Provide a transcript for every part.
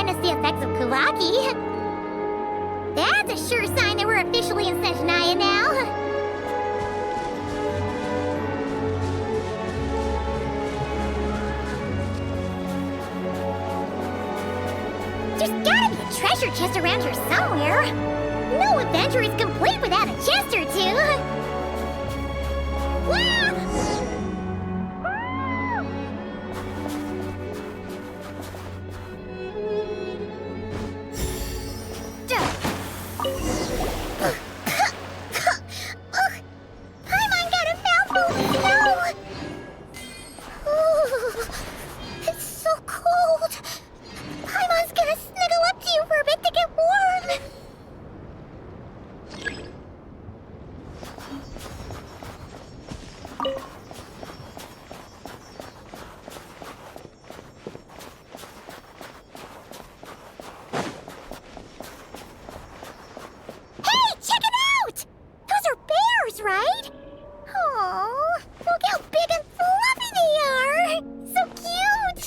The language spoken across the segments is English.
witness the effects of Kulaki. That's a sure sign that we're officially in Snezhnaya now. There's gotta be a treasure chest around here somewhere. No adventure is complete without a chest or two. Wow! Paimon got a mouthful of snow! Ooh, it's so cold. Paimon's gonna snuggle up to you for a bit to get warm. Hey, check it out! Those are bears, right? Aww, look how big and fluffy they are! So cute!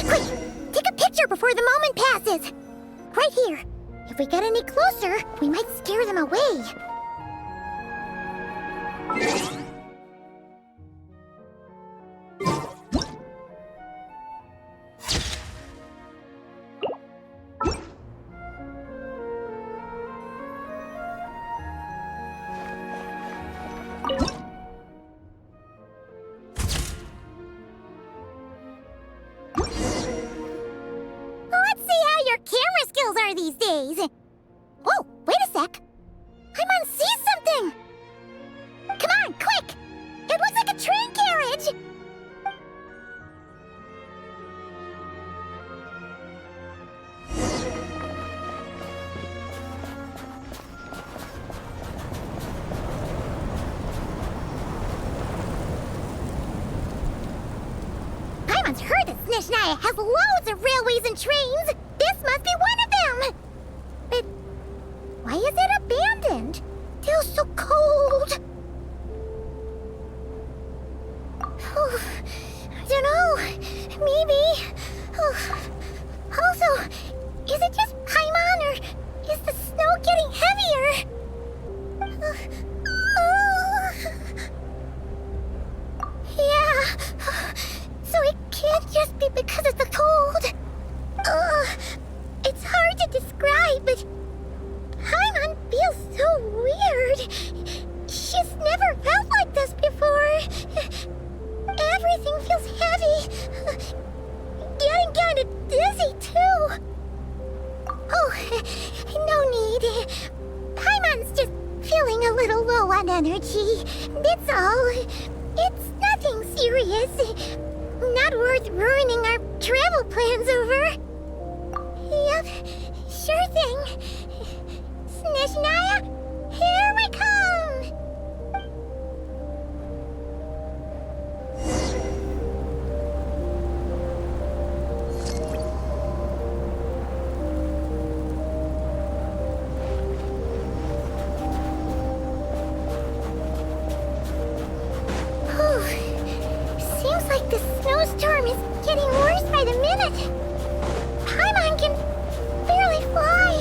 Quick, take a picture before the moment passes. Right here. If we get any closer, we might scare them away. Let's see how your camera skills are these days. Whoa, wait a sec. Paimon sees something. Come on, quick! It looks like a train carriage. Paimon's heard that Snezhnaya has loads of railways and trains. This must be one of them. But why is it abandoned? Feels so cold. Oh, I don't know. Maybe. Oh. Also, is it just Paimon or is the snow getting heavier? Yeah. So it can't just be because of the cold. It's hard to describe, but Paimon feels so weird. She's never felt like this before. Everything feels heavy. Getting kind of dizzy, too. Oh, no need. Paimon's just feeling a little low on energy. That's all. It's nothing serious. Not worth ruining our travel plans over. Yep, sure thing. Snezhnaya, here we come! Seems like the snowstorm is getting worse by the minute. Paimon can barely fly.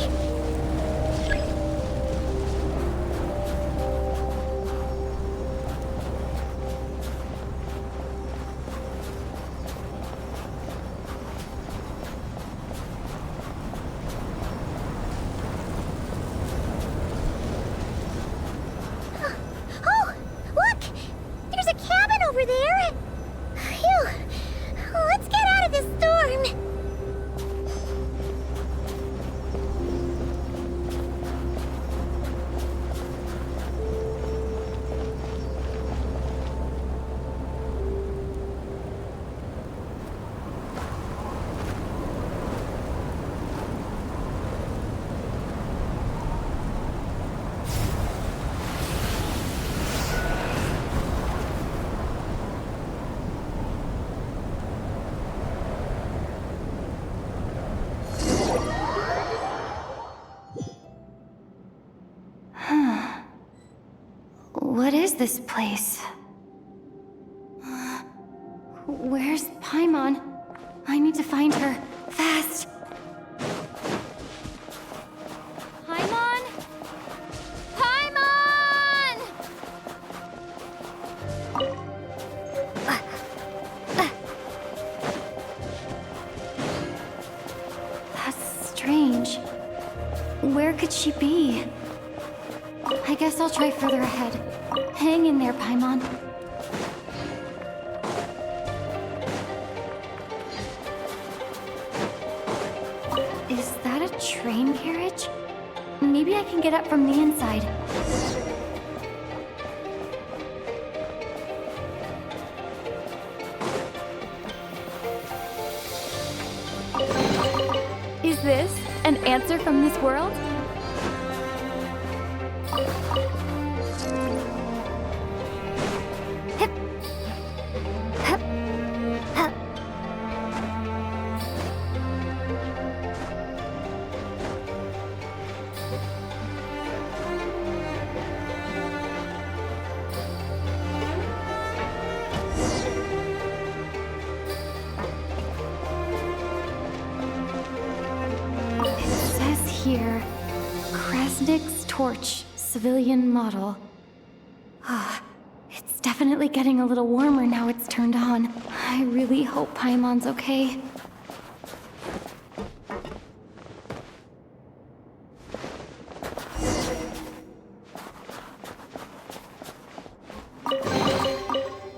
Oh, look! There's a cabin over there. Phew. Let's get out of this storm. What is this place? Where's Paimon? I need to find her, fast. strange. Where could she be? I guess I'll try further ahead. Hang in there, Paimon. Is that a train carriage? Maybe I can get up from the inside. Is this an answer from this world? Hip. Hup. Hup. Here, Krasnik's torch, civilian model. It's definitely getting a little warmer now it's turned on. I really hope Paimon's okay.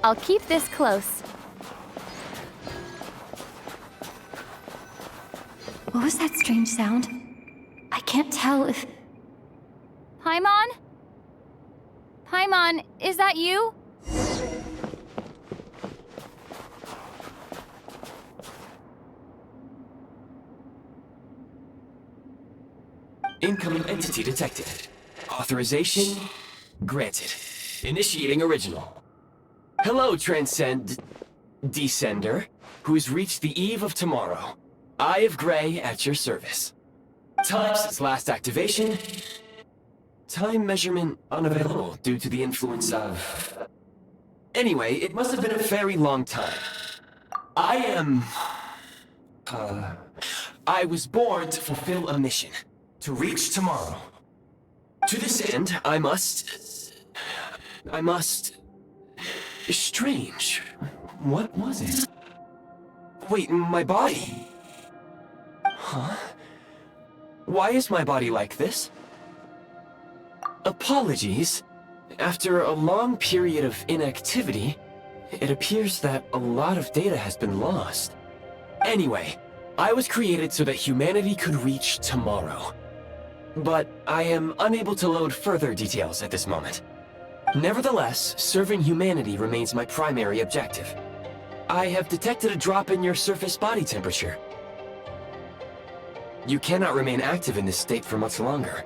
I'll keep this close. What was that strange sound? I can't tell if... Paimon? Paimon, is that you? Incoming entity detected. Authorization granted. Initiating original. Hello, Descender, who's reached the eve of tomorrow. Eye of Grey at your service. Time since last activation. Time measurement unavailable due to the influence of... Anyway, it must have been a very long time. I was born to fulfill a mission. To reach tomorrow. To this end, I must... Strange. What was it? Wait, my body? Huh? Why is my body like this? Apologies. After a long period of inactivity, it appears that a lot of data has been lost. Anyway, I was created so that humanity could reach tomorrow. But I am unable to load further details at this moment. Nevertheless, serving humanity remains my primary objective. I have detected a drop in your surface body temperature. You cannot remain active in this state for much longer.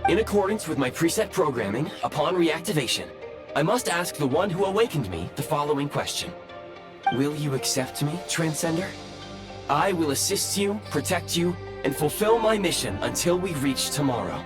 In accordance with my preset programming, upon reactivation, I must ask the one who awakened me the following question. Will you accept me, Transcender? I will assist you, protect you, and fulfill my mission until we reach tomorrow.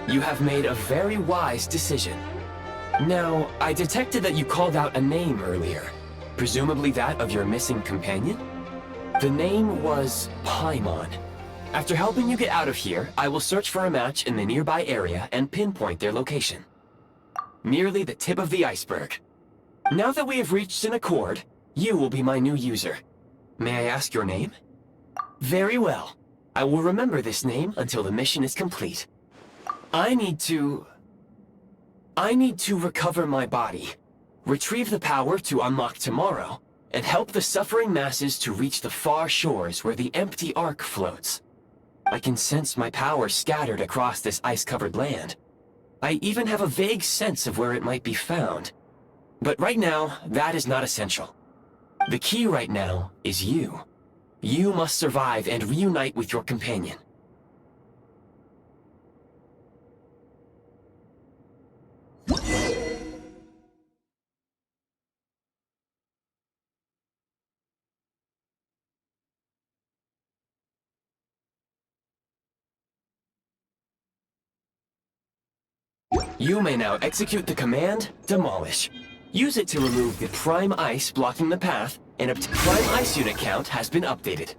You have made a very wise decision. Now, I detected that you called out a name earlier. Presumably that of your missing companion? The name was Paimon. After helping you get out of here, I will search for a match in the nearby area and pinpoint their location. Merely the tip of the iceberg. Now that we have reached an accord, you will be my new user. May I ask your name? Very well. I will remember this name until the mission is complete. I need to recover my body, retrieve the power to unlock tomorrow, and help the suffering masses to reach the far shores where the empty Ark floats. I can sense my power scattered across this ice-covered land. I even have a vague sense of where it might be found. But right now, that is not essential. The key right now is you. You must survive and reunite with your companion. You may now execute the command, Demolish. Use it to remove the prime ice blocking the path, and a prime ice unit count has been updated.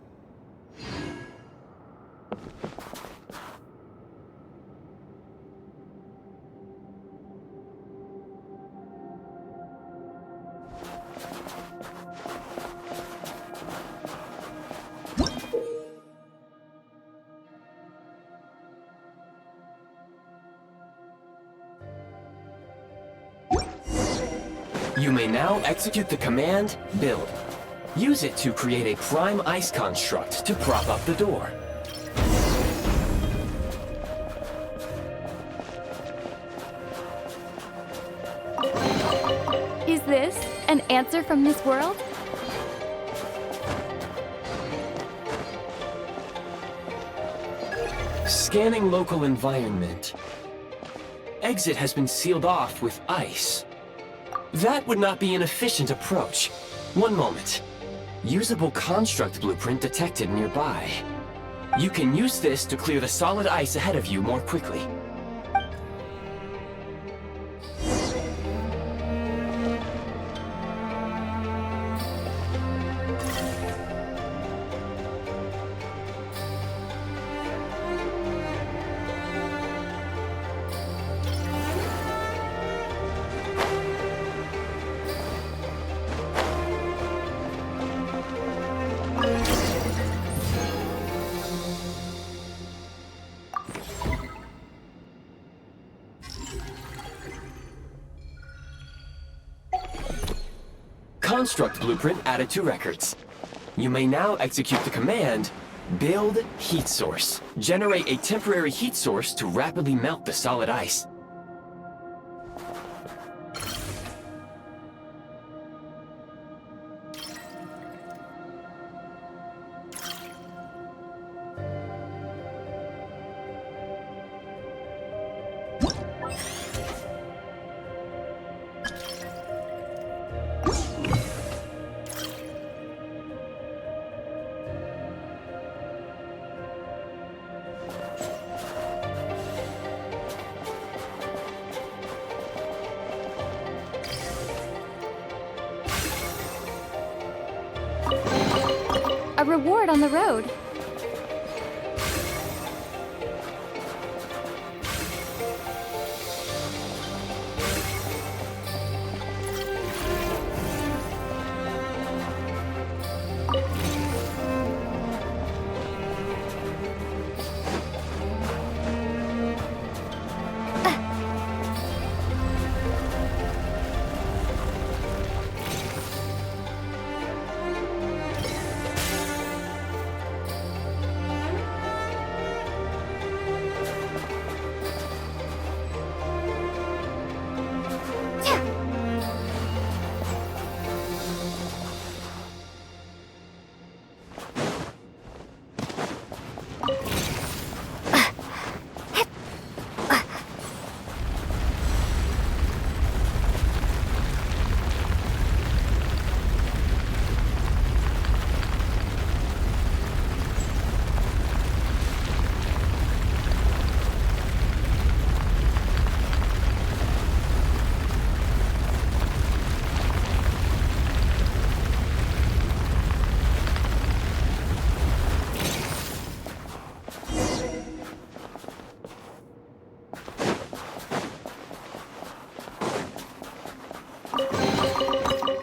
You may now execute the command, build. Use it to create a prime ice construct to prop up the door. Is this an answer from this world? Scanning local environment. Exit has been sealed off with ice. That would not be an efficient approach. One moment. Usable construct blueprint detected nearby. You can use this to clear the solid ice ahead of you more quickly. Construct blueprint added to records. You may now execute the command, build heat source. Generate a temporary heat source to rapidly melt the solid ice. A reward on the road.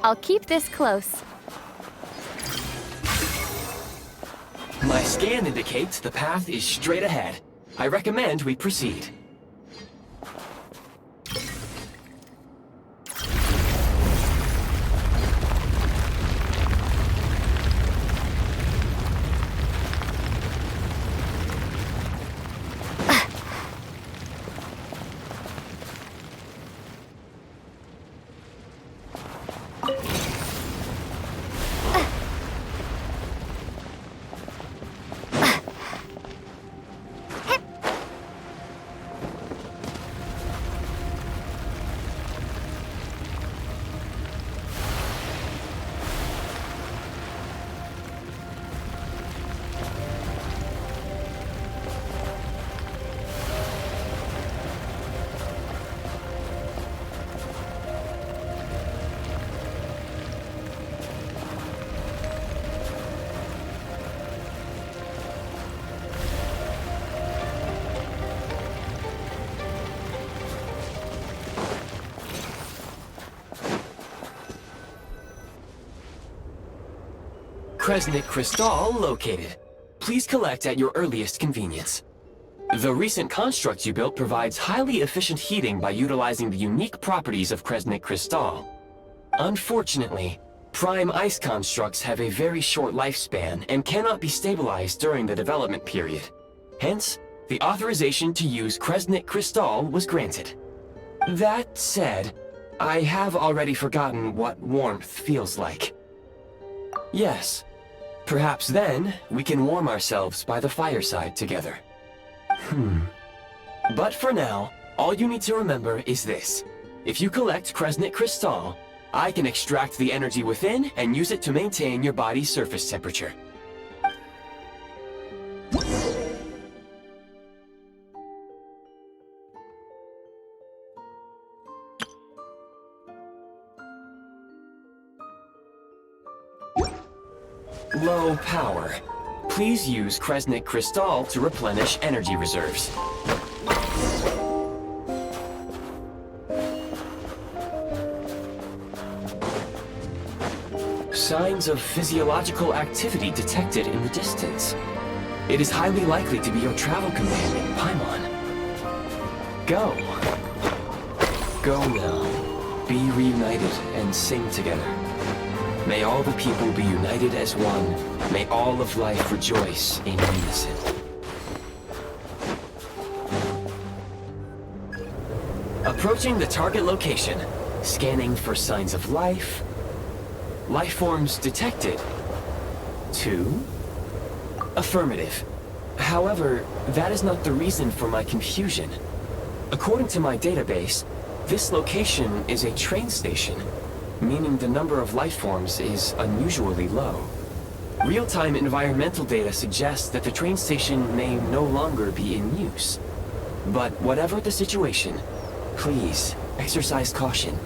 I'll keep this close. My scan indicates the path is straight ahead. I recommend we proceed. Kresnik Crystal located. Please collect at your earliest convenience. The recent construct you built provides highly efficient heating by utilizing the unique properties of Kresnik Crystal. Unfortunately, prime ice constructs have a very short lifespan and cannot be stabilized during the development period. Hence, the authorization to use Kresnik Crystal was granted. That said, I have already forgotten what warmth feels like. Yes, perhaps then we can warm ourselves by the fireside together. But for now, all you need to remember is this. If you collect Kresnik Crystal, I can extract the energy within and use it to maintain your body's surface temperature. Low power. Please use Kresnik Crystal to replenish energy reserves. Signs of physiological activity detected in the distance. It is highly likely to be your travel companion, Paimon. Go. Go now. Be reunited and sing together. May all the people be united as one. May all of life rejoice in unison. Approaching the target location. Scanning for signs of life. Life forms detected. 2. Affirmative. However, that is not the reason for my confusion. According to my database, this location is a train station, meaning the number of life forms is unusually low. Real-time environmental data suggests that the train station may no longer be in use. But whatever the situation, please exercise caution.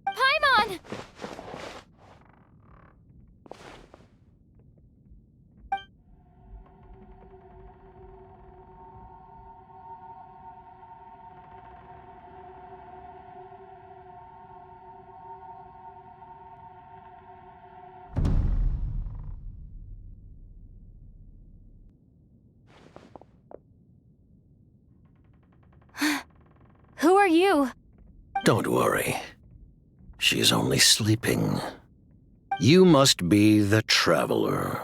Paimon! Who are you? Don't worry. She's only sleeping. You must be the Traveler.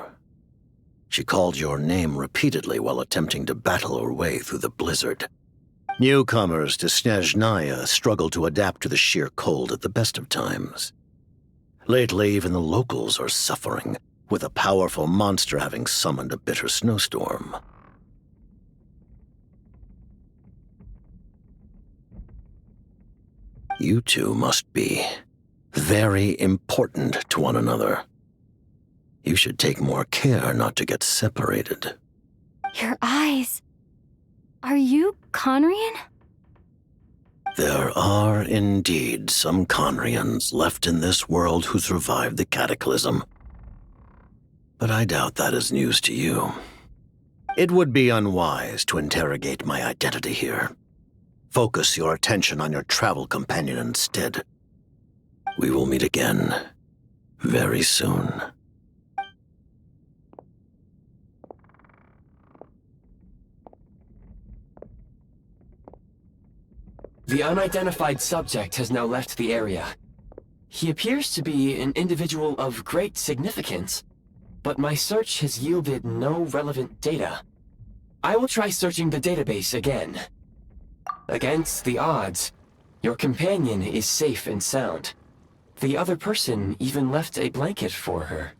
She called your name repeatedly while attempting to battle her way through the blizzard. Newcomers to Snezhnaya struggle to adapt to the sheer cold at the best of times. Lately, even the locals are suffering, with a powerful monster having summoned a bitter snowstorm. You two must be very important to one another. You should take more care not to get separated. Your eyes. Are you Conrian? There are indeed some Conrians left in this world who survived the cataclysm. But I doubt that is news to you. It would be unwise to interrogate my identity here. Focus your attention on your travel companion instead. We will meet again very soon. The unidentified subject has now left the area. He appears to be an individual of great significance, but my search has yielded no relevant data. I will try searching the database again. Against the odds, your companion is safe and sound. The other person even left a blanket for her.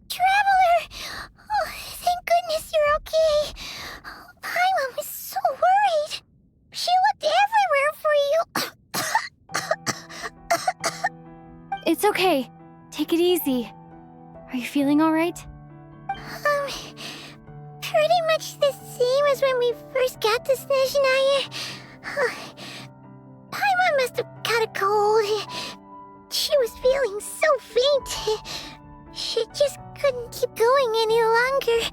Traveler! Oh, thank goodness you're okay. Paimon was so worried. She looked everywhere for you. It's okay. Take it easy. Are you feeling all right? Pretty much much the same as when we first got to Snezhnaya. Paimon must have got a cold. She was feeling so faint. She just couldn't keep going any longer.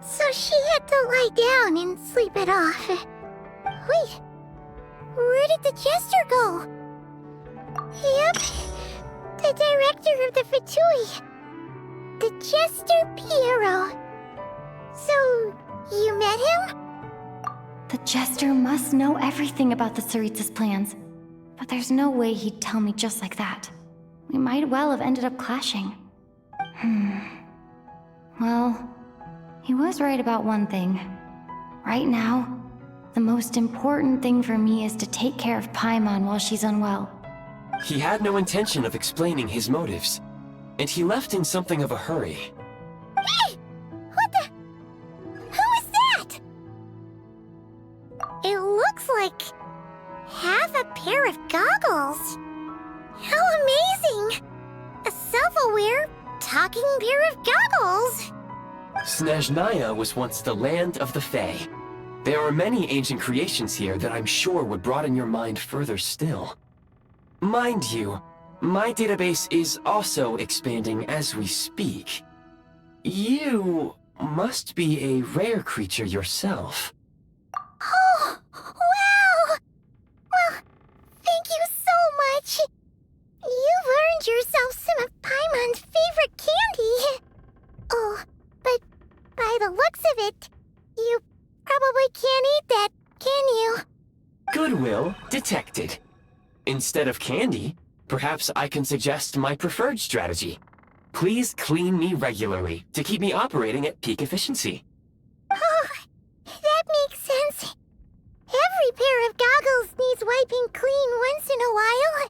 So she had to lie down and sleep it off. Wait, where did the jester go? Yep, the director of the Fatui. The jester Pierro. So, you met him? The jester must know everything about the tsaritsa's plans. But there's no way he'd tell me just like that. We might well have ended up clashing. Well, he was right about one thing. Right now, the most important thing for me is to take care of Paimon while she's unwell. He had no intention of explaining his motives, and he left in something of a hurry. Hey! What the? Who is that? It looks like half a pair of goggles. How amazing! A self-aware, talking pair of goggles. Snezhnaya was once the land of the Fae. There are many ancient creations here that I'm sure would broaden your mind further still. Mind you, my database is also expanding as we speak. You must be a rare creature yourself. Oh, wow! Well, thank you so much. You've earned yourself some of Paimon's favorite candy. Oh, but by the looks of it, you probably can't eat that, can you? Goodwill detected. Instead of candy, perhaps I can suggest my preferred strategy. Please clean me regularly to keep me operating at peak efficiency. Oh, that makes sense. Every pair of goggles needs wiping clean once in a while.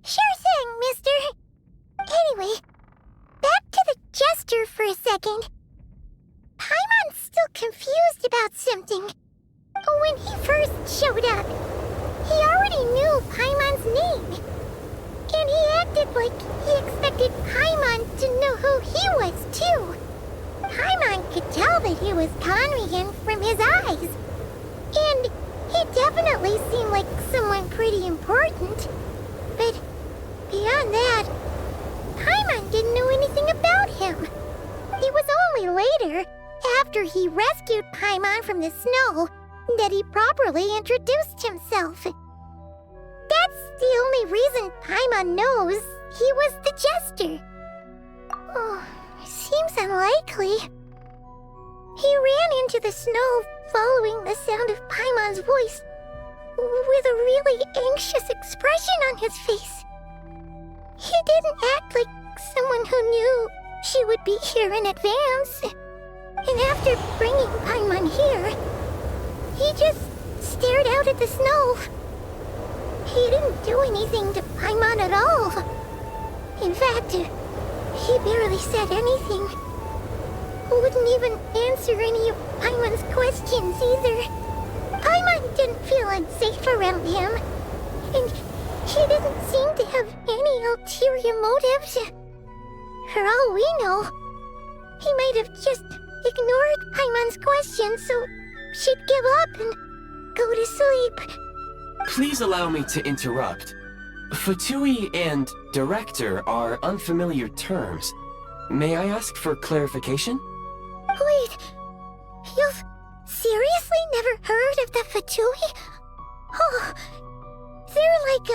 Sure thing, mister. Anyway, back to the jester for a second. Paimon's still confused about something. When he first showed up, he already knew Paimon's name. And he acted like he expected Paimon to know who he was, too. Paimon could tell that he was Conrian from his eyes. And he definitely seemed like someone pretty important. But beyond that, Paimon didn't know anything about him. It was only later, after he rescued Paimon from the snow, that he properly introduced himself. That's the only reason Paimon knows he was the jester. Oh, seems unlikely. He ran into the snow following the sound of Paimon's voice, with a really anxious expression on his face. He didn't act like someone who knew she would be here in advance. And after bringing Paimon here, he just stared out at the snow. He didn't do anything to Paimon at all. In fact, he barely said anything. Wouldn't even answer any of Paimon's questions either. Paimon didn't feel unsafe around him, and he didn't seem to have any ulterior motives. For all we know, he might have just ignored Paimon's questions so she'd give up and go to sleep. Please allow me to interrupt. Fatui and director are unfamiliar terms. May I ask for clarification? Wait, you've seriously never heard of the Fatui? Oh, they're like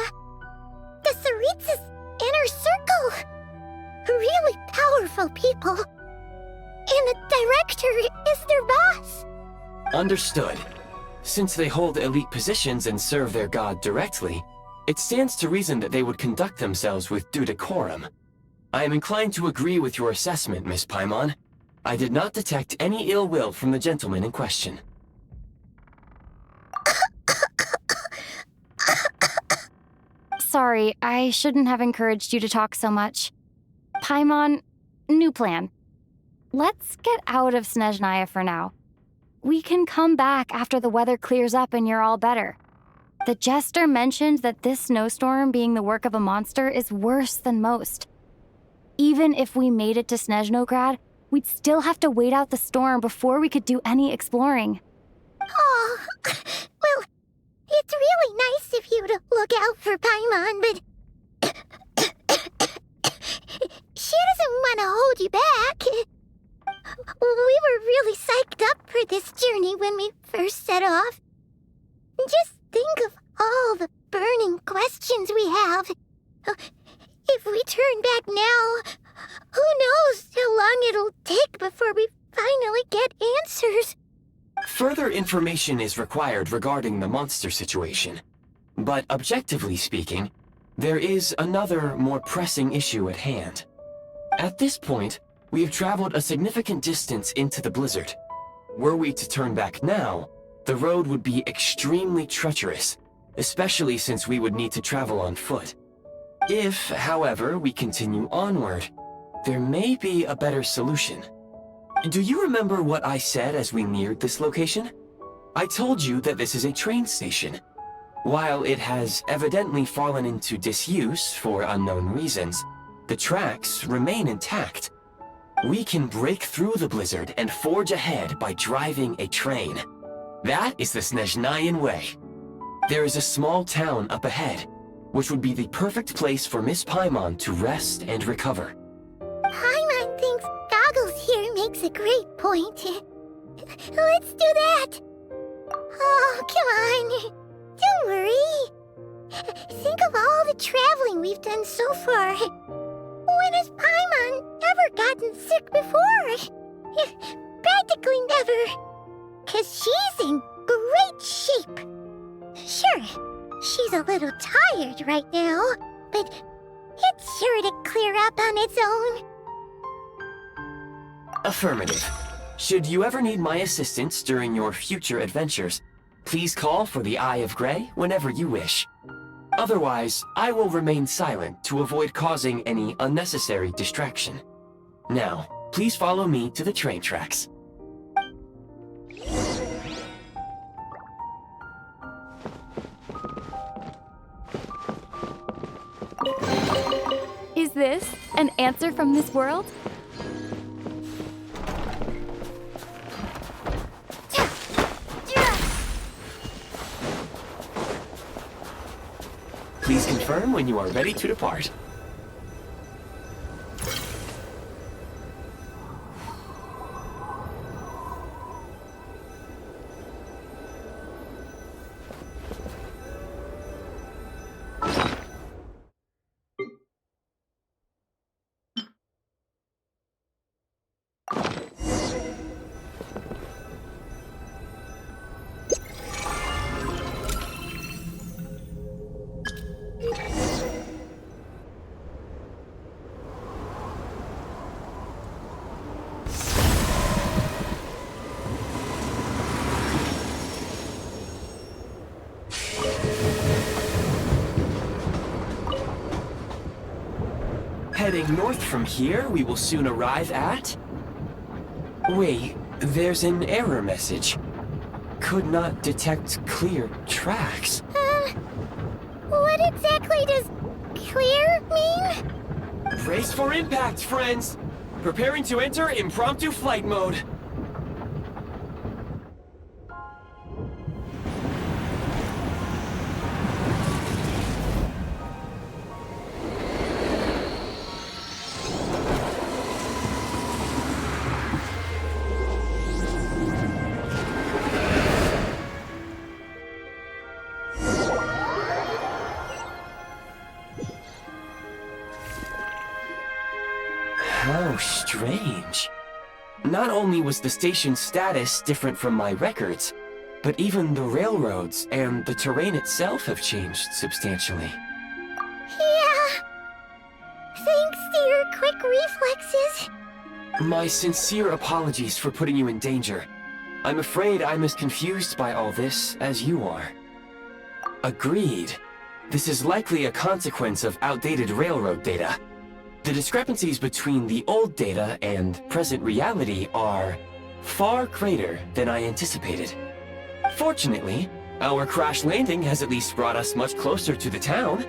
the tsaritsa's inner circle. Really powerful people. And the director is their boss. Understood. Since they hold elite positions and serve their god directly, it stands to reason that they would conduct themselves with due decorum. I am inclined to agree with your assessment, Miss Paimon. I did not detect any ill will from the gentleman in question. Sorry, I shouldn't have encouraged you to talk so much. Paimon, new plan. Let's get out of Snezhnaya for now. We can come back after the weather clears up and you're all better. The jester mentioned that this snowstorm being the work of a monster is worse than most. Even if we made it to Snezhnograd, We'd still have to wait out the storm before we could do any exploring. Oh, well, it's really nice of you to look out for Paimon, but she doesn't want to hold you back. We were really psyched up for this journey when we first set off. Just think of all the burning questions we have. If we turn back now, who knows how long it'll take before we finally get answers. Further information is required regarding the monster situation. But objectively speaking, there is another, more pressing issue at hand. At this point, we have traveled a significant distance into the blizzard. Were we to turn back now, the road would be extremely treacherous, especially since we would need to travel on foot. If, however, we continue onward, there may be a better solution. Do you remember what I said as we neared this location? I told you that this is a train station. While it has evidently fallen into disuse for unknown reasons, the tracks remain intact. We can break through the blizzard and forge ahead by driving a train. That is the Snezhnayan way. There is a small town up ahead, which would be the perfect place for Miss Paimon to rest and recover. Paimon thinks Goggles here makes a great point. Let's do that. Oh, come on. Don't worry. Think of all the traveling we've done so far. When has Paimon ever gotten sick before? Practically never. 'Cause she's in great shape. Sure, she's a little tired right now, but it's sure to clear up on its own. Affirmative. Should you ever need my assistance during your future adventures, please call for the Eye of Grey whenever you wish. Otherwise, I will remain silent to avoid causing any unnecessary distraction. Now, please follow me to the train tracks. Is this an answer from this world? Please confirm when you are ready to depart. Heading north from here, we will soon arrive at... Wait, there's an error message. Could not detect clear tracks. What exactly does clear mean? Brace for impact, friends! Preparing to enter impromptu flight mode. How strange. Not only was the station's status different from my records, but even the railroads and the terrain itself have changed substantially. Yeah. Thanks to your quick reflexes. My sincere apologies for putting you in danger. I'm afraid I'm as confused by all this as you are. Agreed. This is likely a consequence of outdated railroad data. The discrepancies between the old data and present reality are far greater than I anticipated. Fortunately, our crash landing has at least brought us much closer to the town.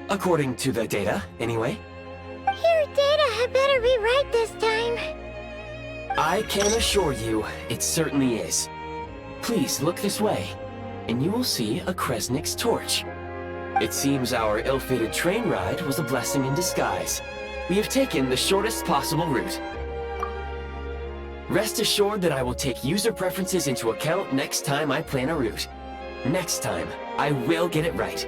According to the data, anyway. Your data had better be right this time. I can assure you, it certainly is. Please look this way, and you will see a Kresnik's torch. It seems our ill-fated train ride was a blessing in disguise. We have taken the shortest possible route. Rest assured that I will take user preferences into account next time I plan a route. Next time, I will get it right.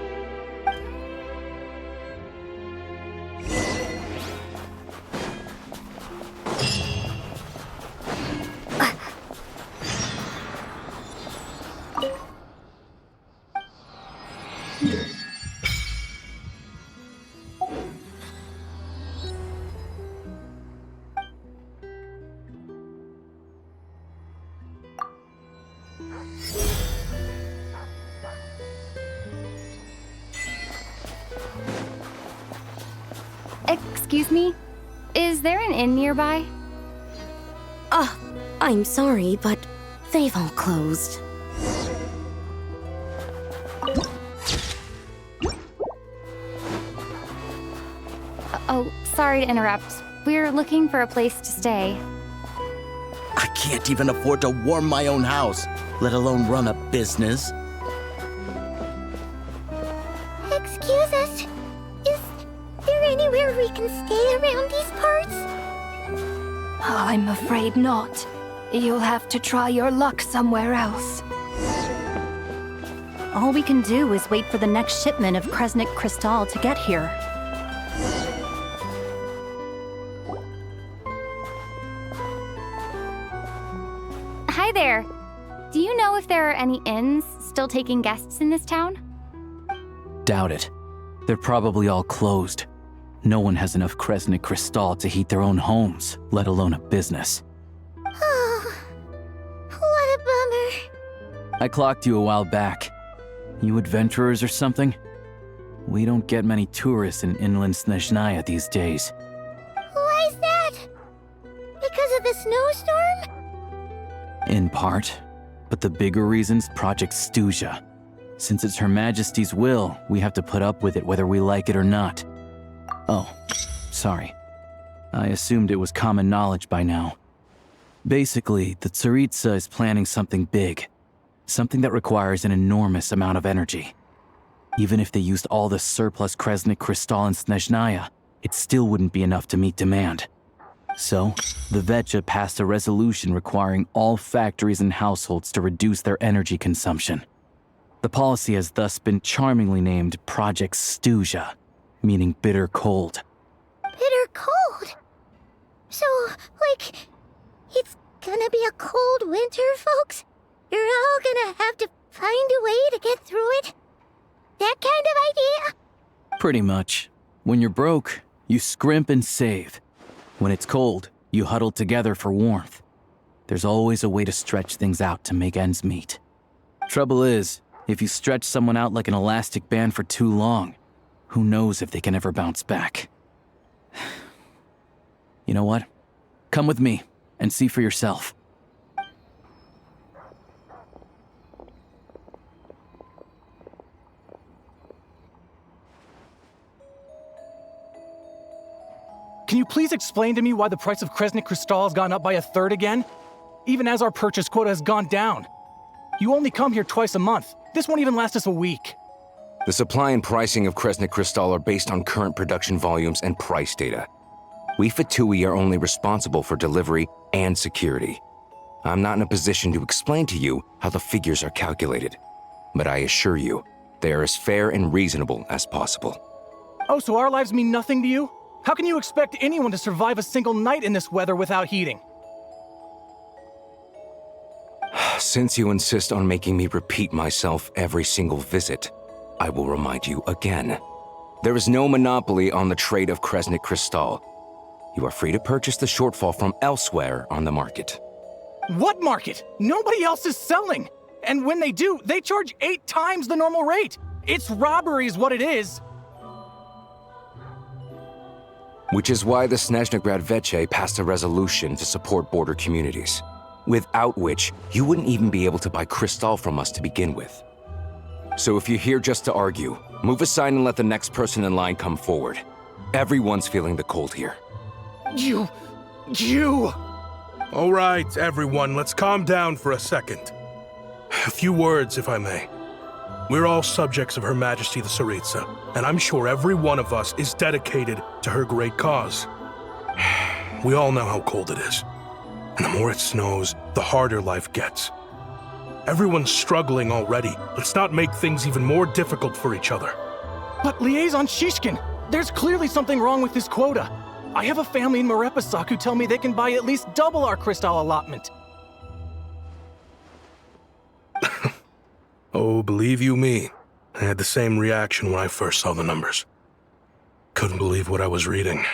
Excuse me? Is there an inn nearby? I'm sorry, but they've all closed. Oh, sorry to interrupt. We're looking for a place to stay. I can't even afford to warm my own house, let alone run a business. Excuse us. Is there anywhere we can stay around these parts? I'm afraid not. You'll have to try your luck somewhere else. All we can do is wait for the next shipment of Kresnik Crystal to get here. Hi there. Do you know if there are any inns still taking guests in this town? Doubt it. They're probably all closed. No one has enough Kresnik Crystal to heat their own homes, let alone a business. Oh, what a bummer. I clocked you a while back. You adventurers or something? We don't get many tourists in inland Snezhnaya these days. Why is that? Because of the snowstorm? In part. But the bigger reason's Project Stuzha. Since it's Her Majesty's will, we have to put up with it whether we like it or not. Oh, sorry. I assumed it was common knowledge by now. Basically, the tsaritsa is planning something big. Something that requires an enormous amount of energy. Even if they used all the surplus Kresnik Crystal in Snezhnaya, it still wouldn't be enough to meet demand. So, the Vecha passed a resolution requiring all factories and households to reduce their energy consumption. The policy has thus been charmingly named Project Stuzha, meaning bitter cold. Bitter cold? So, like, it's gonna be a cold winter, folks? You're all gonna have to find a way to get through it? That kind of idea? Pretty much. When you're broke, you scrimp and save. When it's cold, you huddle together for warmth. There's always a way to stretch things out to make ends meet. Trouble is, if you stretch someone out like an elastic band for too long, who knows if they can ever bounce back. You know what? Come with me and see for yourself. Can you please explain to me why the price of Kresnik Crystal has gone up by 1/3 again? Even as our purchase quota has gone down. You only come here twice a month. This won't even last us a week. The supply and pricing of Kresnik Crystal are based on current production volumes and price data. We Fatui are only responsible for delivery and security. I'm not in a position to explain to you how the figures are calculated, but I assure you, they are as fair and reasonable as possible. Oh, so our lives mean nothing to you? How can you expect anyone to survive a single night in this weather without heating? Since you insist on making me repeat myself every single visit, I will remind you again. There is no monopoly on the trade of Kresnik Crystal. You are free to purchase the shortfall from elsewhere on the market. What market? Nobody else is selling. And when they do, they charge 8 times the normal rate. It's robbery is what it is. Which is why the Snezhnagrad Veche passed a resolution to support border communities, without which you wouldn't even be able to buy crystal from us to begin with. So if you're here just to argue, move aside and let the next person in line come forward. Everyone's feeling the cold here. You... All right, everyone, let's calm down for a second. A few words, if I may. We're all subjects of Her Majesty the Tsaritsa, and I'm sure every one of us is dedicated to her great cause. We all know how cold it is, and the more it snows, the harder life gets. Everyone's struggling already. Let's not make things even more difficult for each other. But Liaison Shishkin, there's clearly something wrong with this quota. I have a family in Marepasak who tell me they can buy at least double our crystal allotment. Oh, believe you me, I had the same reaction when I first saw the numbers. Couldn't believe what I was reading.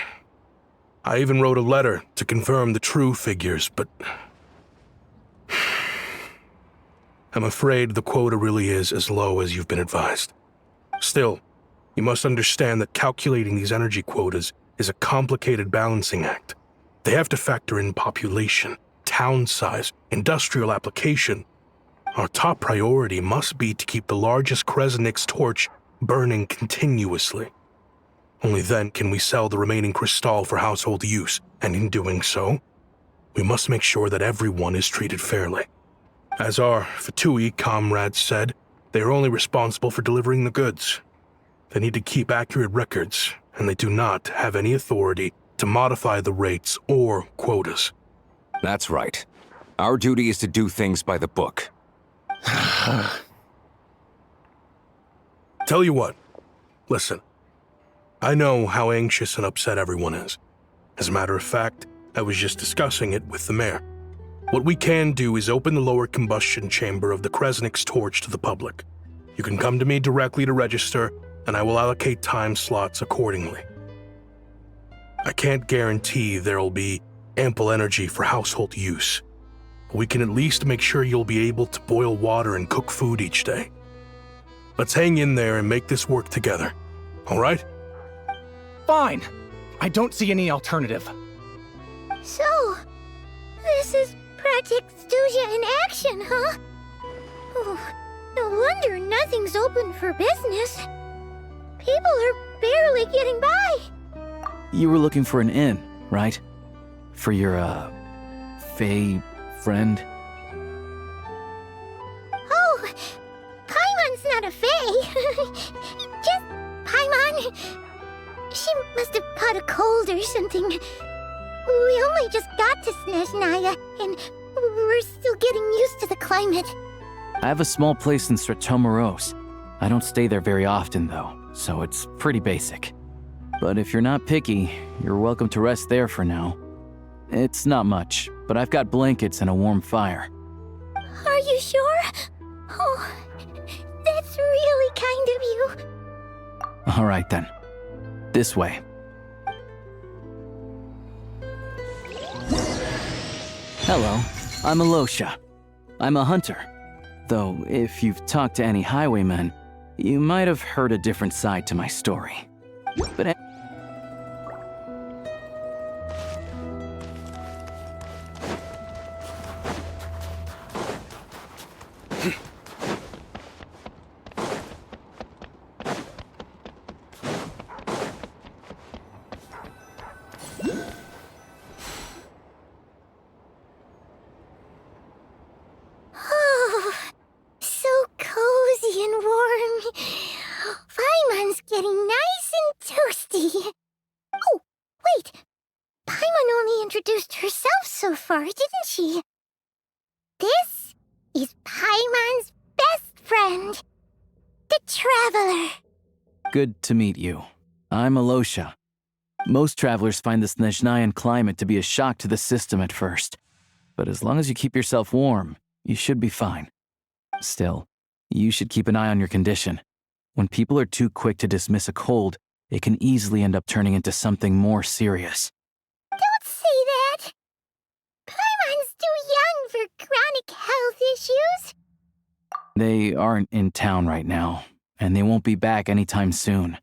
I even wrote a letter to confirm the true figures, but I'm afraid the quota really is as low as you've been advised. Still, you must understand that calculating these energy quotas is a complicated balancing act. They have to factor in population, town size, industrial application. Our top priority must be to keep the largest Kresnik's torch burning continuously. Only then can we sell the remaining crystal for household use, and in doing so, we must make sure that everyone is treated fairly. As our Fatui comrades said, they are only responsible for delivering the goods. They need to keep accurate records, and they do not have any authority to modify the rates or quotas. That's right. Our duty is to do things by the book. Tell you what, listen. I know how anxious and upset everyone is. As a matter of fact, I was just discussing it with the mayor. What we can do is open the lower combustion chamber of the Kresnik's torch to the public. You can come to me directly to register, and I will allocate time slots accordingly. I can't guarantee there'll be ample energy for household use. We can at least make sure you'll be able to boil water and cook food each day. Let's hang in there and make this work together, all right? Fine. I don't see any alternative. So, this is Project Stuzha in action, huh? Oh, no wonder nothing's open for business. People are barely getting by. You were looking for an inn, right? For your, Fae friend? Oh, Paimon's not a fae. Just Paimon. She must have caught a cold or something. We only just got to Snezhnaya, and we're still getting used to the climate. I have a small place in Stratomaros. I don't stay there very often, though, so it's pretty basic. But if you're not picky, you're welcome to rest there for now. It's not much, but I've got blankets and a warm fire. Are you sure? Oh, that's really kind of you. All right, then. This way. Hello, I'm Alyosha. I'm a hunter. Though, if you've talked to any highwaymen, you might have heard a different side to my story. But Oh, so cozy and warm. Paimon's getting nice and toasty. Oh, wait. Paimon only introduced herself so far, didn't she? This is Paimon's best friend, the Traveler. good to meet you. I'm Alyosha. Most travelers find the Snezhnayan climate to be a shock to the system at first. But as long as you keep yourself warm, you should be fine. Still, you should keep an eye on your condition. When people are too quick to dismiss a cold, it can easily end up turning into something more serious. Don't say that. Paimon's too young for chronic health issues. They aren't in town right now, and they won't be back anytime soon.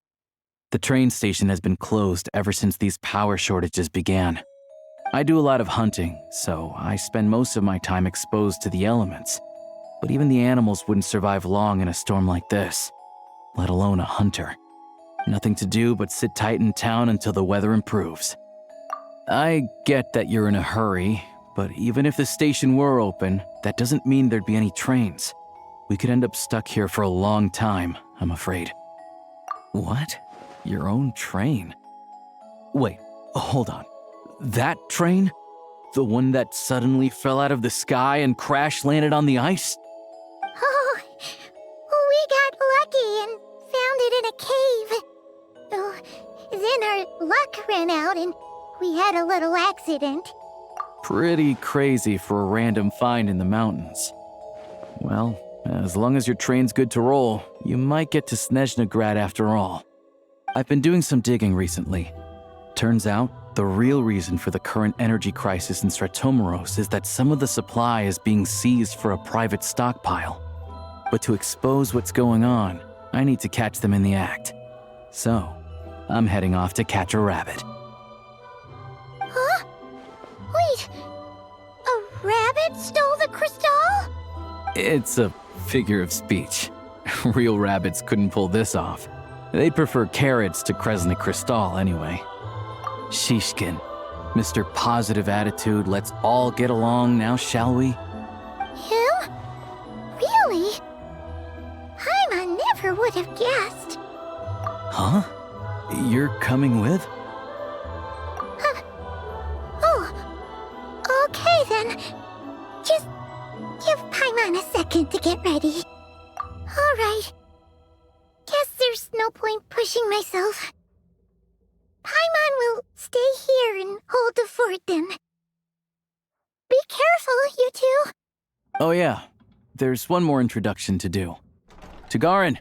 The train station has been closed ever since these power shortages began. I do a lot of hunting, so I spend most of my time exposed to the elements. But even the animals wouldn't survive long in a storm like this, let alone a hunter. Nothing to do but sit tight in town until the weather improves. I get that you're in a hurry, But even if the station were open, that doesn't mean there'd be any trains. We could end up stuck here for a long time, I'm afraid. What? Your own train? Wait, hold on. That train? The one that suddenly fell out of the sky and crash-landed on the ice? Oh, we got lucky and found it in a cave. Oh, then our luck ran out and we had a little accident. Pretty crazy for a random find in the mountains. Well, as long as your train's good to roll, you might get to Snezhnagrad after all. I've been doing some digging recently. Turns out, the real reason for the current energy crisis in Stratomeros is that some of the supply is being seized for a private stockpile. But to expose what's going on, I need to catch them in the act. So, I'm heading off to catch a rabbit. Huh? Wait, a rabbit stole the crystal? It's a figure of speech. Real rabbits couldn't pull this off. They'd prefer carrots to Kresnik Crystal anyway. Shishkin, Mr. Positive Attitude, let's all get along now, shall we? Him? Really? Paimon never would have guessed. Huh? You're coming with? Oh, okay then. Just give Paimon a second to get ready. All right. Guess there's no point pushing myself. Paimon will stay here and hold the fort then. Be careful, you two. Oh yeah, there's one more introduction to do. Tagarin,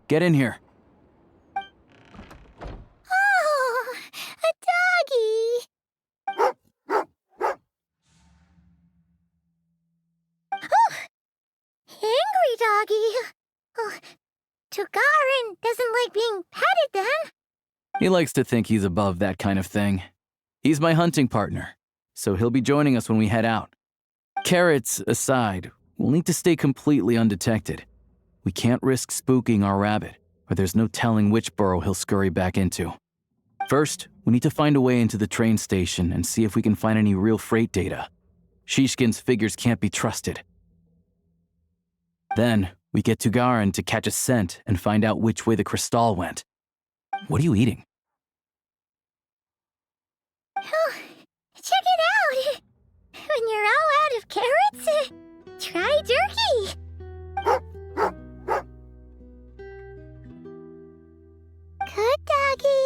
get in here. Oh, a doggy. Oh, angry doggy. Oh, Tagarin doesn't like being petted then. He likes to think he's above that kind of thing. He's my hunting partner, so he'll be joining us when we head out. Carrots aside, we'll need to stay completely undetected. We can't risk spooking our rabbit, or there's no telling which burrow he'll scurry back into. First, we need to find a way into the train station and see if we can find any real freight data. Shishkin's figures can't be trusted. Then, we get Tagarin to catch a scent and find out which way the crystal went. What are you eating? Oh, check it out! When you're all out of carrots, try jerky! Good doggy,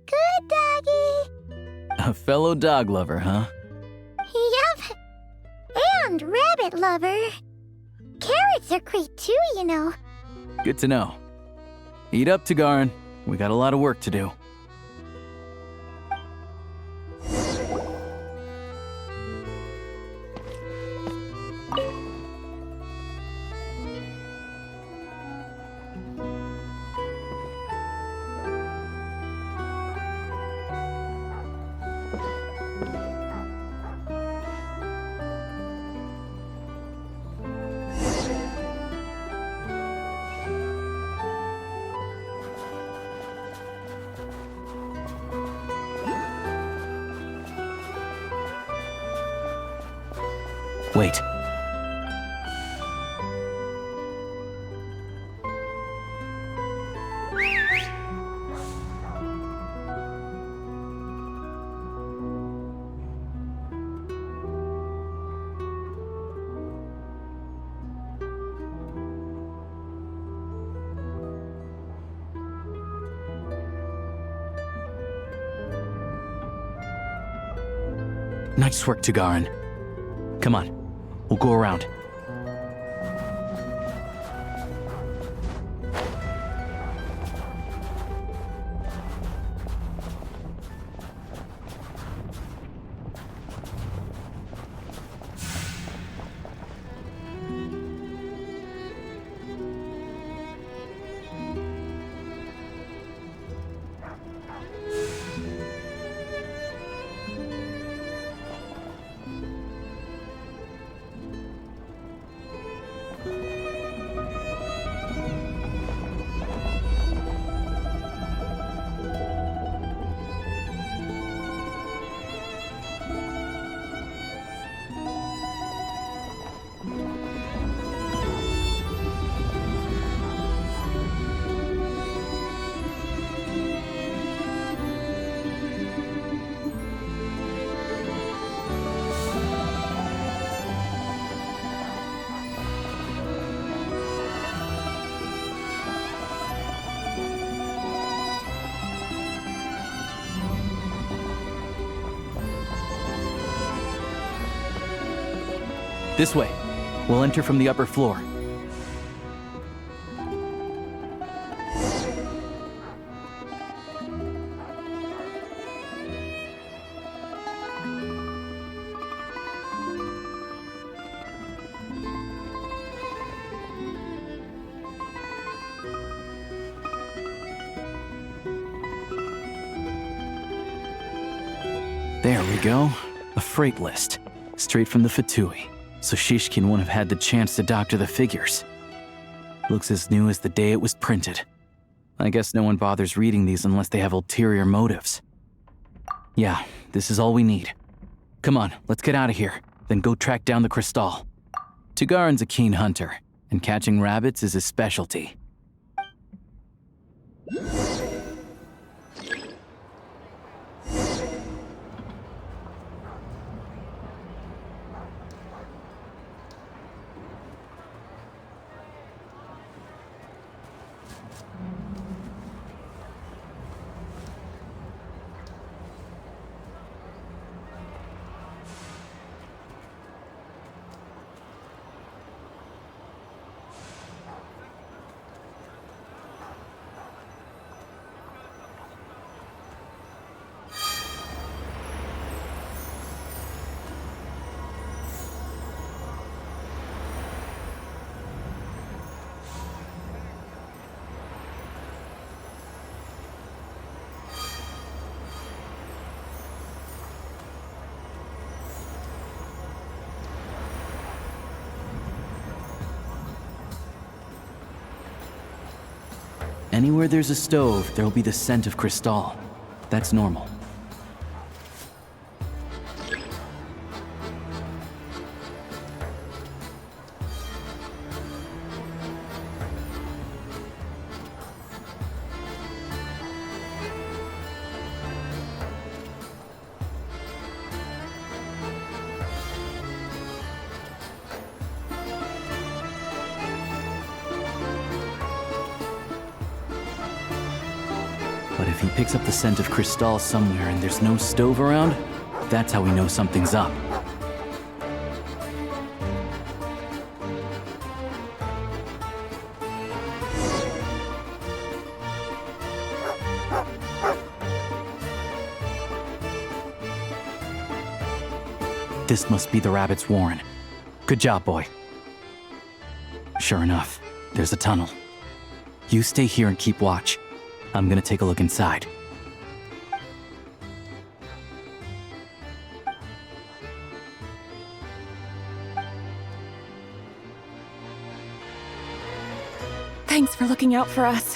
good doggy. A fellow dog lover, huh? Yup, and rabbit lover. Carrots are great too, you know. Good to know. Eat up, Tagarin. We got a lot of work to do. Wait. Nice work, Tagarin. Come on. We'll go around. This way. We'll enter from the upper floor. There we go. A freight list. Straight from the Fatui. So Shishkin won't have had the chance to doctor the figures. Looks as new as the day it was printed. I guess no one bothers reading these unless they have ulterior motives. Yeah, this is all we need. Come on, let's get out of here, then go track down the Crystal. Tugarin's a keen hunter, and catching rabbits is his specialty. Anywhere there's a stove, there'll be the scent of Crystal. That's normal. But if he picks up the scent of Crystal somewhere and there's no stove around, that's how we know something's up. This must be the rabbit's warren. Good job, boy. Sure enough, there's a tunnel. You stay here and keep watch. I'm gonna take a look inside. Thanks for looking out for us.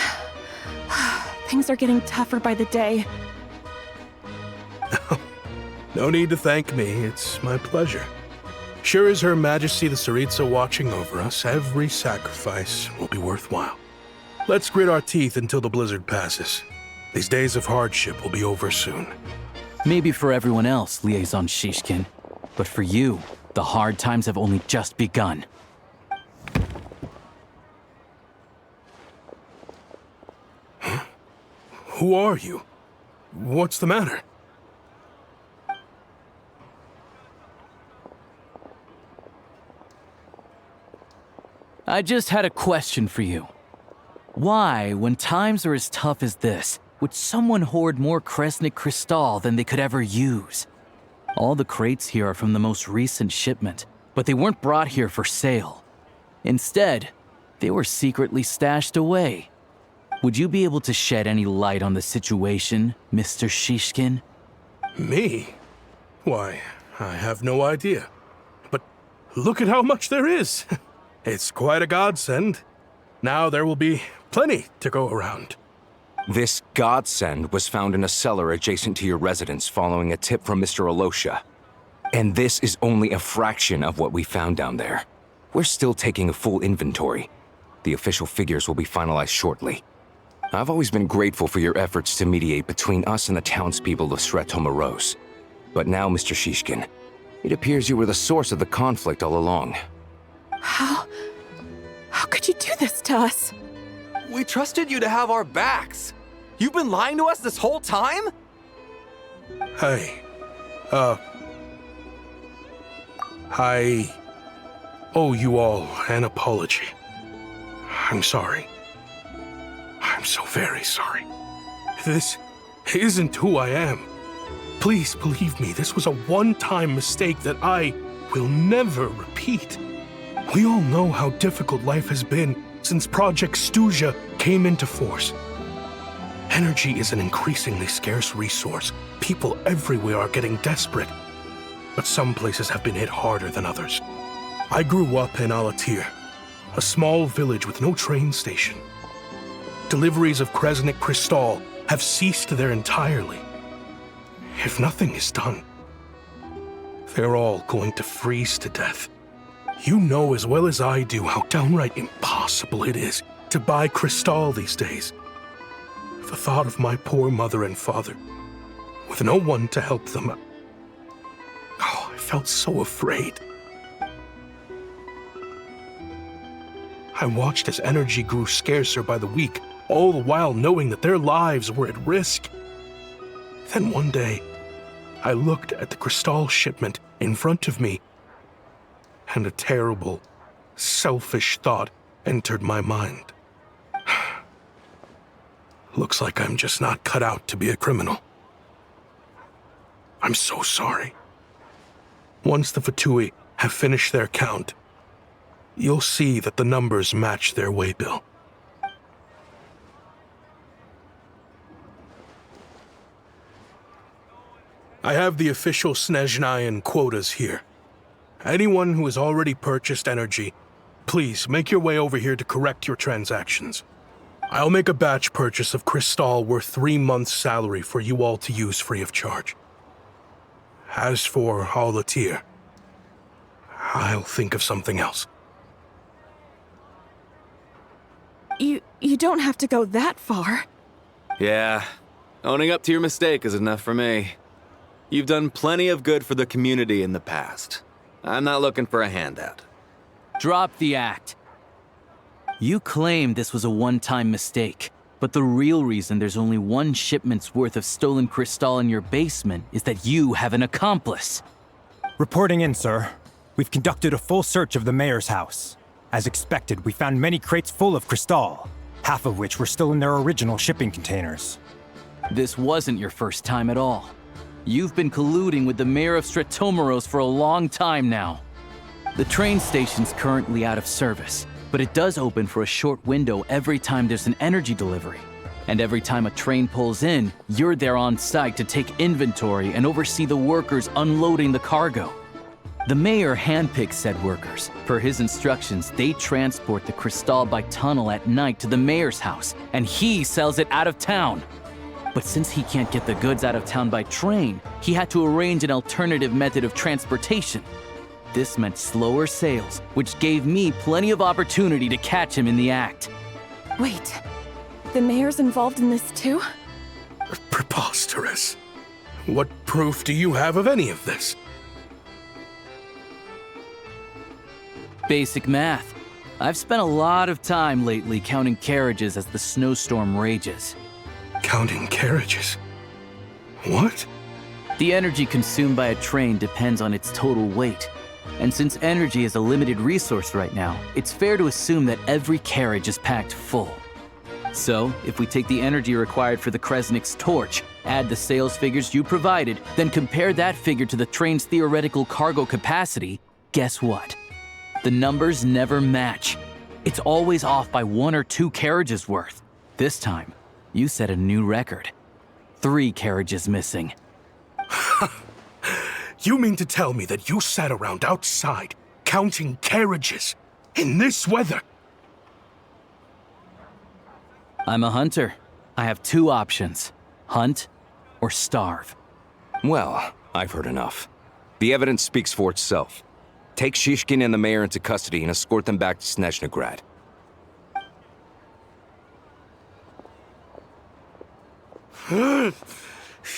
Things are getting tougher by the day. No need to thank me. It's my pleasure. Sure as Her Majesty the Tsaritsa watching over us, every sacrifice will be worthwhile. Let's grit our teeth until the blizzard passes. These days of hardship will be over soon. Maybe for everyone else, Liaison Shishkin. But for you, the hard times have only just begun. Huh? Who are you? What's the matter? I just had a question for you. Why, when times are as tough as this, would someone hoard more Kresnik Crystal than they could ever use? All the crates here are from the most recent shipment, but they weren't brought here for sale. Instead, they were secretly stashed away. Would you be able to shed any light on the situation, Mr. Shishkin? Me? Why, I have no idea. But look at how much there is. It's quite a godsend. Now there will be plenty to go around. This godsend was found in a cellar adjacent to your residence following a tip from Mr. Alyosha. And this is only a fraction of what we found down there. We're still taking a full inventory. The official figures will be finalized shortly. I've always been grateful for your efforts to mediate between us and the townspeople of Sretomaros. But now, Mr. Shishkin, it appears you were the source of the conflict all along. How could you do this to us? We trusted you to have our backs. You've been lying to us this whole time? Hey. owe you all an apology. I'm sorry. I'm so very sorry. This isn't who I am. Please believe me, this was a one-time mistake that I will never repeat. We all know how difficult life has been since Project Stuzha came into force. Energy is an increasingly scarce resource. People everywhere are getting desperate, but some places have been hit harder than others. I grew up in Alatir, a small village with no train station. Deliveries of Kresnik Crystal have ceased there entirely. If nothing is done, they're all going to freeze to death. You know as well as I do how downright impossible it is to buy Crystal these days. The thought of my poor mother and father, with no one to help them, I felt so afraid. I watched as energy grew scarcer by the week, all the while knowing that their lives were at risk. Then one day, I looked at the Crystal shipment in front of me, and a terrible, selfish thought entered my mind. Looks like I'm just not cut out to be a criminal. I'm so sorry. Once the Fatui have finished their count, you'll see that the numbers match their waybill. I have the official Snezhnayan quotas here. Anyone who has already purchased energy, please make your way over here to correct your transactions. I'll make a batch purchase of Crystal worth 3 months' salary for you all to use free of charge. As for Alatir, I'll think of something else. You don't have to go that far. Yeah, owning up to your mistake is enough for me. You've done plenty of good for the community in the past. I'm not looking for a handout. Drop the act. You claim this was a one-time mistake, but the real reason there's only one shipment's worth of stolen Crystal in your basement is that you have an accomplice. Reporting in, sir. We've conducted a full search of the mayor's house. As expected, we found many crates full of Crystal, half of which were still in their original shipping containers. This wasn't your first time at all. You've been colluding with the mayor of Stratomeros for a long time now. The train station's currently out of service, but it does open for a short window every time there's an energy delivery. And every time a train pulls in, you're there on site to take inventory and oversee the workers unloading the cargo. The mayor handpicks said workers. Per his instructions, they transport the Crystal by tunnel at night to the mayor's house, and he sells it out of town. But since he can't get the goods out of town by train, he had to arrange an alternative method of transportation. This meant slower sales, which gave me plenty of opportunity to catch him in the act. Wait, the mayor's involved in this too? Preposterous. What proof do you have of any of this? Basic math. I've spent a lot of time lately counting carriages as the snowstorm rages. Counting carriages? What? The energy consumed by a train depends on its total weight. And since energy is a limited resource right now, it's fair to assume that every carriage is packed full. So, if we take the energy required for the Kresnik's torch, add the sales figures you provided, then compare that figure to the train's theoretical cargo capacity, guess what? The numbers never match. It's always off by 1 or 2 carriages worth. This time, you set a new record. 3 carriages missing. You mean to tell me that you sat around outside, counting carriages, in this weather? I'm a hunter. I have 2 options. Hunt or starve. Well, I've heard enough. The evidence speaks for itself. Take Shishkin and the mayor into custody and escort them back to Snezhnagrad.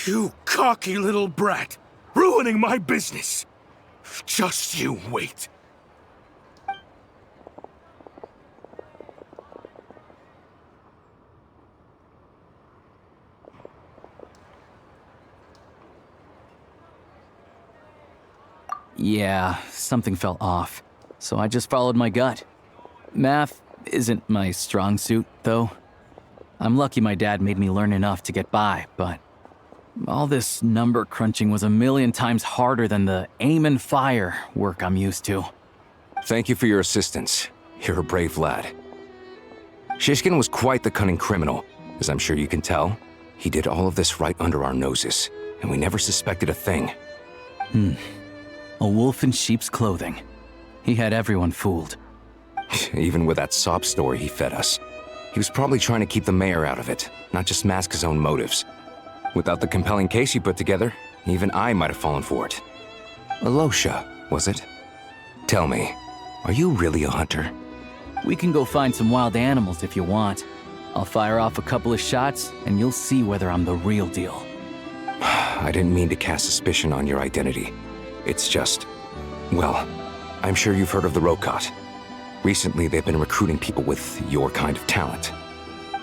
You cocky little brat! Ruining my business! Just you wait. Yeah, something felt off. so I just followed my gut. Math isn't my strong suit, though. I'm lucky my dad made me learn enough to get by, but all this number crunching was a million times harder than the aim and fire work I'm used to. Thank you for your assistance. You're a brave lad. Shishkin was quite the cunning criminal, as I'm sure you can tell. He did all of this right under our noses, and we never suspected a thing. A wolf in sheep's clothing. He had everyone fooled. Even with that sob story he fed us. He was probably trying to keep the mayor out of it, not just mask his own motives. Without the compelling case you put together, even I might have fallen for it. Alyosha, was it? Tell me, are you really a hunter? We can go find some wild animals if you want. I'll fire off a couple of shots, and you'll see whether I'm the real deal. I didn't mean to cast suspicion on your identity. It's just, well, I'm sure you've heard of the Rokot. Recently, they've been recruiting people with your kind of talent.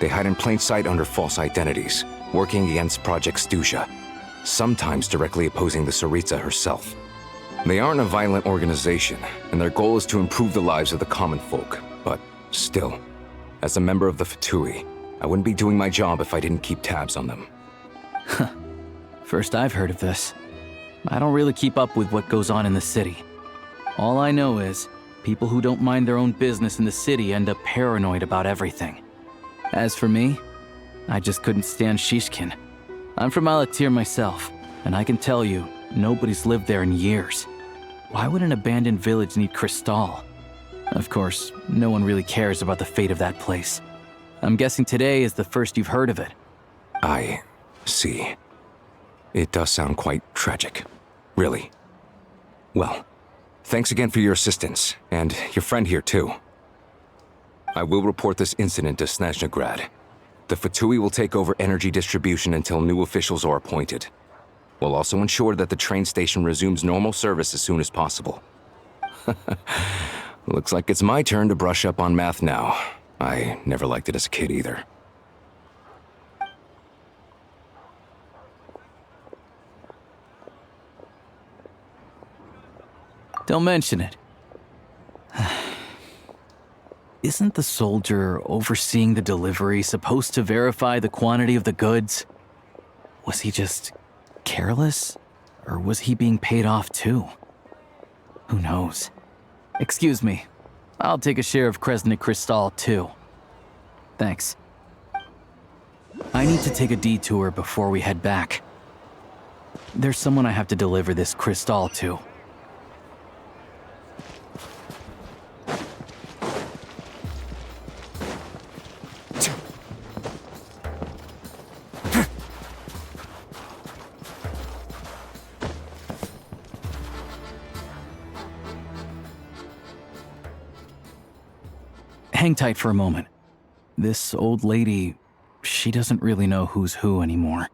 They hide in plain sight under false identities, working against Project Stuzha, sometimes directly opposing the tsaritsa herself. They aren't a violent organization, and their goal is to improve the lives of the common folk. But still, as a member of the Fatui, I wouldn't be doing my job if I didn't keep tabs on them. First I've heard of this. I don't really keep up with what goes on in the city. All I know is, people who don't mind their own business in the city end up paranoid about everything. As for me, I just couldn't stand Shishkin. I'm from Alatir myself, and I can tell you, nobody's lived there in years. Why would an abandoned village need Crystal? Of course, no one really cares about the fate of that place. I'm guessing today is the first you've heard of it. I see. It does sound quite tragic. Really. Well, thanks again for your assistance, and your friend here too. I will report this incident to Snezhnaya. The Fatui will take over energy distribution until new officials are appointed. We'll also ensure that the train station resumes normal service as soon as possible. Looks like it's my turn to brush up on math now. I never liked it as a kid either. Don't mention it. Isn't the soldier overseeing the delivery supposed to verify the quantity of the goods? Was he just careless? Or was he being paid off too? Who knows? Excuse me. I'll take a share of Kresnik Crystal too. Thanks. I need to take a detour before we head back. There's someone I have to deliver this crystal to. Hang tight for a moment. This old lady, she doesn't really know who's who anymore.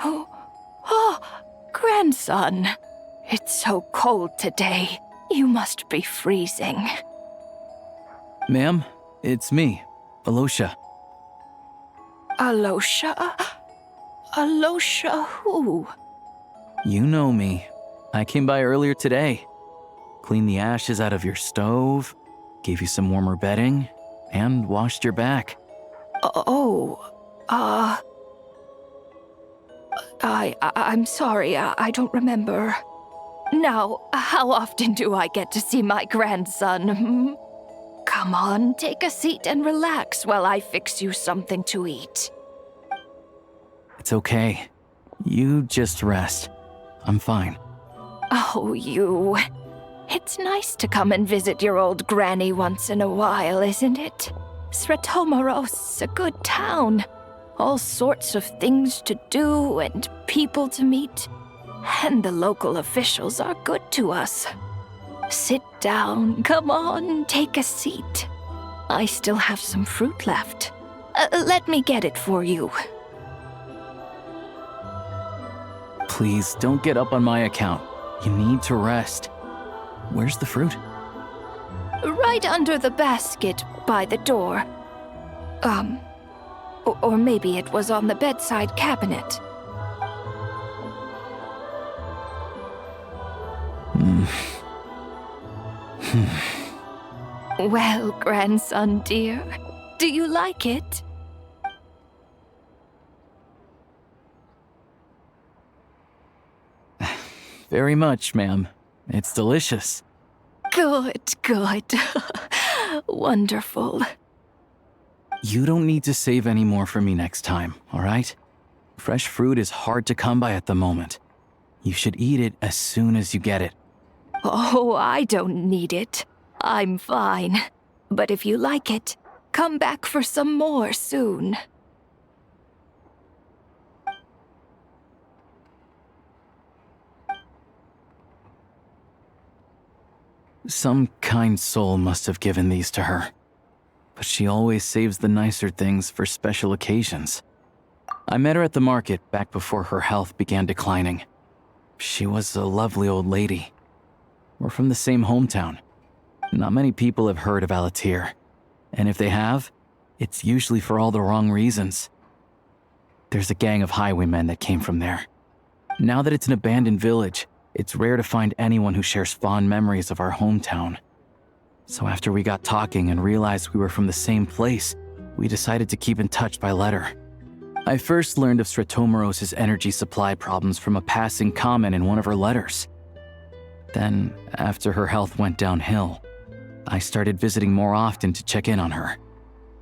Oh, grandson. It's so cold today. You must be freezing. Ma'am, it's me, Alyosha. Alyosha? Alyosha who? You know me. I came by earlier today. Cleaned the ashes out of your stove, gave you some warmer bedding, and washed your back. I'm sorry, I don't remember. Now, how often do I get to see my grandson? Come on, take a seat and relax while I fix you something to eat. It's okay. You just rest. I'm fine. Oh, you. It's nice to come and visit your old granny once in a while, isn't it? Sretomaros, a good town. All sorts of things to do and people to meet. And the local officials are good to us. Sit down, come on, take a seat. I still have some fruit left. Let me get it for you. Please, don't get up on my account. You need to rest. Where's the fruit? Right under the basket by the door. Or maybe it was on the bedside cabinet. Well, grandson dear, do you like it? Very much, ma'am. It's delicious. Good, good. Wonderful. You don't need to save any more for me next time, all right? Fresh fruit is hard to come by at the moment. You should eat it as soon as you get it. Oh, I don't need it. I'm fine. But if you like it, come back for some more soon. Some kind soul must have given these to her. But she always saves the nicer things for special occasions. I met her at the market back before her health began declining. She was a lovely old lady. We're from the same hometown. Not many people have heard of Alatir. And if they have, it's usually for all the wrong reasons. There's a gang of highwaymen that came from there. Now that it's an abandoned village, it's rare to find anyone who shares fond memories of our hometown. So after we got talking and realized we were from the same place, we decided to keep in touch by letter. I first learned of Stratomoros's energy supply problems from a passing comment in one of her letters. Then, after her health went downhill, I started visiting more often to check in on her.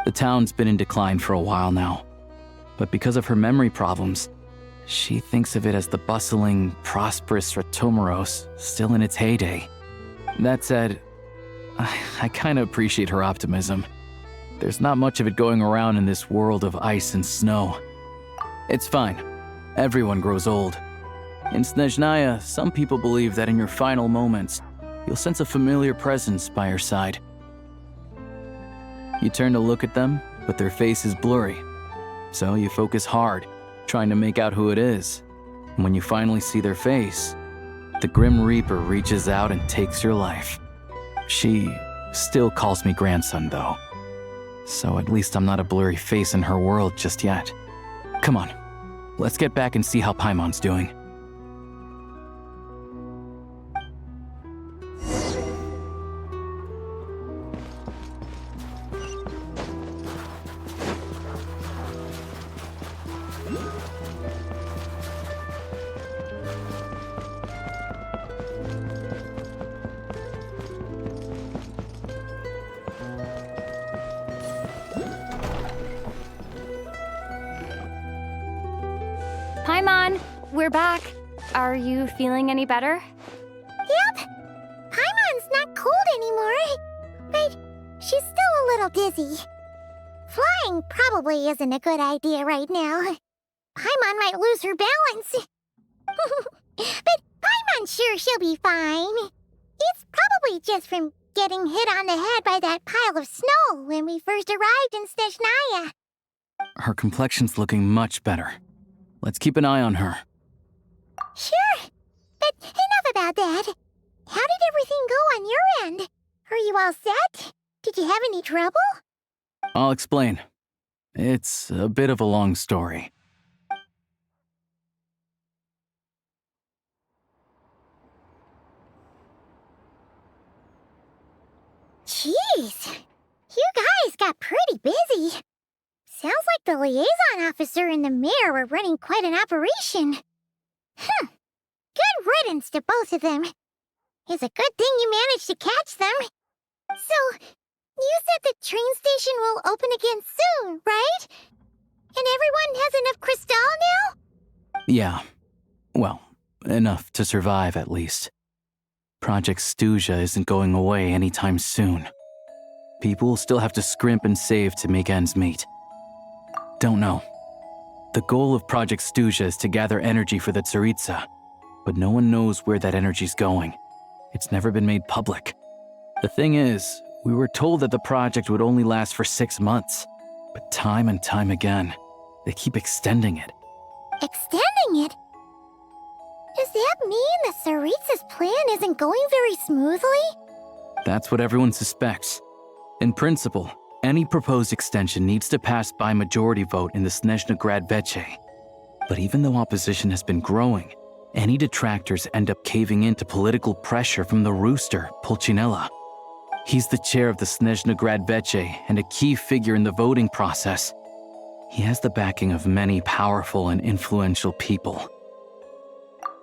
The town's been in decline for a while now, but because of her memory problems, she thinks of it as the bustling, prosperous Stratomoros still in its heyday. That said, I kinda appreciate her optimism. There's not much of it going around in this world of ice and snow. It's fine. Everyone grows old. In Snezhnaya, some people believe that in your final moments, you'll sense a familiar presence by your side. You turn to look at them, but their face is blurry. So you focus hard, trying to make out who it is. And when you finally see their face, the Grim Reaper reaches out and takes your life. She still calls me grandson, though. So at least I'm not a blurry face in her world just yet. Come on, let's get back and see how Paimon's doing. Paimon, we're back. Are you feeling any better? Yep. Paimon's not cold anymore, but she's still a little dizzy. Flying probably isn't a good idea right now. Paimon might lose her balance. But Paimon's sure she'll be fine. It's probably just from getting hit on the head by that pile of snow when we first arrived in Snezhnaya. Her complexion's looking much better. Let's keep an eye on her. Sure, but enough about that. How did everything go on your end? Are you all set? Did you have any trouble? I'll explain. It's a bit of a long story. Jeez, you guys got pretty busy. Sounds like the liaison officer and the mayor were running quite an operation. Good riddance to both of them. It's a good thing you managed to catch them. So, you said the train station will open again soon, right? And everyone has enough crystal now? Yeah. Well, enough to survive at least. Project Stuzha isn't going away anytime soon. People will still have to scrimp and save to make ends meet. Don't know. The goal of Project Stuzha is to gather energy for the tsaritsa, but no one knows where that energy's going. It's never been made public. The thing is, we were told that the project would only last for 6 months, but time and time again, they keep extending it. Extending it? Does that mean the tsaritsa's plan isn't going very smoothly? That's what everyone suspects. In principle, Any proposed extension needs to pass by majority vote in the Snezhnaya Veche. But even though opposition has been growing, any detractors end up caving into political pressure from the rooster, Pulcinella. He's the chair of the Snezhnaya Veche and a key figure in the voting process. He has the backing of many powerful and influential people.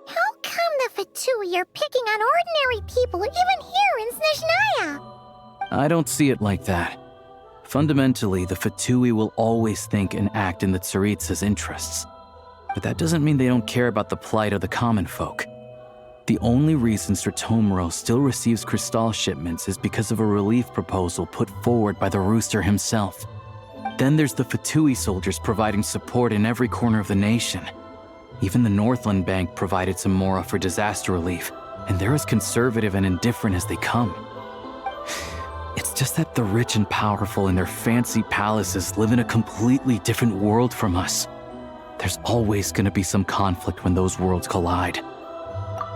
How come the Fatui are picking on ordinary people even here in Snezhnaya? I don't see it like that. Fundamentally, the Fatui will always think and act in the tsaritsa's interests. But that doesn't mean they don't care about the plight of the common folk. The only reason Sratomiro still receives crystal shipments is because of a relief proposal put forward by the rooster himself. Then there's the Fatui soldiers providing support in every corner of the nation. Even the Northland Bank provided some mora for disaster relief, and they're as conservative and indifferent as they come. It's just that the rich and powerful in their fancy palaces live in a completely different world from us. There's always going to be some conflict when those worlds collide.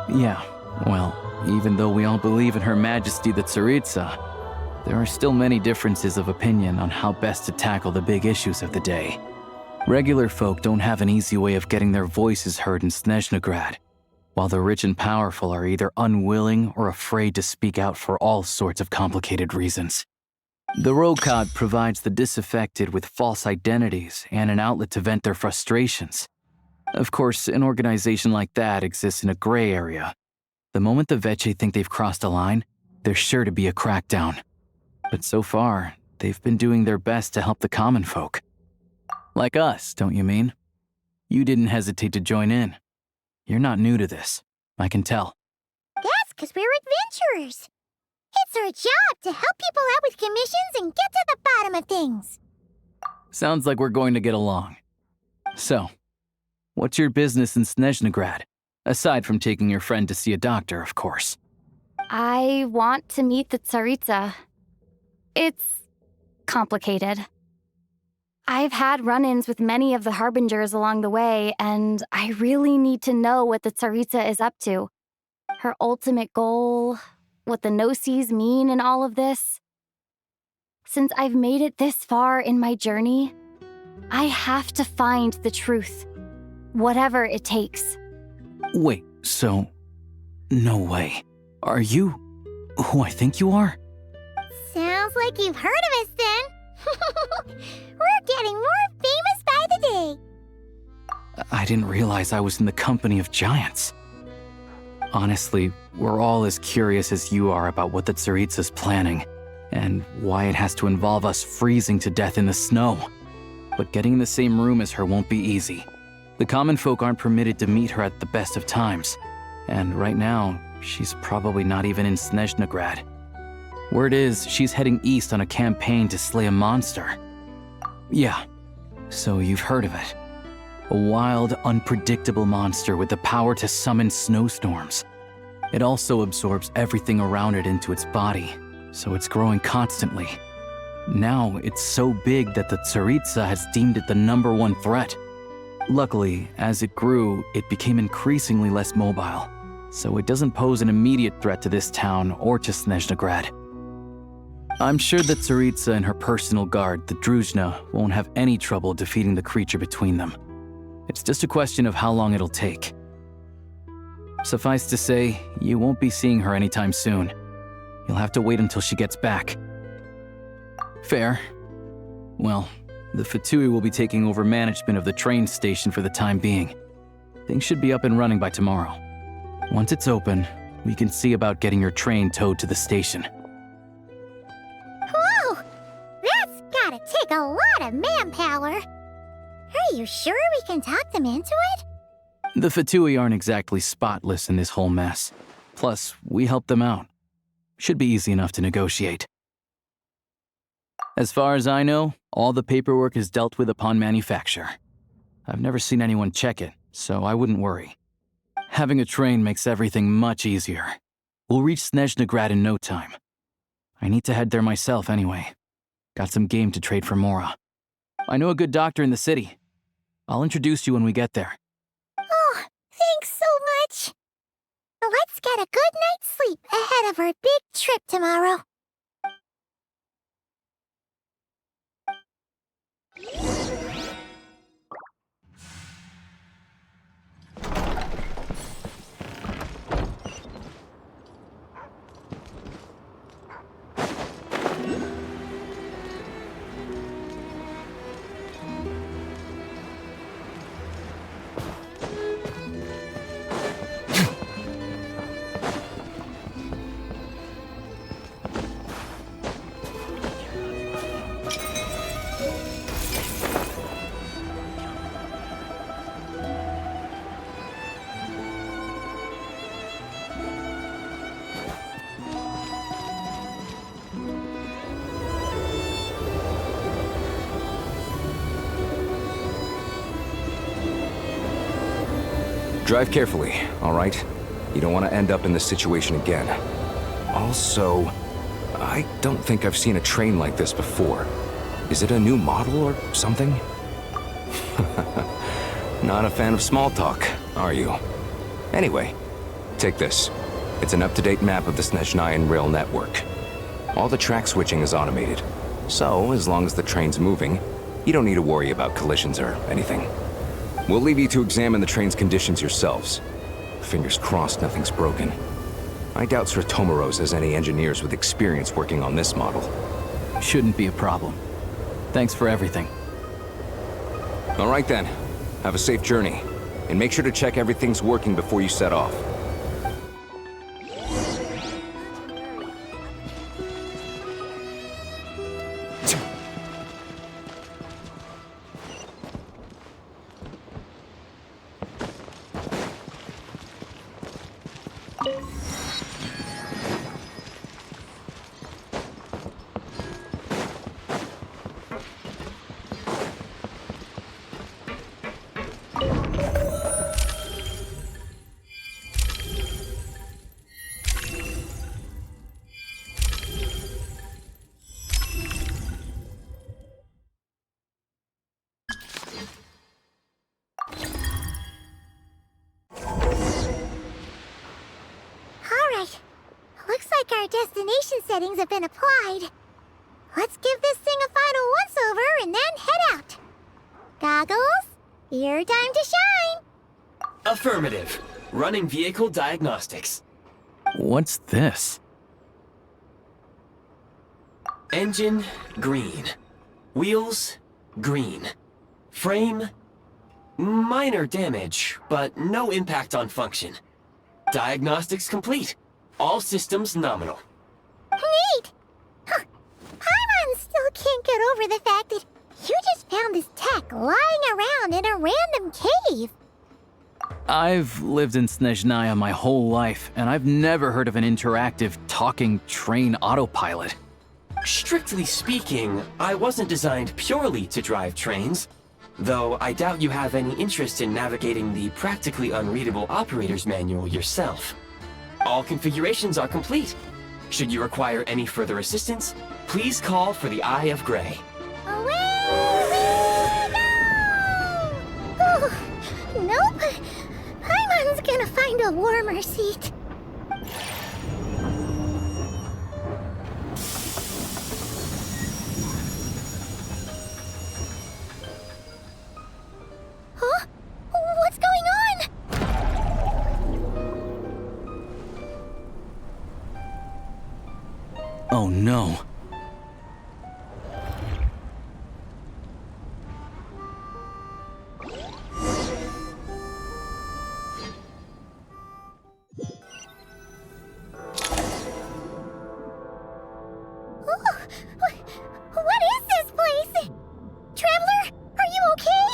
Yeah, well, even though we all believe in Her Majesty the Tsaritsa, there are still many differences of opinion on how best to tackle the big issues of the day. Regular folk don't have an easy way of getting their voices heard in Snezhnaya, while the rich and powerful are either unwilling or afraid to speak out for all sorts of complicated reasons. The Rokad provides the disaffected with false identities and an outlet to vent their frustrations. Of course, an organization like that exists in a gray area. The moment the Veche think they've crossed a line, there's sure to be a crackdown. But so far, they've been doing their best to help the common folk. Like us, don't you mean? You didn't hesitate to join in. You're not new to this, I can tell. That's because we're adventurers. It's our job to help people out with commissions and get to the bottom of things. Sounds like we're going to get along. So, what's your business in Snezhnaya? Aside from taking your friend to see a doctor, of course. I want to meet the tsaritsa. It's complicated. I've had run-ins with many of the harbingers along the way, and I really need to know what the tsaritsa is up to. Her ultimate goal, what the Gnosis mean in all of this. Since I've made it this far in my journey, I have to find the truth, whatever it takes. Wait, so... no way. Are you who I think you are? Sounds like you've heard of us then. We're getting more famous by the day. I didn't realize I was in the company of giants. Honestly, we're all as curious as you are about what the Tsaritsa's planning, and why it has to involve us freezing to death in the snow. But getting in the same room as her won't be easy. The common folk aren't permitted to meet her at the best of times, and right now, she's probably not even in Snezhnaya. Word is, she's heading east on a campaign to slay a monster. Yeah, so you've heard of it. A wild, unpredictable monster with the power to summon snowstorms. It also absorbs everything around it into its body, so it's growing constantly. Now, it's so big that the tsaritsa has deemed it the #1 threat. Luckily, as it grew, it became increasingly less mobile, so it doesn't pose an immediate threat to this town or to Snezhnaya. I'm sure that Tsaritsa and her personal guard, the Druzhna, won't have any trouble defeating the creature between them. It's just a question of how long it'll take. Suffice to say, you won't be seeing her anytime soon. You'll have to wait until she gets back. Fair. Well, the Fatui will be taking over management of the train station for the time being. Things should be up and running by tomorrow. Once it's open, we can see about getting your train towed to the station. Whoa! That's gotta take a lot of manpower. Are you sure we can talk them into it? The Fatui aren't exactly spotless in this whole mess. Plus, we helped them out. Should be easy enough to negotiate. As far as I know, all the paperwork is dealt with upon manufacture. I've never seen anyone check it, so I wouldn't worry. Having a train makes everything much easier. We'll reach Snezhnaya in no time. I need to head there myself anyway. Got some game to trade for Mora. I know a good doctor in the city. I'll introduce you when we get there. Oh, thanks so much. Let's get a good night's sleep ahead of our big trip tomorrow. Drive carefully, all right? You don't want to end up in this situation again. Also, I don't think I've seen a train like this before. Is it a new model or something? Not a fan of small talk, are you? Anyway, take this. It's an up-to-date map of the Snezhnayan rail network. All the track switching is automated, so as long as the train's moving, you don't need to worry about collisions or anything. We'll leave you to examine the train's conditions yourselves. Fingers crossed nothing's broken. I doubt Sratomaros has any engineers with experience working on this model. Shouldn't be a problem. Thanks for everything. All right then. Have a safe journey. And make sure to check everything's working before you set off. Our destination settings have been applied. Let's give this thing a final once-over and then head out. Goggles, your time to shine. Affirmative. Running vehicle diagnostics. What's this? Engine, green. Wheels, green. Frame, minor damage, but no impact on function. Diagnostics complete. All systems nominal. Neat! Huh. Paimon still can't get over the fact that you just found this tech lying around in a random cave. I've lived in Snezhnaya my whole life, and I've never heard of an interactive, talking train autopilot. Strictly speaking, I wasn't designed purely to drive trains, though I doubt you have any interest in navigating the practically unreadable operator's manual yourself. All configurations are complete. Should you require any further assistance, please call for the Eye of Grey. Away we go! Oh, nope. Paimon's gonna find a warmer seat. Huh? What's going on? Oh no. What is this place? Traveler, are you okay?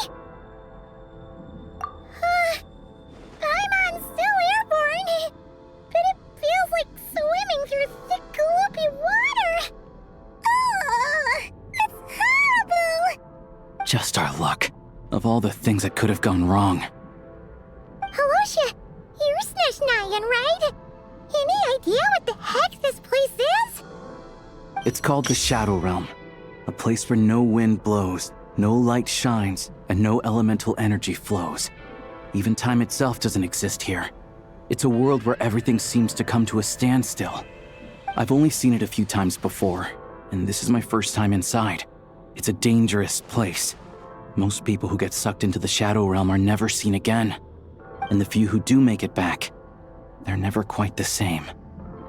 Paimon's still airborne, but it feels like swimming through thick, gloopy water. Ugh, it's horrible. Just our luck. Of all the things that could have gone wrong. Alyosha, you're Snezhnayan, right? Any idea what the heck this place is? It's called the Shadow Realm. A place where no wind blows, no light shines, and no elemental energy flows. Even time itself doesn't exist here. It's a world where everything seems to come to a standstill. I've only seen it a few times before, and this is my first time inside. It's a dangerous place. Most people who get sucked into the Shadow Realm are never seen again. And the few who do make it back, they're never quite the same.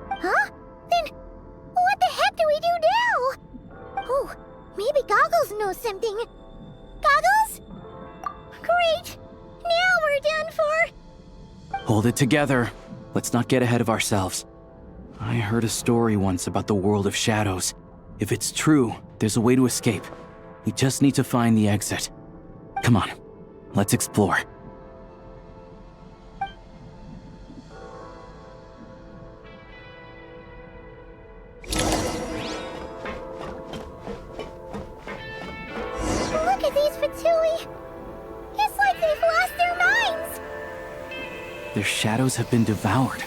Huh? Then what the heck do we do now? Oh, maybe Goggles knows something. Goggles? Great! Now we're done for! Hold it together. Let's not get ahead of ourselves. I heard a story once about the world of shadows. If it's true, there's a way to escape. We just need to find the exit. Come on, let's explore. Look at these Fatui! It's like they've lost their minds! Their shadows have been devoured.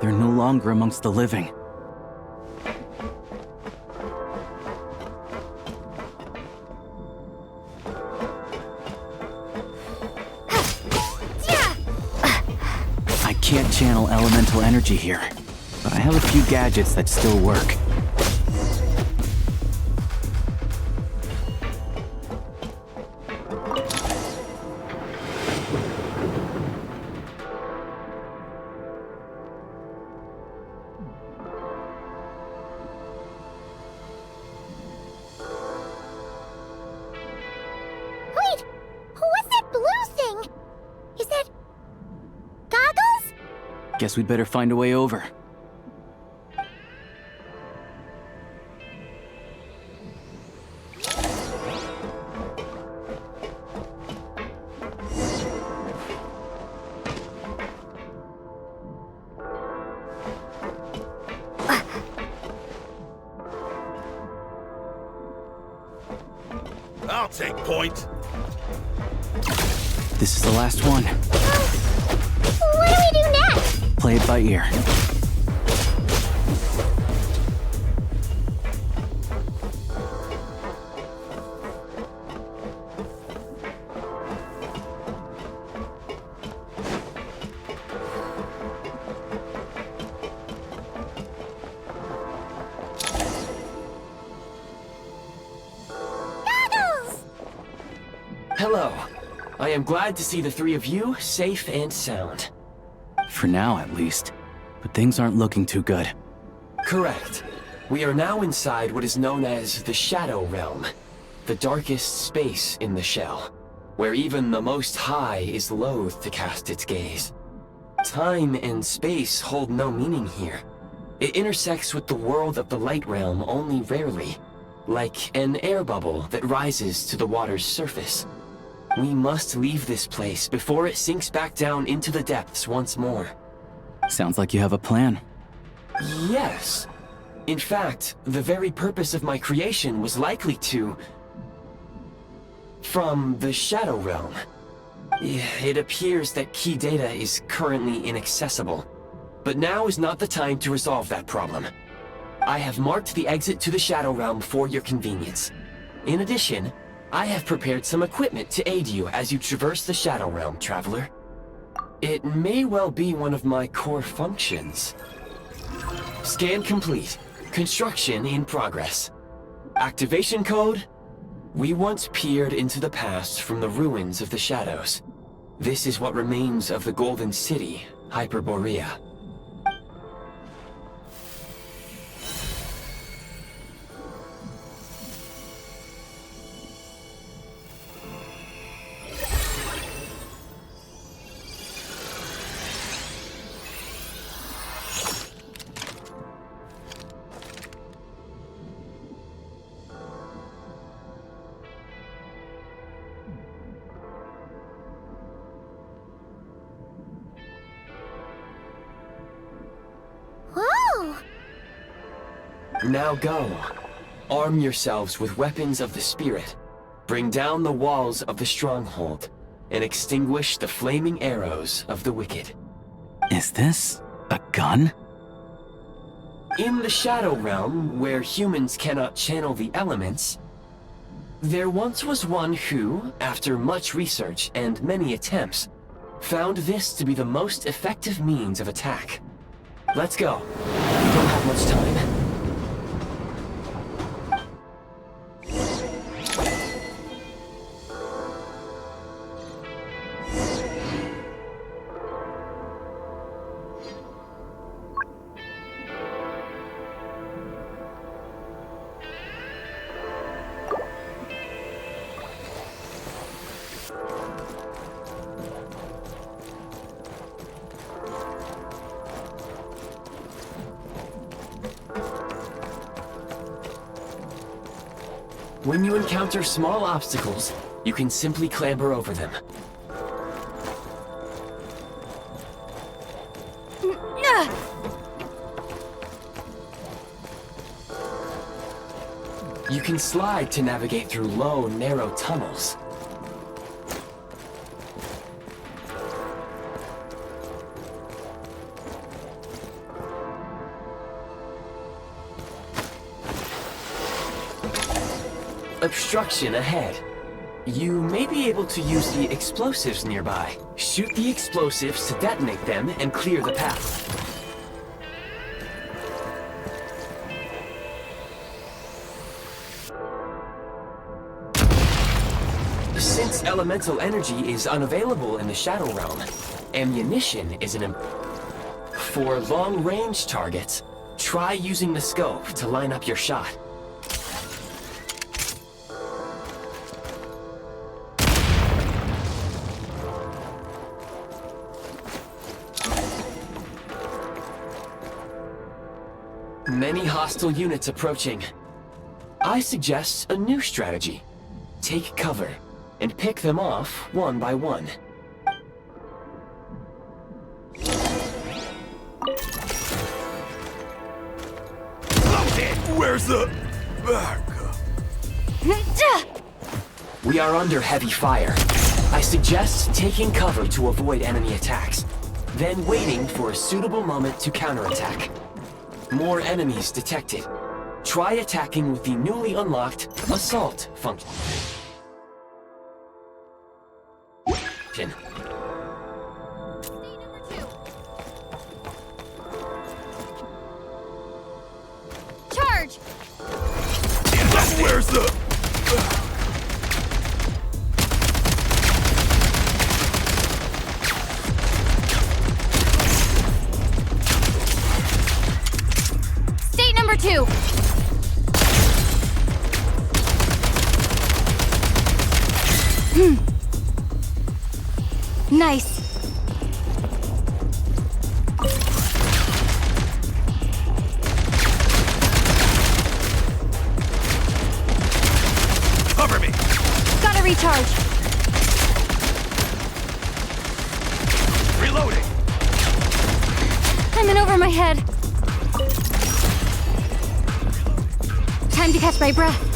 They're no longer amongst the living. I can't channel elemental energy here, but I have a few gadgets that still work. Wait! What's that blue thing? Is that... Goggles? Guess we'd better find a way over. I'll take point. This is the last one. What do we do next? Play it by ear. Goggles! Hello. I am glad to see the three of you safe and sound. For now, at least. But things aren't looking too good. Correct. We are now inside what is known as the Shadow Realm, the darkest space in the shell, where even the Most High is loath to cast its gaze. Time and space hold no meaning here. It intersects with the world of the Light Realm only rarely, like an air bubble that rises to the water's surface. We must leave this place before it sinks back down into the depths once more. Sounds like you have a plan. Yes. In fact, the very purpose of my creation was likely to... from the Shadow Realm. It appears that key data is currently inaccessible, but now is not the time to resolve that problem. I have marked the exit to the Shadow Realm for your convenience. In addition, I have prepared some equipment to aid you as you traverse the Shadow Realm, Traveler. It may well be one of my core functions. Scan complete. Construction in progress. Activation code? We once peered into the past from the ruins of the Shadows. This is what remains of the Golden City, Hyperborea. Whoa! Now go. Arm yourselves with weapons of the spirit. Bring down the walls of the stronghold, and extinguish the flaming arrows of the wicked. Is this a gun? In the Shadow Realm, where humans cannot channel the elements, there once was one who, after much research and many attempts, found this to be the most effective means of attack. Let's go. We don't have much time. When you encounter small obstacles, you can simply clamber over them. You can slide to navigate through low, narrow tunnels. Obstruction ahead. You may be able to use the explosives nearby. Shoot the explosives to detonate them and clear the path. Since elemental energy is unavailable in the Shadow Realm, ammunition is For long-range targets, try using the scope to line up your shot. Many hostile units approaching. I suggest a new strategy. Take cover and pick them off one by one. Where's the... We are under heavy fire. I suggest taking cover to avoid enemy attacks, then waiting for a suitable moment to counterattack. More enemies detected. Try attacking with the newly unlocked assault function. Charge! Where's the... State number 2! Nice. Cover me! Gotta recharge. Reloading! I'm in over my head. Time to catch my breath.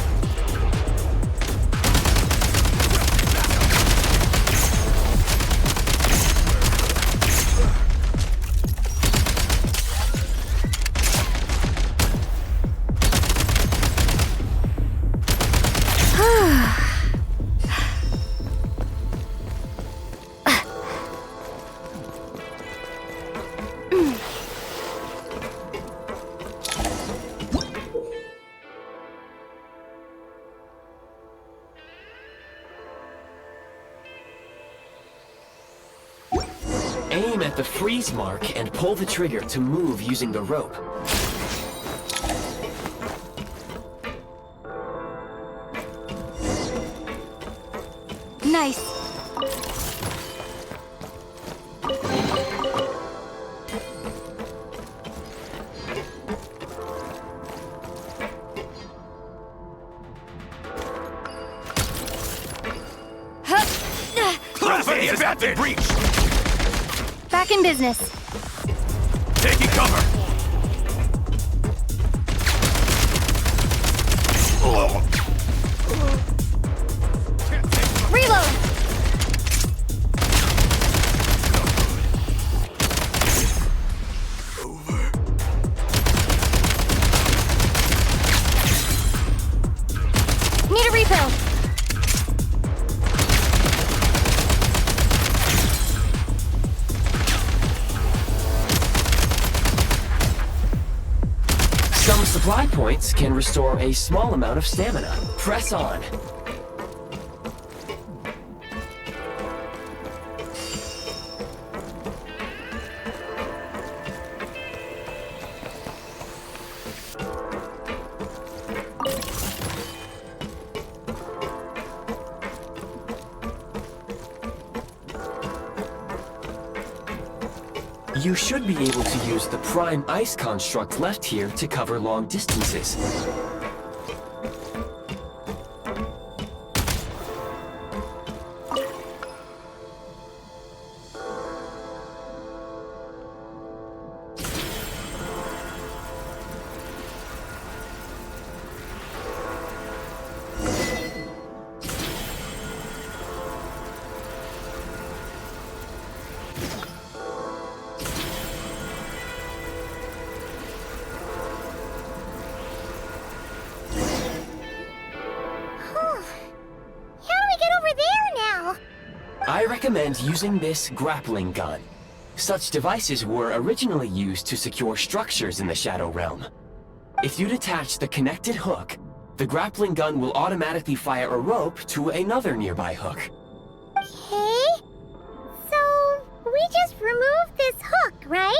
Aim at the freeze mark and pull the trigger to move using the rope. Nice. Gravity is at the breach! Back in business. Taking cover! Reload! Need a refill. Some supply points can restore a small amount of stamina. Press on. You should be able to use the prime ice construct left here to cover long distances. recommend using this grappling gun. Such devices were originally used to secure structures in the Shadow Realm. If you detach the connected hook, the grappling gun will automatically fire a rope to another nearby hook. Okay. So, we just removed this hook, right?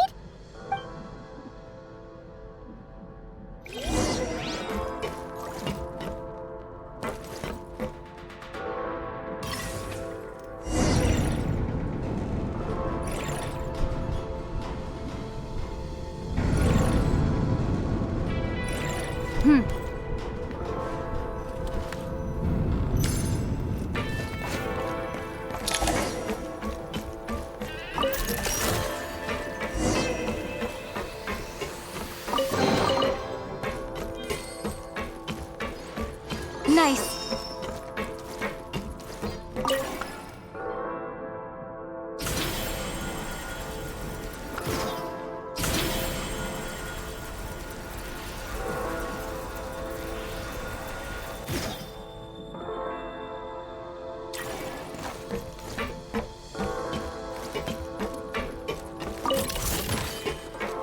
Nice.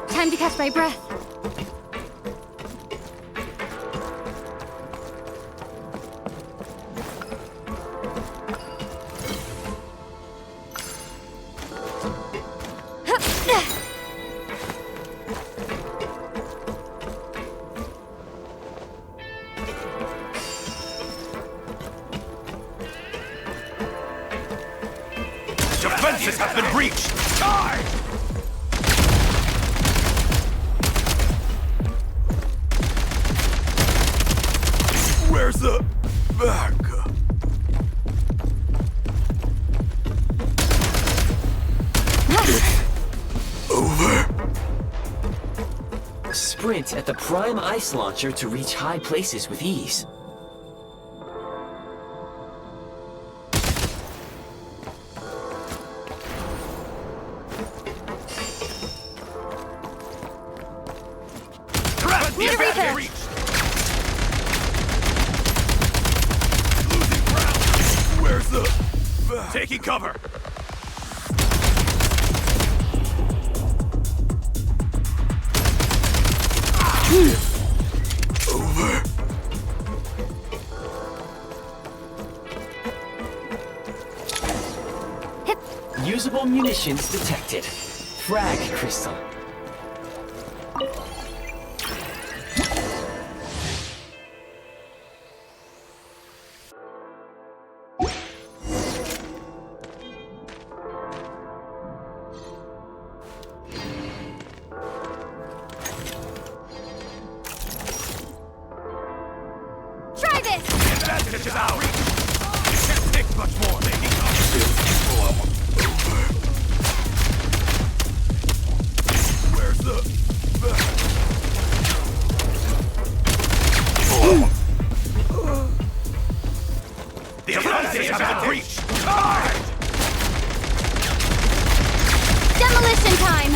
Time to catch my breath. Defenses have been breached! Die! Where's the backup? Over. Sprint at the prime ice launcher to reach high places with ease. Need a repair! Losing ground! Where's the... Taking cover! Over. Usable munitions detected. Frag crystal. Try this! Advantage is out! You can't take much more! Where's the... The defenses have been breached! Demolition time!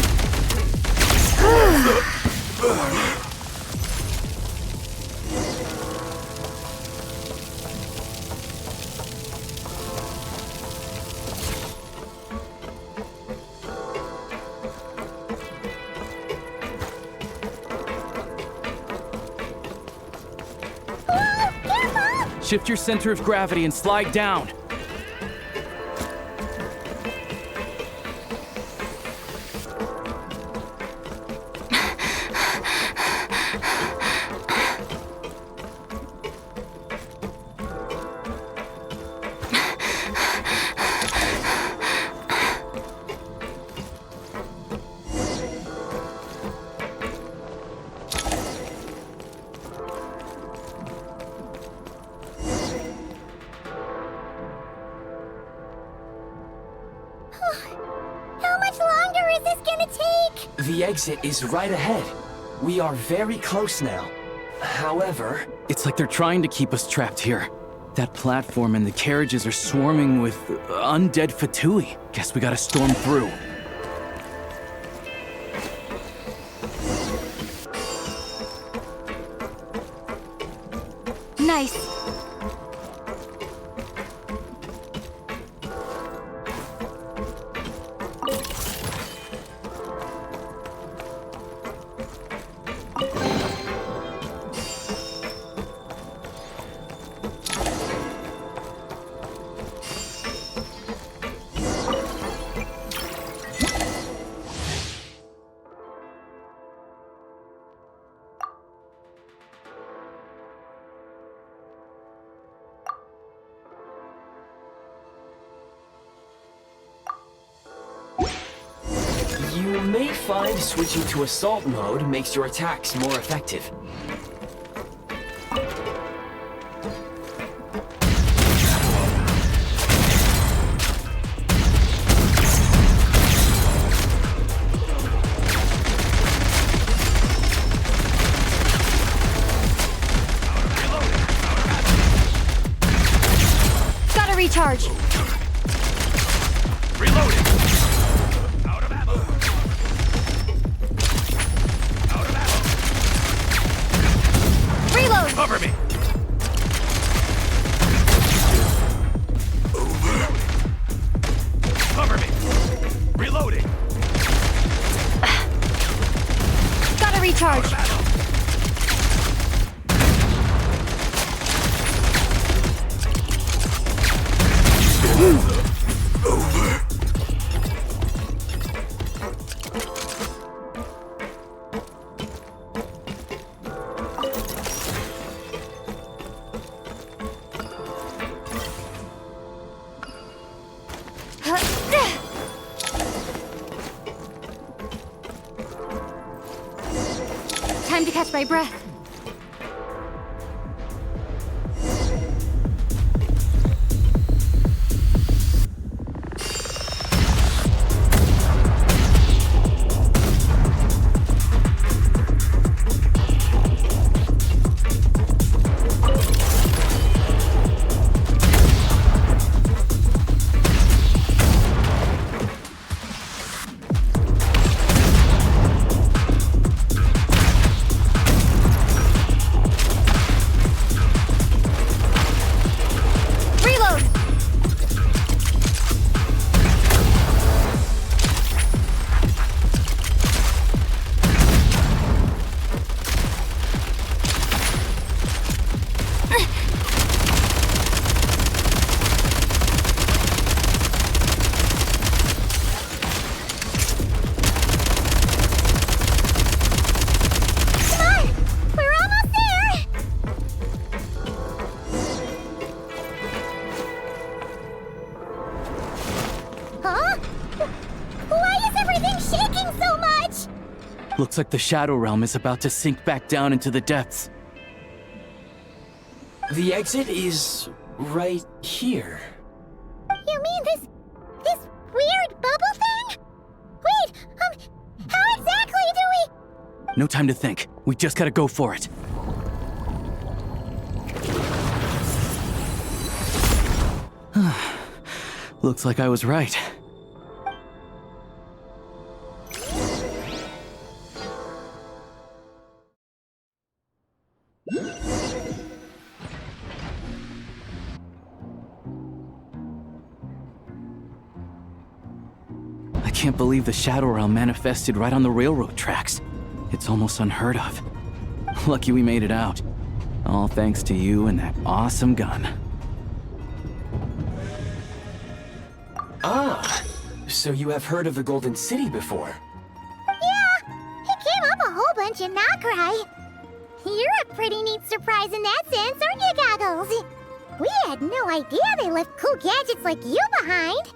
Shift your center of gravity and slide down. How much longer is this gonna take? The exit is right ahead. We are very close now. However... It's like they're trying to keep us trapped here. That platform and the carriages are swarming with undead Fatui. Guess we gotta storm through. Nice. You may find switching to assault mode makes your attacks more effective. Gotta recharge. Reloading. Out of ammo. Out of ammo. Reload. Cover me. Cover me. Reloading. Gotta recharge. Time to catch my breath. Looks like the Shadow Realm is about to sink back down into the depths. The exit is right here. You mean this weird bubble thing? Wait, how exactly do we... No time to think. We just gotta go for it. Looks like I was right. I can't believe the Shadow Realm manifested right on the railroad tracks. It's almost unheard of. Lucky we made it out. All thanks to you and that awesome gun. Ah, so you have heard of the Golden City before? Yeah, it came up a whole bunch in Nokrai. You're a pretty neat surprise in that sense, aren't you, Goggles? We had no idea they left cool gadgets like you behind.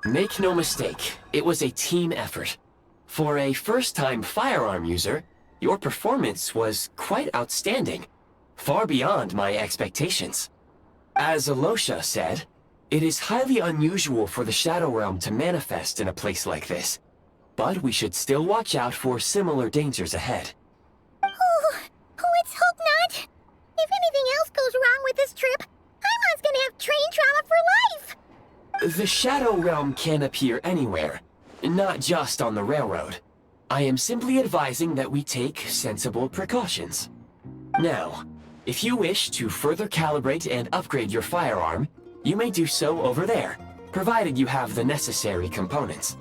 Make no mistake, it was a team effort. For a first-time firearm user, your performance was quite outstanding, far beyond my expectations. As Alyosha said, it is highly unusual for the Shadow Realm to manifest in a place like this, but we should still watch out for similar dangers ahead. Oh, let's hope not. If anything else goes wrong with this trip, Paimon's gonna have train trauma for life. The Shadow Realm can appear anywhere, not just on the railroad. I am simply advising that we take sensible precautions. Now, if you wish to further calibrate and upgrade your firearm, you may do so over there, provided you have the necessary components.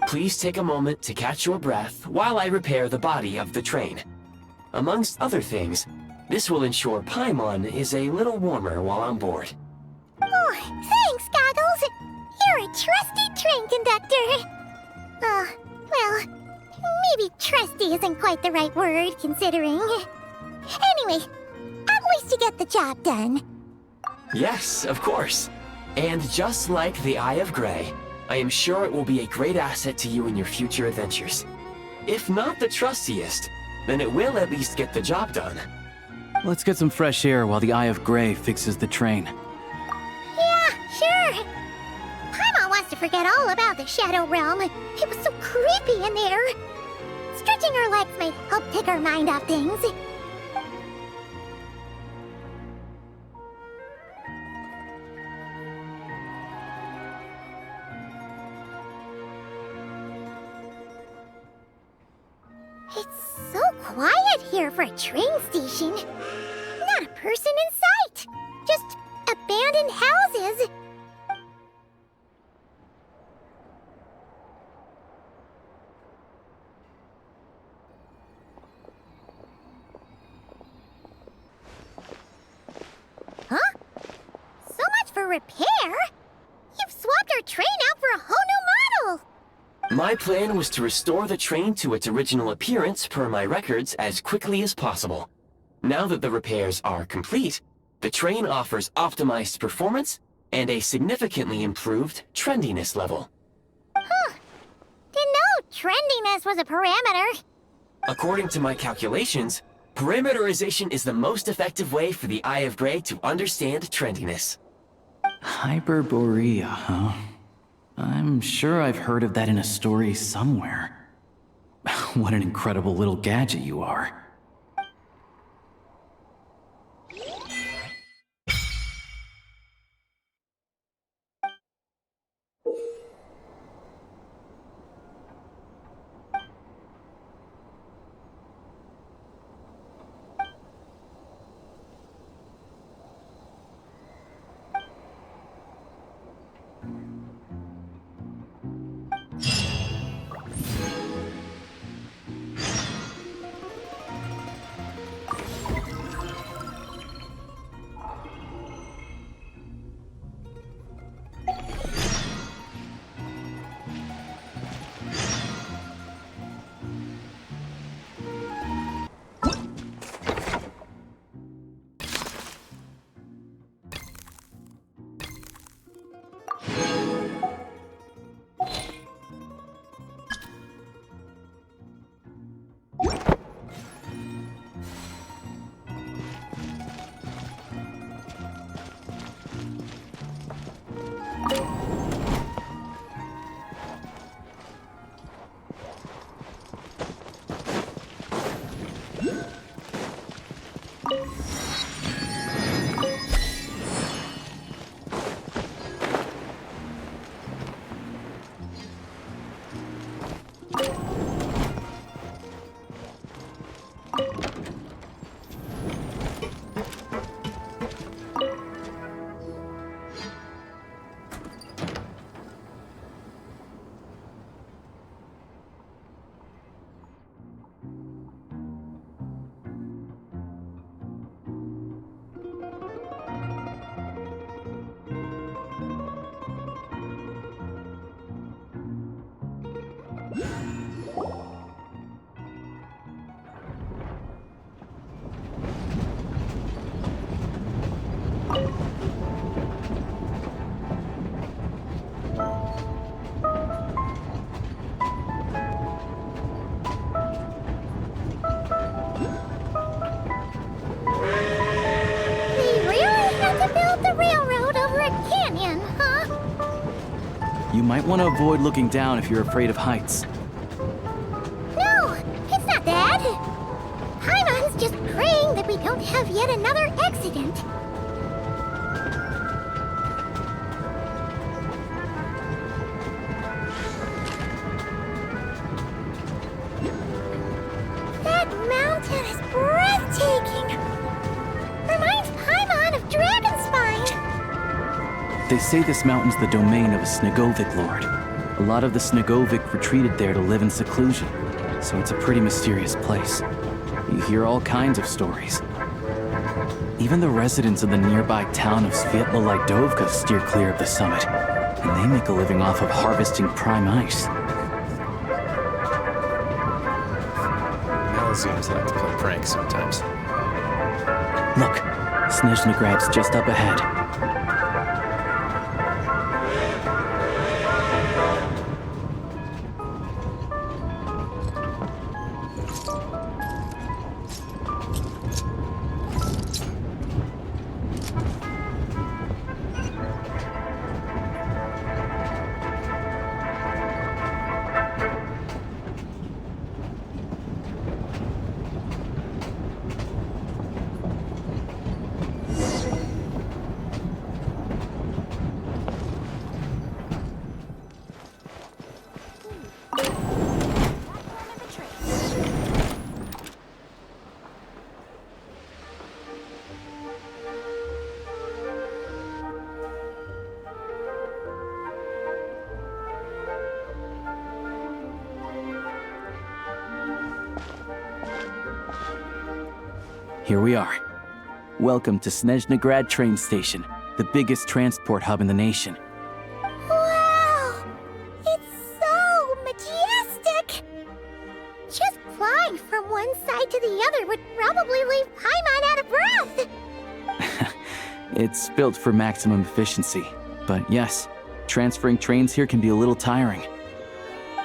Please take a moment to catch your breath while I repair the body of the train. Amongst other things, this will ensure Paimon is a little warmer while on board. Oh, thanks, Goggles. You're a trusty train conductor. Well, maybe trusty isn't quite the right word, considering. Anyway, at least you get the job done. Yes, of course. And just like the Eye of Grey, I am sure it will be a great asset to you in your future adventures. If not the trustiest, then it will at least get the job done. Let's get some fresh air while the Eye of Grey fixes the train. Yeah, sure. Paimon wants to forget all about the Shadow Realm. It was so creepy in there. Stretching her legs might help take her mind off things. It's so quiet here for a train station. Not a person in sight. Just abandoned houses. Huh? So much for repair? You've swapped our train out for a whole new model! My plan was to restore the train to its original appearance per my records as quickly as possible. Now that the repairs are complete, the train offers optimized performance and a significantly improved trendiness level. Huh. Didn't know trendiness was a parameter. According to my calculations, parameterization is the most effective way for the Eye of Grey to understand trendiness. Hyperborea, huh? I'm sure I've heard of that in a story somewhere. What an incredible little gadget you are. You might want to avoid looking down if you're afraid of heights. No, it's not that. Paimon's just praying that we don't have yet another accident. That mountain is breathtaking. Reminds Paimon of Dragonspine. They say this mountain's the domain of a Snegovic lord. A lot of the Snegovic retreated there to live in seclusion, so it's a pretty mysterious place. You hear all kinds of stories. Even the residents of the nearby town of Svietlo-Lidovka steer clear of the summit, and they make a living off of harvesting prime ice. Malazines like to play pranks sometimes. Look, Snezhnagrad's just up ahead. here we are. Welcome to Snezhnaya train station, the biggest transport hub in the nation. Wow! It's so majestic! Just flying from one side to the other would probably leave Paimon out of breath! It's built for maximum efficiency, but yes, transferring trains here can be a little tiring.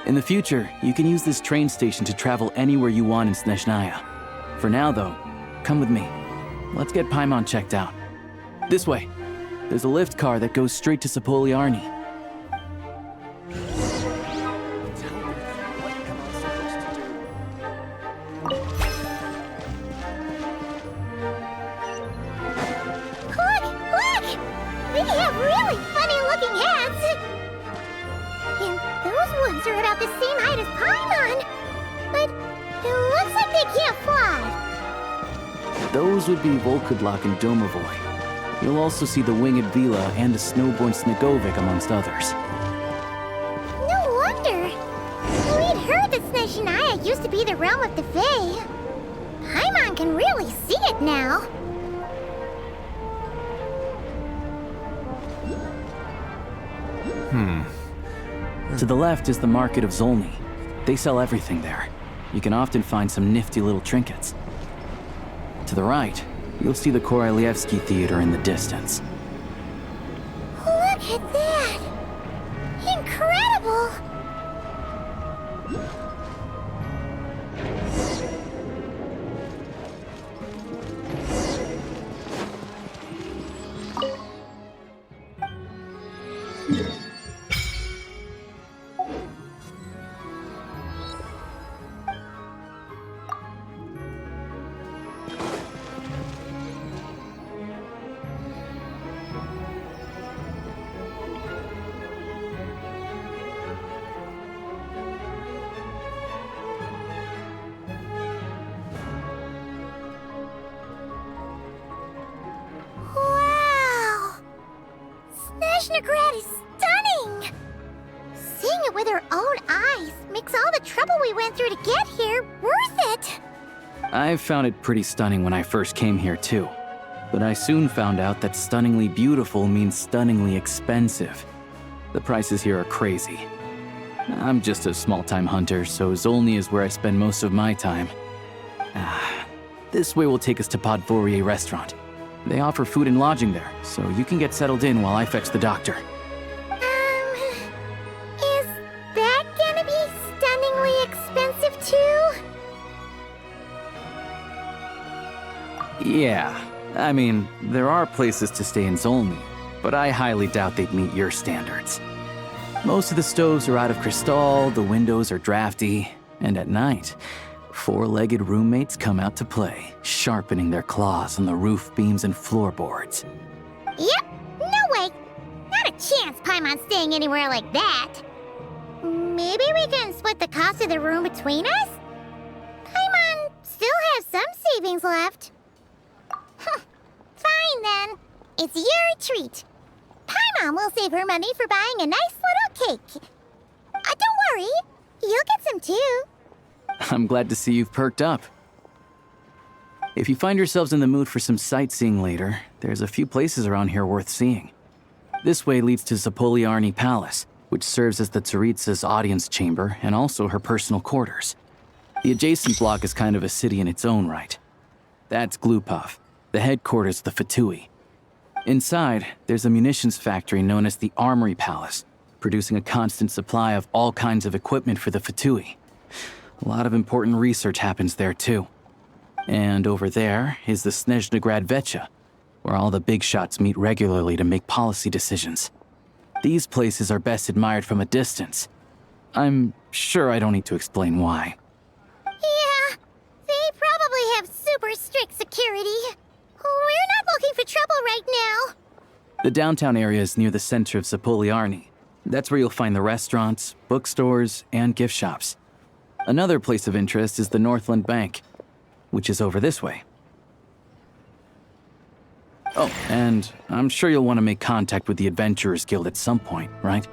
In the future, you can use this train station to travel anywhere you want in Snezhnaya. For now, though, come with me. Let's get Paimon checked out. This way. There's a lift car that goes straight to Sapoliarni. Look! Look! They have really funny-looking heads! And those ones are about the same height as Paimon! But it looks like they can't fly! Those would be Volkudlak and Domovoy. You'll also see the winged Vila and the snowborn Snegovic, amongst others. No wonder! We'd heard that Snezhnaya used to be the realm of the Fae. Paimon can really see it now. To the left is the Market of Zolny. They sell everything there. You can often find some nifty little trinkets. To the right, you'll see the Korolyevsky Theater in the distance. Look at that! Incredible! Wow! Snezhnaya is stunning! Seeing it with our own eyes makes all the trouble we went through to get here worth it! I found it pretty stunning when I first came here too. But I soon found out that stunningly beautiful means stunningly expensive. The prices here are crazy. I'm just a small-time hunter, so Zolny is where I spend most of my time. This way will take us to Podvorier restaurant. They offer food and lodging there, so you can get settled in while I fetch the doctor. Is that gonna be stunningly expensive too? Yeah, I mean, there are places to stay in Zolny, but I highly doubt they'd meet your standards. Most of the stoves are out of crystal, the windows are drafty, and at night, four-legged roommates come out to play, sharpening their claws on the roof beams and floorboards. Yep, no way! Not a chance Paimon's staying anywhere like that! Maybe we can split the cost of the room between us? Paimon still has some savings left. Fine then. It's your treat. Paimon will save her money for buying a nice little cake. Don't worry, you'll get some too. I'm glad to see you've perked up. If you find yourselves in the mood for some sightseeing later, there's a few places around here worth seeing. This way leads to Sapoliarni Palace, which serves as the tsaritsa's audience chamber and also her personal quarters. The adjacent block is kind of a city in its own right. That's Glupov, the headquarters of the Fatui. Inside, there's a munitions factory known as the Armory Palace, producing a constant supply of all kinds of equipment for the Fatui. A lot of important research happens there, too. And over there is the Snezhnaya Vecha, where all the big shots meet regularly to make policy decisions. These places are best admired from a distance. I'm sure I don't need to explain why. Yeah, they probably have super strict security. We're not looking for trouble right now. The downtown area is near the center of Sapoliarni. That's where you'll find the restaurants, bookstores, and gift shops. Another place of interest is the Northland Bank, which is over this way. Oh, and I'm sure you'll want to make contact with the Adventurers Guild at some point, right?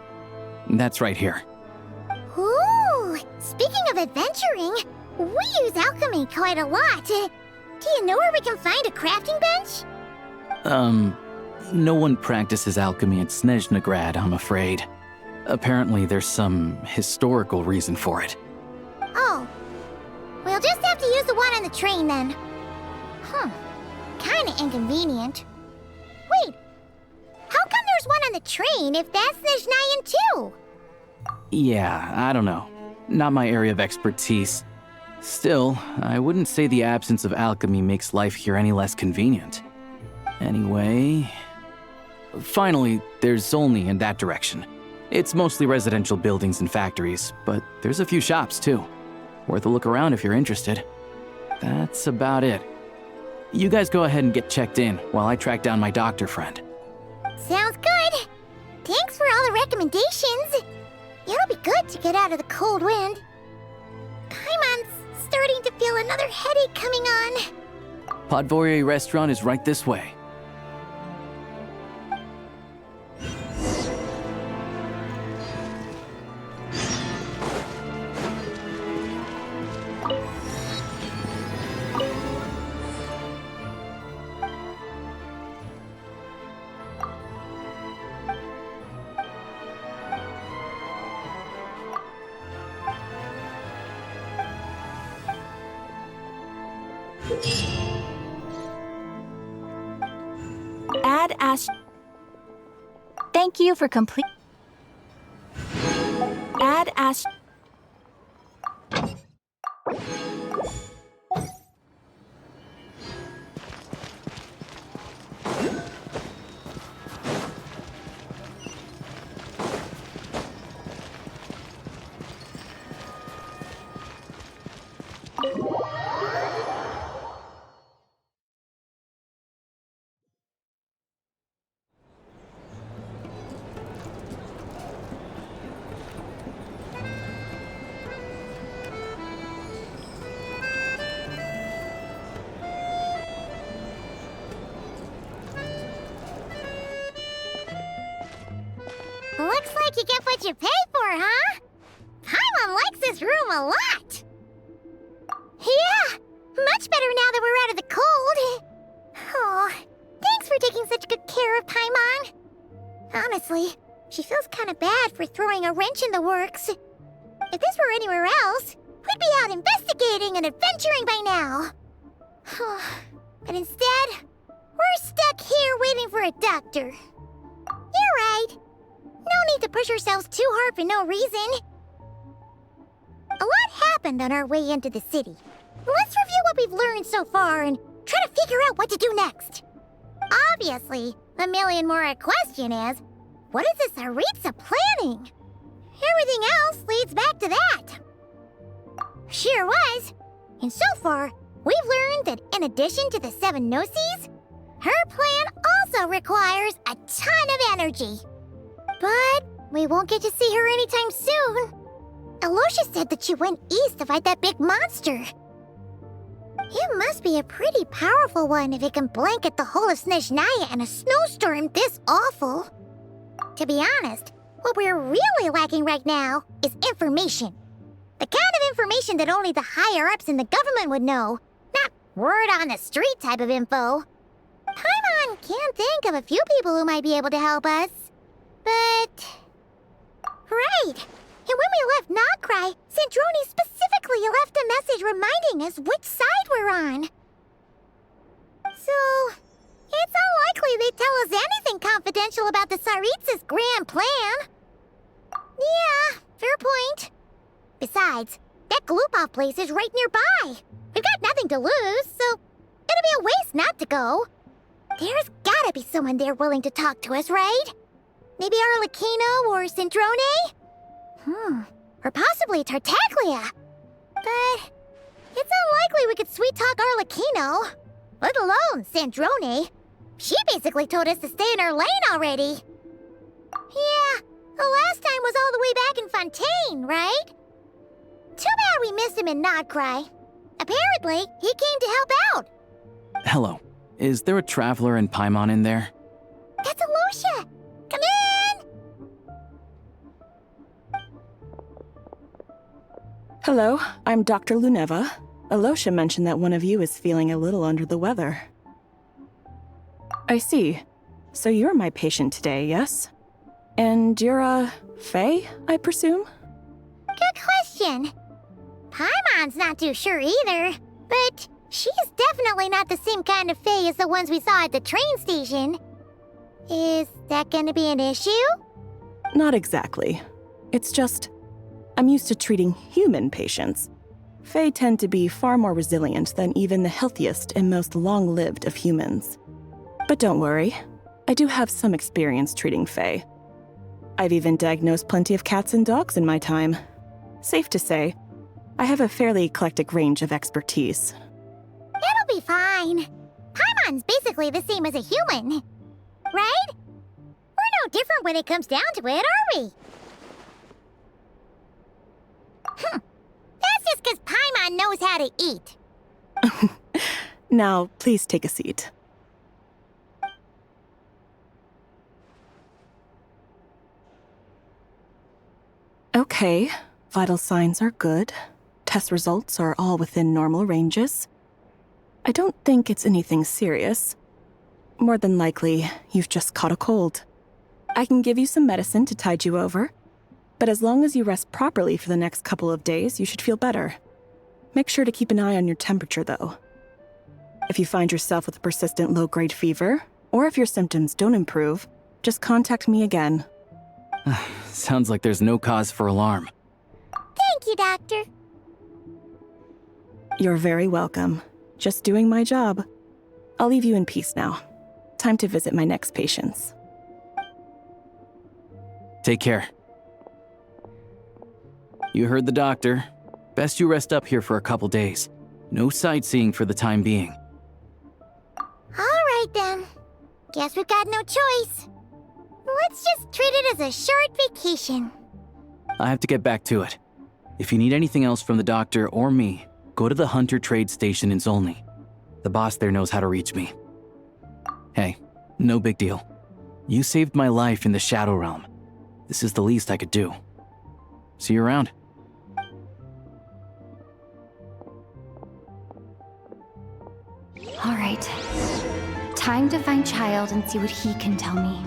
That's right here. Ooh, speaking of adventuring, we use alchemy quite a lot. Do you know where we can find a crafting bench? No one practices alchemy at Snezhnaya, I'm afraid. Apparently there's some historical reason for it. Oh. We'll just have to use the one on the train then. Kinda inconvenient. Wait. How come there's one on the train if that's Snezhnayan too? Yeah, I don't know. Not my area of expertise. Still, I wouldn't say the absence of alchemy makes life here any less convenient. Anyway... Finally, there's Zolny in that direction. It's mostly residential buildings and factories, but there's a few shops too. Worth a look around if you're interested. That's about it. You guys go ahead and get checked in while I track down my doctor friend. Sounds good. Thanks for all the recommendations. It'll be good to get out of the cold wind. Paimon's starting to feel another headache coming on. Podvorye restaurant is right this way. Add Ash. Thank you for complete. Add Ash. Looks like you get what you pay for, huh? Paimon likes this room a lot. Yeah, much better now that we're out of the cold. Oh, thanks for taking such good care of Paimon. Honestly, she feels kind of bad for throwing a wrench in the works. If this were anywhere else, we'd be out investigating and adventuring by now. But instead, we're stuck here waiting for a doctor. You're right. No need to push ourselves too hard for no reason. A lot happened on our way into the city. Let's review what we've learned so far and try to figure out what to do next. Obviously, the million-more question is, what is this tsaritsa planning? Everything else leads back to that. Sure was. And so far, we've learned that in addition to the 7 Gnosis, her plan also requires a ton of energy. But we won't get to see her anytime soon. Alyosha said that she went east to fight that big monster. It must be a pretty powerful one if it can blanket the whole of Snezhnaya in a snowstorm this awful. To be honest, what we're really lacking right now is information. The kind of information that only the higher-ups in the government would know, not word-on-the-street type of info. Paimon can think of a few people who might be able to help us. But... Right! And when we left Nokrai, Sandrone specifically left a message reminding us which side we're on. So... it's unlikely they'd tell us anything confidential about the tsaritsa's grand plan. Yeah, fair point. Besides, that Glupov place is right nearby. We've got nothing to lose, so it'll be a waste not to go. There's gotta be someone there willing to talk to us, right? Maybe Arlecchino or Sandrone? Or possibly Tartaglia. But it's unlikely we could sweet-talk Arlecchino, let alone Sandrone. She basically told us to stay in her lane already. Yeah, the last time was all the way back in Fontaine, right? Too bad we missed him in Nokrai. Apparently, he came to help out. Hello. Is there a traveler and Paimon in there? That's Alyosha! Come in! Hello, I'm Dr. Luneva. Alyosha mentioned that one of you is feeling a little under the weather. I see. So you're my patient today, yes? And you're a fae, I presume? Good question. Paimon's not too sure either, but she's definitely not the same kind of fae as the ones we saw at the train station. Is that gonna be an issue? Not exactly. It's just, I'm used to treating human patients. Fae tend to be far more resilient than even the healthiest and most long-lived of humans. But don't worry, I do have some experience treating fae. I've even diagnosed plenty of cats and dogs in my time. Safe to say, I have a fairly eclectic range of expertise. It'll be fine. Paimon's basically the same as a human. Right? We're no different when it comes down to it, are we? That's just because Paimon knows how to eat. Now, please take a seat. Okay, vital signs are good. Test results are all within normal ranges. I don't think it's anything serious. More than likely, you've just caught a cold. I can give you some medicine to tide you over, but as long as you rest properly for the next couple of days, you should feel better. Make sure to keep an eye on your temperature, though. If you find yourself with a persistent low-grade fever, or if your symptoms don't improve, just contact me again. Sounds like there's no cause for alarm. Thank you, Doctor. You're very welcome. Just doing my job. I'll leave you in peace now. Time to visit my next patients. Take care. You heard the doctor. Best you rest up here for a couple days. No sightseeing for the time being. All right, then. Guess we've got no choice. Let's just treat it as a short vacation. I have to get back to it. If you need anything else from the doctor or me, go to the Hunter Trade Station in Zolny. The boss there knows how to reach me. Hey, no big deal. You saved my life in the Shadow Realm. This is the least I could do. See you around. All right. Time to find Child and see what he can tell me.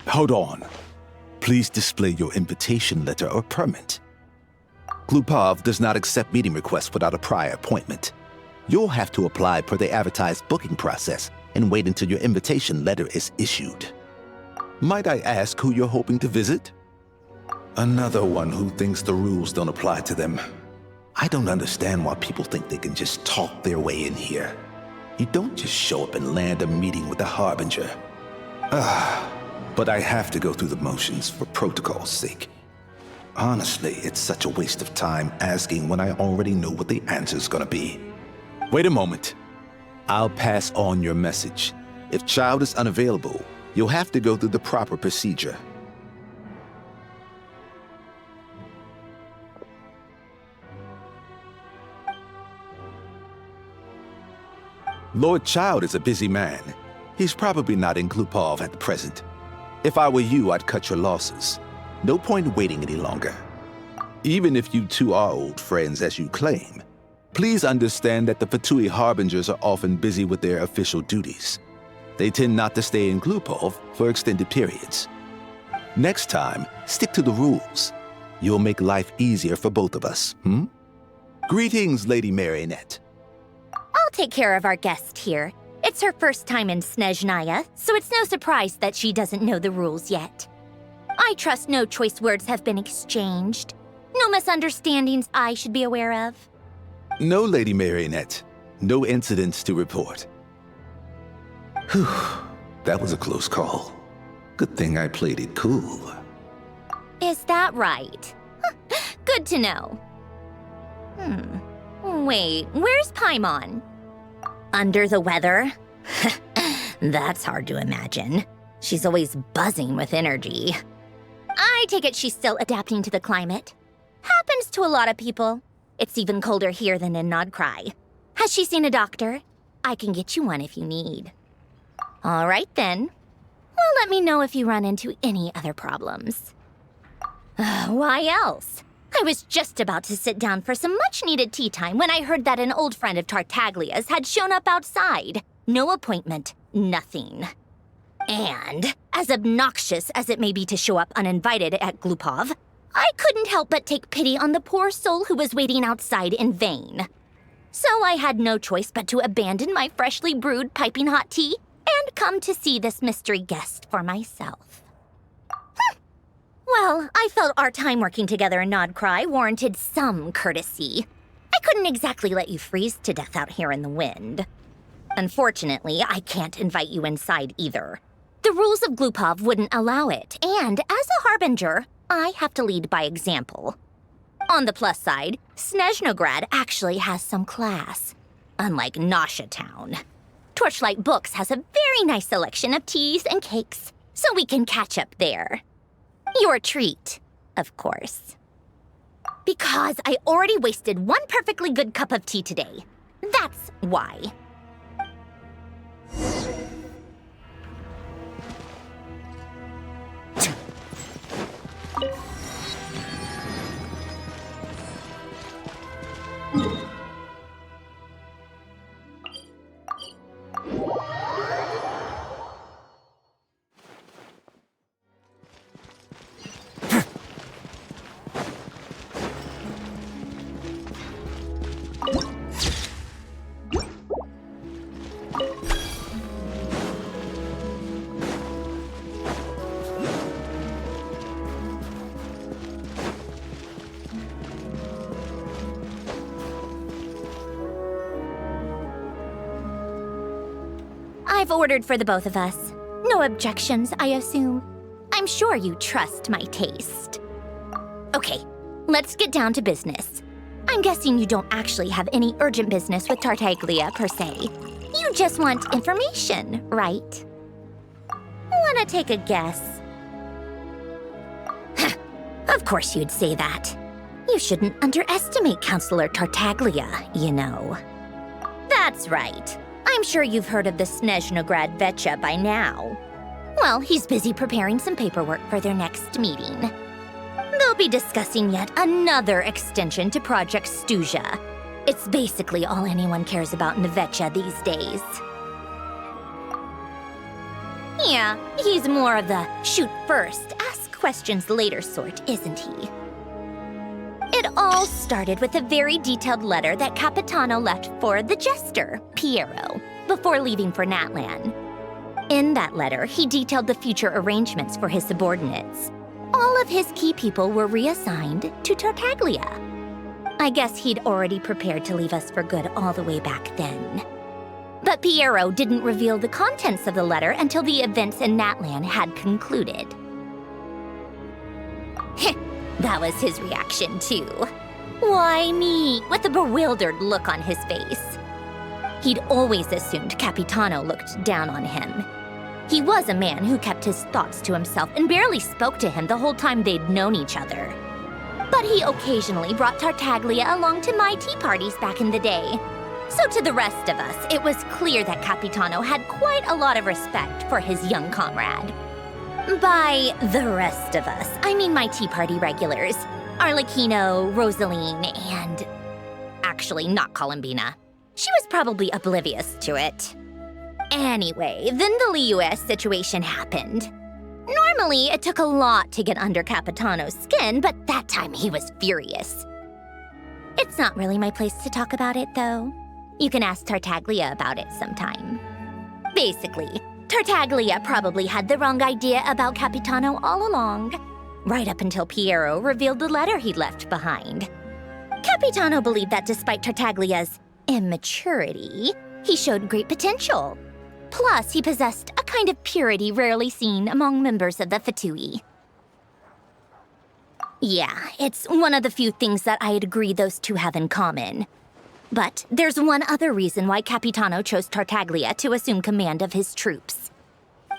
Hold on. Please display your invitation letter or permit. Glupov does not accept meeting requests without a prior appointment. You'll have to apply per the advertised booking process and wait until your invitation letter is issued. Might I ask who you're hoping to visit? Another one who thinks the rules don't apply to them. I don't understand why people think they can just talk their way in here. You don't just show up and land a meeting with the Harbinger. But I have to go through the motions for protocol's sake. Honestly, it's such a waste of time asking when I already know what the answer's gonna be. Wait a moment. I'll pass on your message. If Child is unavailable, you'll have to go through the proper procedure. Lord Child is a busy man. He's probably not in Glupov at the present. If I were you, I'd cut your losses. No point waiting any longer. Even if you two are old friends as you claim, please understand that the Fatui Harbingers are often busy with their official duties. They tend not to stay in Glupov for extended periods. Next time, stick to the rules. You'll make life easier for both of us, Greetings, Lady Marionette. I'll take care of our guest here. It's her first time in Snezhnaya, so it's no surprise that she doesn't know the rules yet. I trust no choice words have been exchanged. No misunderstandings I should be aware of. No, Lady Marionette. No incidents to report. Whew, that was a close call. Good thing I played it cool. Is that right? Good to know. Wait, where's Paimon? Under the weather? That's hard to imagine. She's always buzzing with energy. I take it she's still adapting to the climate. Happens to a lot of people. It's even colder here than in Nodcry. Has she seen a doctor? I can get you one if you need. All right then. Well, let me know if you run into any other problems. Why else? I was just about to sit down for some much-needed tea time when I heard that an old friend of Tartaglia's had shown up outside. No appointment, nothing. And, as obnoxious as it may be to show up uninvited at Glupov, I couldn't help but take pity on the poor soul who was waiting outside in vain. So I had no choice but to abandon my freshly brewed piping hot tea and come to see this mystery guest for myself. Well, I felt our time working together in Nodcry warranted some courtesy. I couldn't exactly let you freeze to death out here in the wind. Unfortunately, I can't invite you inside either. The rules of Glupov wouldn't allow it, and as a harbinger, I have to lead by example. On the plus side, Snezhnograd actually has some class, unlike Nasha Town. Torchlight Books has a very nice selection of teas and cakes, so we can catch up there. Your treat, of course. Because I already wasted one perfectly good cup of tea today. That's why. I've ordered for the both of us. No objections, I assume. I'm sure you trust my taste. Okay, let's get down to business. I'm guessing you don't actually have any urgent business with Tartaglia, per se. You just want information, right? Wanna take a guess? Of course you'd say that. You shouldn't underestimate Counselor Tartaglia, you know. That's right. I'm sure you've heard of the Snezhnograd Vecha by now. Well, he's busy preparing some paperwork for their next meeting. They'll be discussing yet another extension to Project Stuzha. It's basically all anyone cares about in the Vecha these days. Yeah, he's more of the shoot first, ask questions later sort, isn't he? It all started with a very detailed letter that Capitano left for the jester, Pierro, before leaving for Natlan. In that letter, he detailed the future arrangements for his subordinates. All of his key people were reassigned to Tartaglia. I guess he'd already prepared to leave us for good all the way back then. But Pierro didn't reveal the contents of the letter until the events in Natlan had concluded. That was his reaction, too. Why me? With a bewildered look on his face. He'd always assumed Capitano looked down on him. He was a man who kept his thoughts to himself and barely spoke to him the whole time they'd known each other. But he occasionally brought Tartaglia along to my tea parties back in the day. So to the rest of us, it was clear that Capitano had quite a lot of respect for his young comrade. By the rest of us, I mean my Tea Party regulars. Arlecchino, Rosaline, and... actually, not Columbina. She was probably oblivious to it. Anyway, then the Liu-S situation happened. Normally, it took a lot to get under Capitano's skin, but that time he was furious. It's not really my place to talk about it, though. You can ask Tartaglia about it sometime. Basically, Tartaglia probably had the wrong idea about Capitano all along, right up until Pierro revealed the letter he'd left behind. Capitano believed that despite Tartaglia's immaturity, he showed great potential. Plus, he possessed a kind of purity rarely seen among members of the Fatui. Yeah, it's one of the few things that I'd agree those two have in common. But there's one other reason why Capitano chose Tartaglia to assume command of his troops.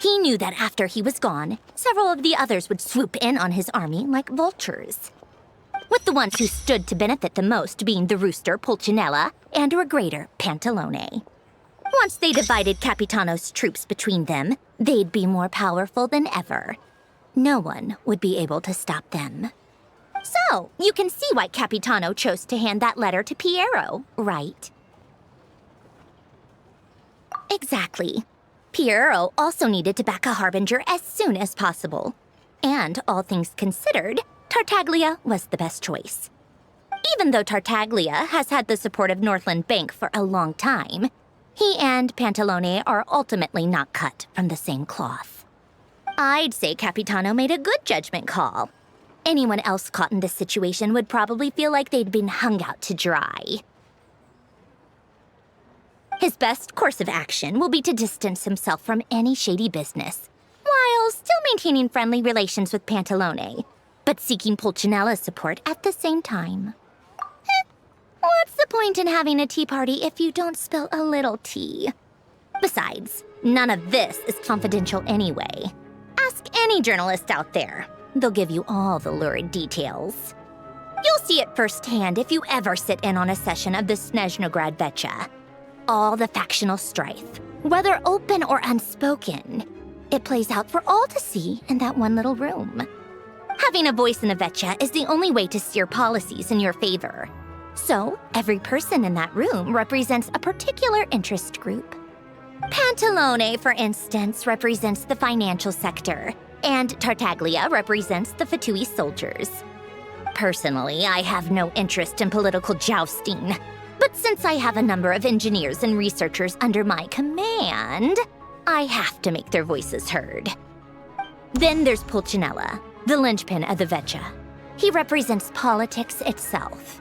He knew that after he was gone, several of the others would swoop in on his army like vultures. With the ones who stood to benefit the most being the rooster, Pulcinella, and Regrator, Pantalone. Once they divided Capitano's troops between them, they'd be more powerful than ever. No one would be able to stop them. So, you can see why Capitano chose to hand that letter to Pierro, right? Exactly. Pierro also needed to back a harbinger as soon as possible. And, all things considered, Tartaglia was the best choice. Even though Tartaglia has had the support of Northland Bank for a long time, he and Pantalone are ultimately not cut from the same cloth. I'd say Capitano made a good judgment call. Anyone else caught in this situation would probably feel like they'd been hung out to dry. His best course of action will be to distance himself from any shady business, while still maintaining friendly relations with Pantalone, but seeking Pulcinella's support at the same time. What's the point in having a tea party if you don't spill a little tea? Besides, none of this is confidential anyway. Ask any journalist out there. They'll give you all the lurid details. You'll see it firsthand if you ever sit in on a session of the Snezhnograd Vecha. All the factional strife, whether open or unspoken, it plays out for all to see in that one little room. Having a voice in the Vecha is the only way to steer policies in your favor. So, every person in that room represents a particular interest group. Pantalone, for instance, represents the financial sector, and Tartaglia represents the Fatui soldiers. Personally, I have no interest in political jousting, but since I have a number of engineers and researchers under my command, I have to make their voices heard. Then there's Pulcinella, the linchpin of the Vecha. He represents politics itself.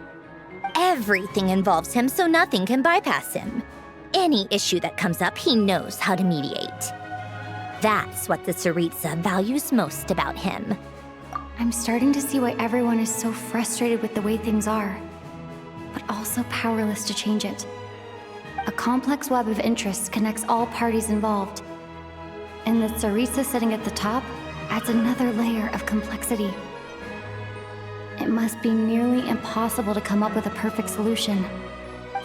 Everything involves him, so nothing can bypass him. Any issue that comes up, he knows how to mediate. That's what the tsaritsa values most about him. I'm starting to see why everyone is so frustrated with the way things are, but also powerless to change it. A complex web of interests connects all parties involved, and the tsaritsa sitting at the top adds another layer of complexity. It must be nearly impossible to come up with a perfect solution.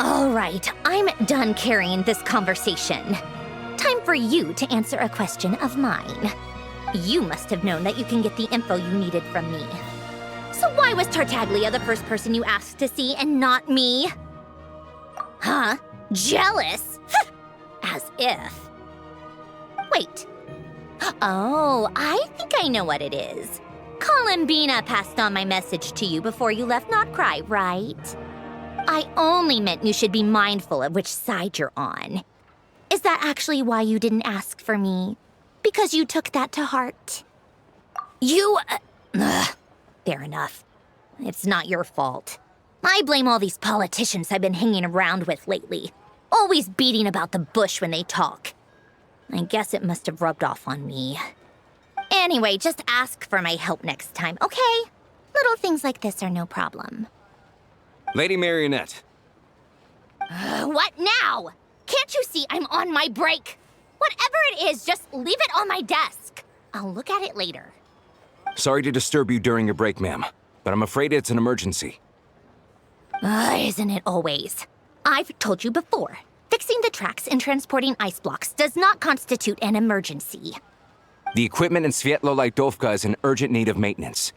All right, I'm done carrying this conversation. Time for you to answer a question of mine. You must have known that you can get the info you needed from me. So why was Tartaglia the first person you asked to see and not me? Huh? Jealous? As if. Wait. Oh, I think I know what it is. Columbina passed on my message to you before you left Not Cry, right? I only meant you should be mindful of which side you're on. Is that actually why you didn't ask for me? Because you took that to heart? You... fair enough. It's not your fault. I blame all these politicians I've been hanging around with lately. Always beating about the bush when they talk. I guess it must have rubbed off on me. Anyway, just ask for my help next time, okay? Little things like this are no problem. Lady Marionette. What now? Can't you see I'm on my break? Whatever it is, just leave it on my desk. I'll look at it later. Sorry to disturb you during your break, ma'am, but I'm afraid it's an emergency. Isn't it always? I've told you before, fixing the tracks and transporting ice blocks does not constitute an emergency. The equipment in Svietlolaidovka is in urgent need of maintenance.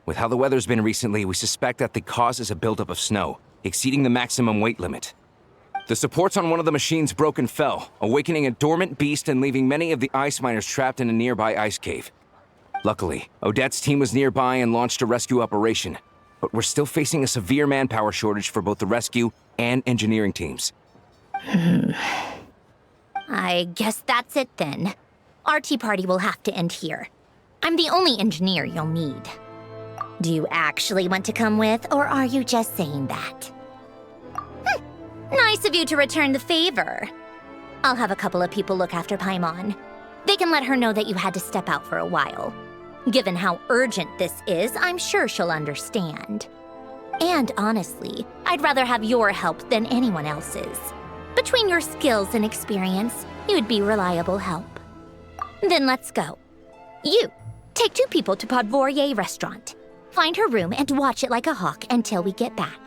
With how the weather's been recently, we suspect that the cause is a buildup of snow, exceeding the maximum weight limit. The supports on one of the machines broke and fell, awakening a dormant beast and leaving many of the ice miners trapped in a nearby ice cave. Luckily, Odette's team was nearby and launched a rescue operation, but we're still facing a severe manpower shortage for both the rescue and engineering teams. I guess that's it then. Our tea party will have to end here. I'm the only engineer you'll need. Do you actually want to come with, or are you just saying that? Nice of you to return the favor. I'll have a couple of people look after Paimon. They can let her know that you had to step out for a while. Given how urgent this is, I'm sure she'll understand. And honestly, I'd rather have your help than anyone else's. Between your skills and experience, you'd be reliable help. Then let's go. You, take 2 people to Podvorye restaurant. Find her room and watch it like a hawk until we get back.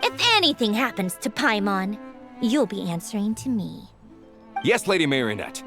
If anything happens to Paimon, you'll be answering to me. Yes, Lady Marionette.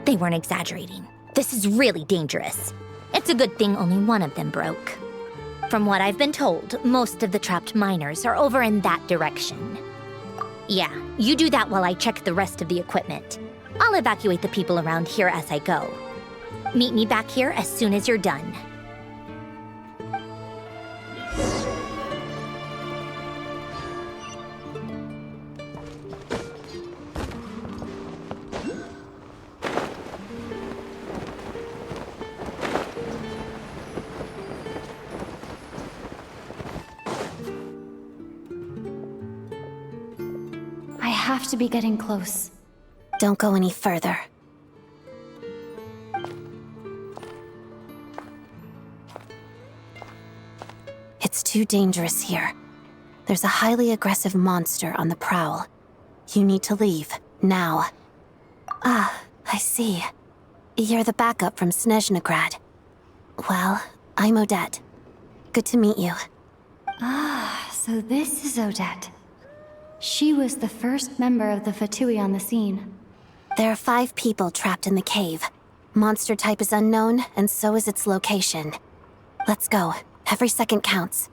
They weren't exaggerating. This is really dangerous. It's a good thing only one of them broke. From what I've been told, most of the trapped miners are over in that direction. Yeah, you do that while I check the rest of the equipment. I'll evacuate the people around here as I go. Meet me back here as soon as you're done. I have to be getting close. Don't go any further. It's too dangerous here. There's a highly aggressive monster on the prowl. You need to leave, now. Ah, I see. You're the backup from Snezhnagrad. Well, I'm Odette. Good to meet you. Ah, so this is Odette. She was the first member of the Fatui on the scene. There are 5 people trapped in the cave. Monster type is unknown, and so is its location. Let's go. Every second counts.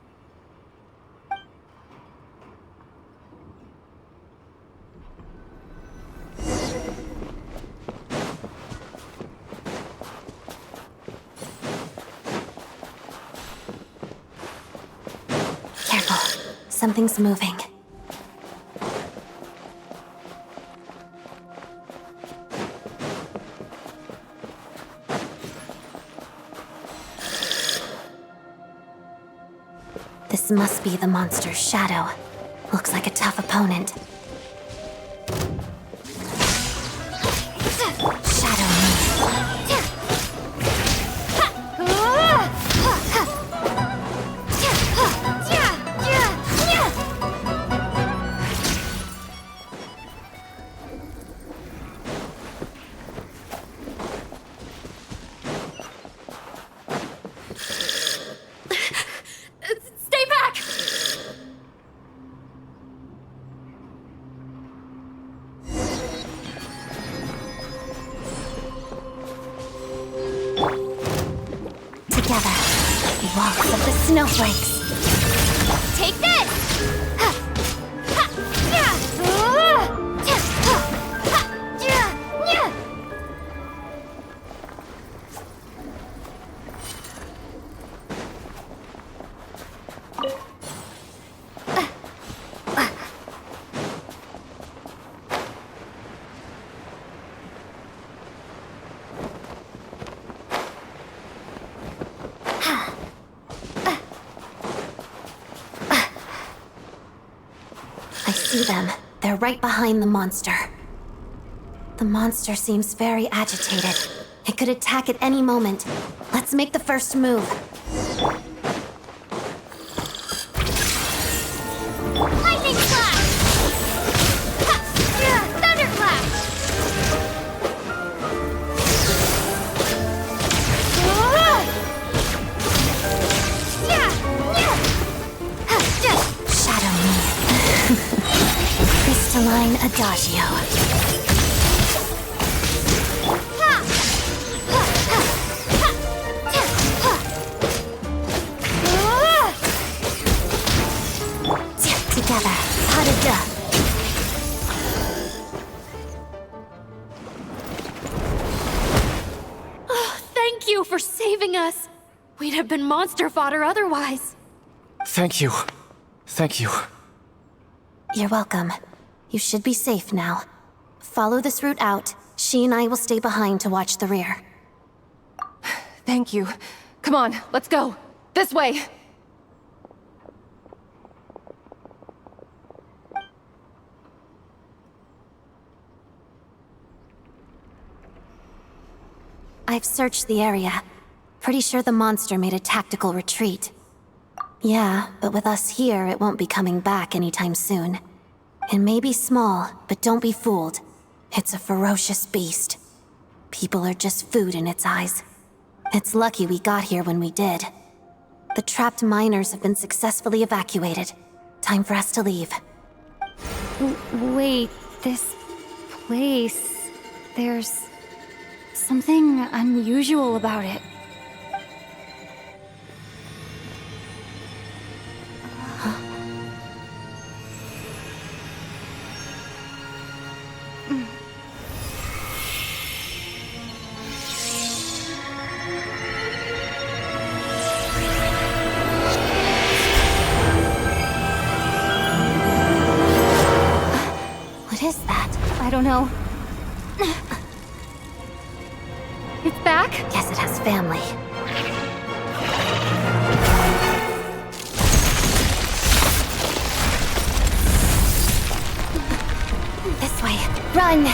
Careful. Something's moving. This must be the monster's shadow. Looks like a tough opponent. Shadow walks of the snowflakes. Take this! I see them. They're right behind the monster. The monster seems very agitated. It could attack at any moment. Let's make the first move. Lightning Slash! Thunderclap! Shadow me. Crystalline Adagio. Together, pas de deux. Oh, thank you for saving us. We'd have been monster fodder otherwise. Thank you. Thank you. You're welcome. You should be safe now. Follow this route out. She and I will stay behind to watch the rear. Thank you. Come on, let's go. This way. I've searched the area. Pretty sure the monster made a tactical retreat. Yeah, but with us here, it won't be coming back anytime soon. It may be small, but don't be fooled. It's a ferocious beast. People are just food in its eyes. It's lucky we got here when we did. The trapped miners have been successfully evacuated. Time for us to leave. Wait, this place... There's something unusual about it. What is that? I don't know. It's back? Guess it has family. This way. Run!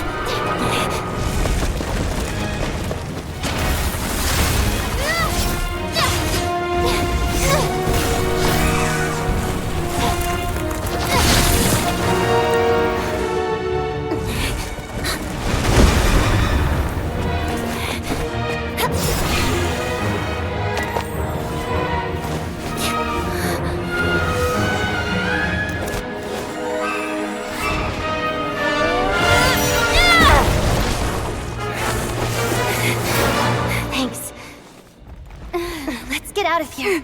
Thanks. Let's get out of here.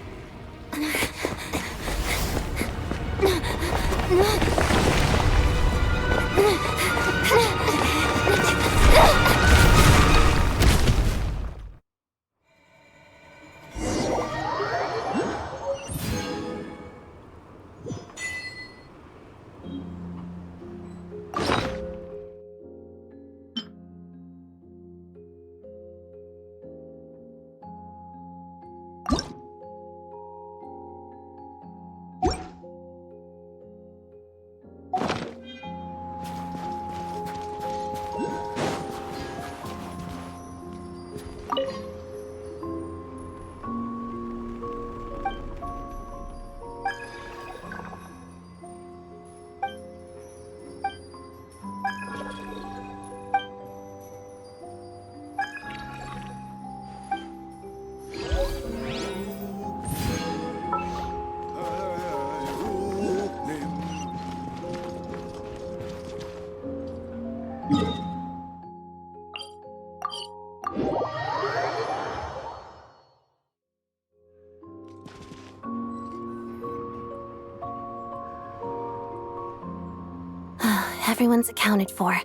everyone's accounted for.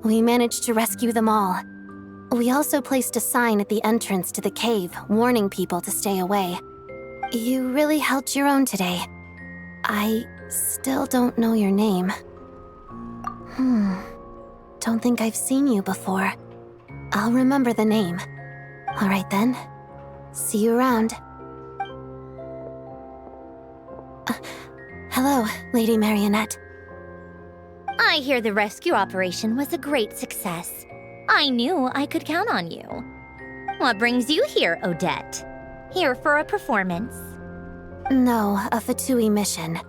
We managed to rescue them all. We also placed a sign at the entrance to the cave, warning people to stay away. You really held your own today. I still don't know your name. Don't think I've seen you before. I'll remember the name. All right then. See you around. Hello, Lady Marionette. I hear the rescue operation was a great success. I knew I could count on you. What brings you here, Odette? Here for a performance? No, a Fatui mission.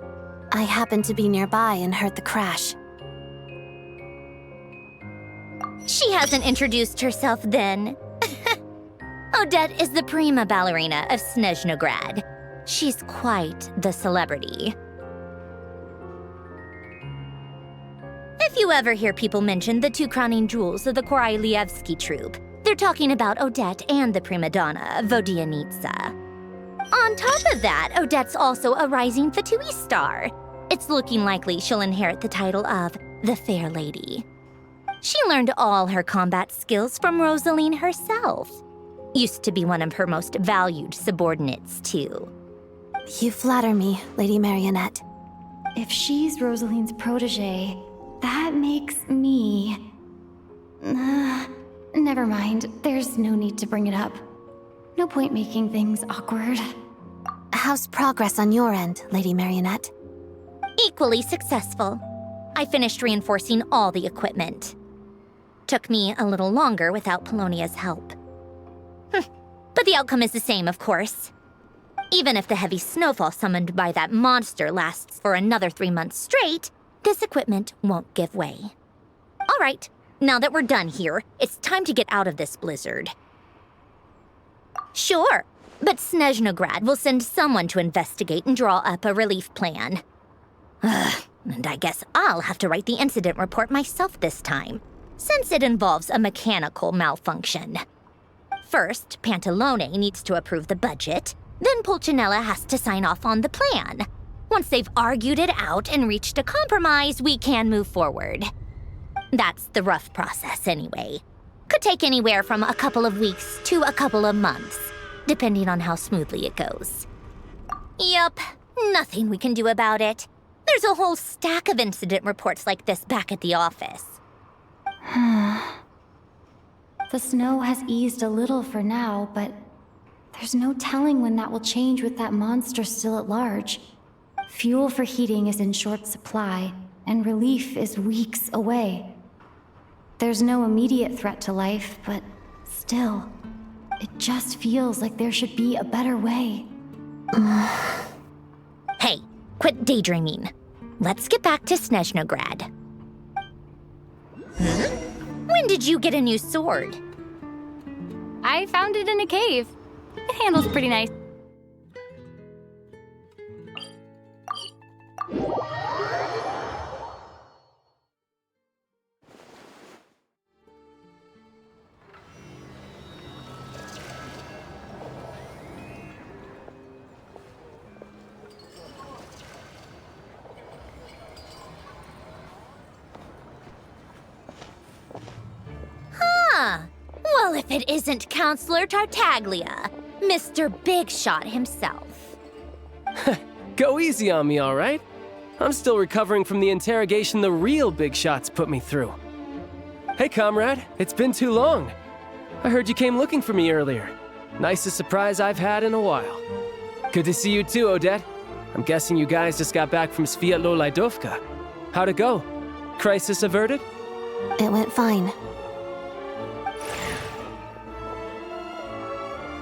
I happened to be nearby and heard the crash. She hasn't introduced herself then. Odette is the prima ballerina of Snezhnograd. She's quite the celebrity. If you ever hear people mention the two crowning jewels of the Korolievsky troupe, they're talking about Odette and the prima donna, Vodianitsa. On top of that, Odette's also a rising Fatui star. It's looking likely she'll inherit the title of the Fair Lady. She learned all her combat skills from Rosaline herself. Used to be one of her most valued subordinates, too. You flatter me, Lady Marionette. If she's Rosaline's protege, that makes me... never mind. There's no need to bring it up. No point making things awkward. How's progress on your end, Lady Marionette? Equally successful. I finished reinforcing all the equipment. Took me a little longer without Polonia's help. But the outcome is the same, of course. Even if the heavy snowfall summoned by that monster lasts for another 3 months straight, this equipment won't give way. All right, now that we're done here, it's time to get out of this blizzard. Sure, but Snezhnograd will send someone to investigate and draw up a relief plan. And I guess I'll have to write the incident report myself this time, since it involves a mechanical malfunction. First, Pantalone needs to approve the budget, then Pulcinella has to sign off on the plan. Once they've argued it out and reached a compromise, we can move forward. That's the rough process anyway. Could take anywhere from a couple of weeks to a couple of months, depending on how smoothly it goes. Yup, nothing we can do about it. There's a whole stack of incident reports like this back at the office. The snow has eased a little for now, but there's no telling when that will change with that monster still at large. Fuel for heating is in short supply, and relief is weeks away. There's no immediate threat to life, but still, it just feels like there should be a better way. Hey, quit daydreaming. Let's get back to Snezhnograd. When did you get a new sword? I found it in a cave. It handles pretty nice. Well, if it isn't Counselor Tartaglia, Mr. Big Shot himself. Go easy on me, all right? I'm still recovering from the interrogation the real Big Shots put me through. Hey, comrade, it's been too long. I heard you came looking for me earlier. Nicest surprise I've had in a while. Good to see you too, Odette. I'm guessing you guys just got back from Sviatlo-Lajdovka. How'd it go? Crisis averted? It went fine.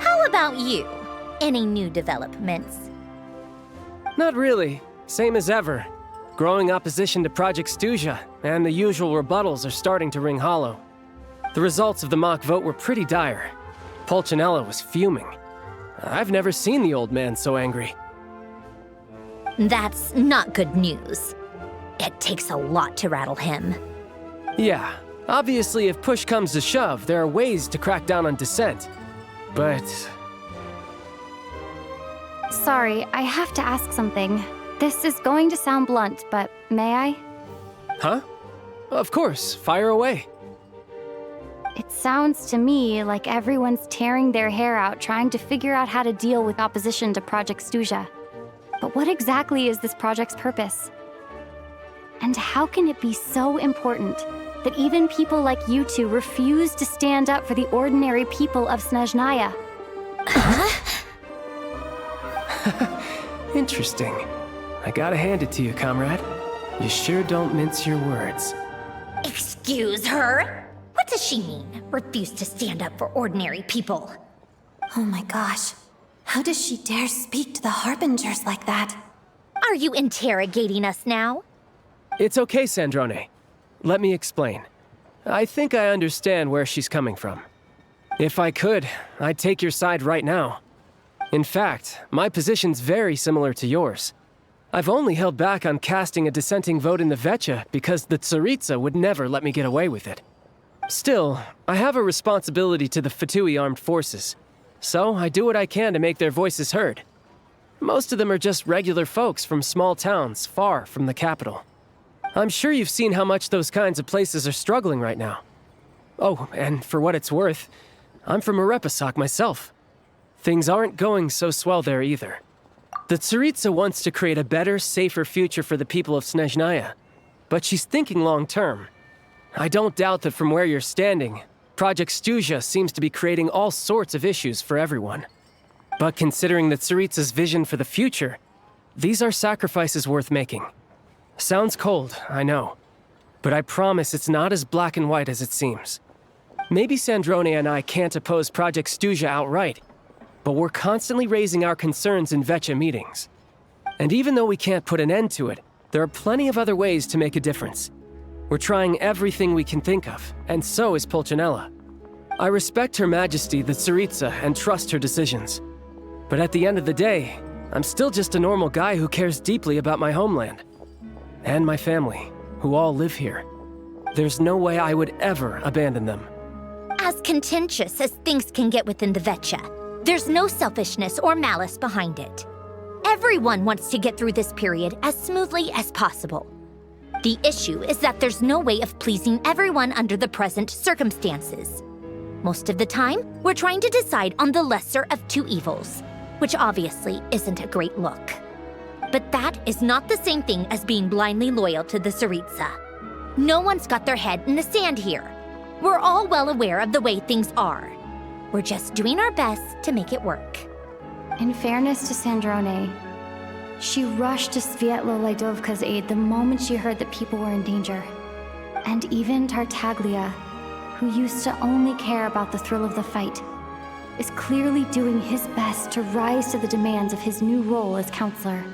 How about you? Any new developments? Not really. Same as ever. Growing opposition to Project Stuzha, and the usual rebuttals are starting to ring hollow. The results of the mock vote were pretty dire. Pulcinella was fuming. I've never seen the old man so angry. That's not good news. It takes a lot to rattle him. Yeah, obviously if push comes to shove, there are ways to crack down on dissent. But... Sorry, I have to ask something. This is going to sound blunt, but may I? Huh? Of course, fire away. It sounds to me like everyone's tearing their hair out trying to figure out how to deal with opposition to Project Stuzha. But what exactly is this project's purpose? And how can it be so important that even people like you two refuse to stand up for the ordinary people of Snezhnaya? Interesting. I gotta hand it to you, comrade. You sure don't mince your words. Excuse her? What does she mean? Refuse to stand up for ordinary people? Oh my gosh. How does she dare speak to the Harbingers like that? Are you interrogating us now? It's okay, Sandrone. Let me explain. I think I understand where she's coming from. If I could, I'd take your side right now. In fact, my position's very similar to yours. I've only held back on casting a dissenting vote in the Vecha because the tsaritsa would never let me get away with it. Still, I have a responsibility to the Fatui armed forces, so I do what I can to make their voices heard. Most of them are just regular folks from small towns far from the capital. I'm sure you've seen how much those kinds of places are struggling right now. Oh, and for what it's worth, I'm from Arepasak myself. Things aren't going so swell there either. The tsaritsa wants to create a better, safer future for the people of Snezhnaya, but she's thinking long-term. I don't doubt that from where you're standing, Project Stuzha seems to be creating all sorts of issues for everyone. But considering the tsaritsa's vision for the future, these are sacrifices worth making. Sounds cold, I know, but I promise it's not as black and white as it seems. Maybe Sandrone and I can't oppose Project Stuzha outright, but we're constantly raising our concerns in Vecha meetings. And even though we can't put an end to it, there are plenty of other ways to make a difference. We're trying everything we can think of, and so is Pulcinella. I respect Her Majesty, the tsaritsa, and trust her decisions. But at the end of the day, I'm still just a normal guy who cares deeply about my homeland. And my family, who all live here. There's no way I would ever abandon them. As contentious as things can get within the Vecha, there's no selfishness or malice behind it. Everyone wants to get through this period as smoothly as possible. The issue is that there's no way of pleasing everyone under the present circumstances. Most of the time, we're trying to decide on the lesser of two evils, which obviously isn't a great look. But that is not the same thing as being blindly loyal to the tsaritsa. No one's got their head in the sand here. We're all well aware of the way things are. We're just doing our best to make it work. In fairness to Sandrone, she rushed to Svietlo Laidovka's aid the moment she heard that people were in danger. And even Tartaglia, who used to only care about the thrill of the fight, is clearly doing his best to rise to the demands of his new role as counselor.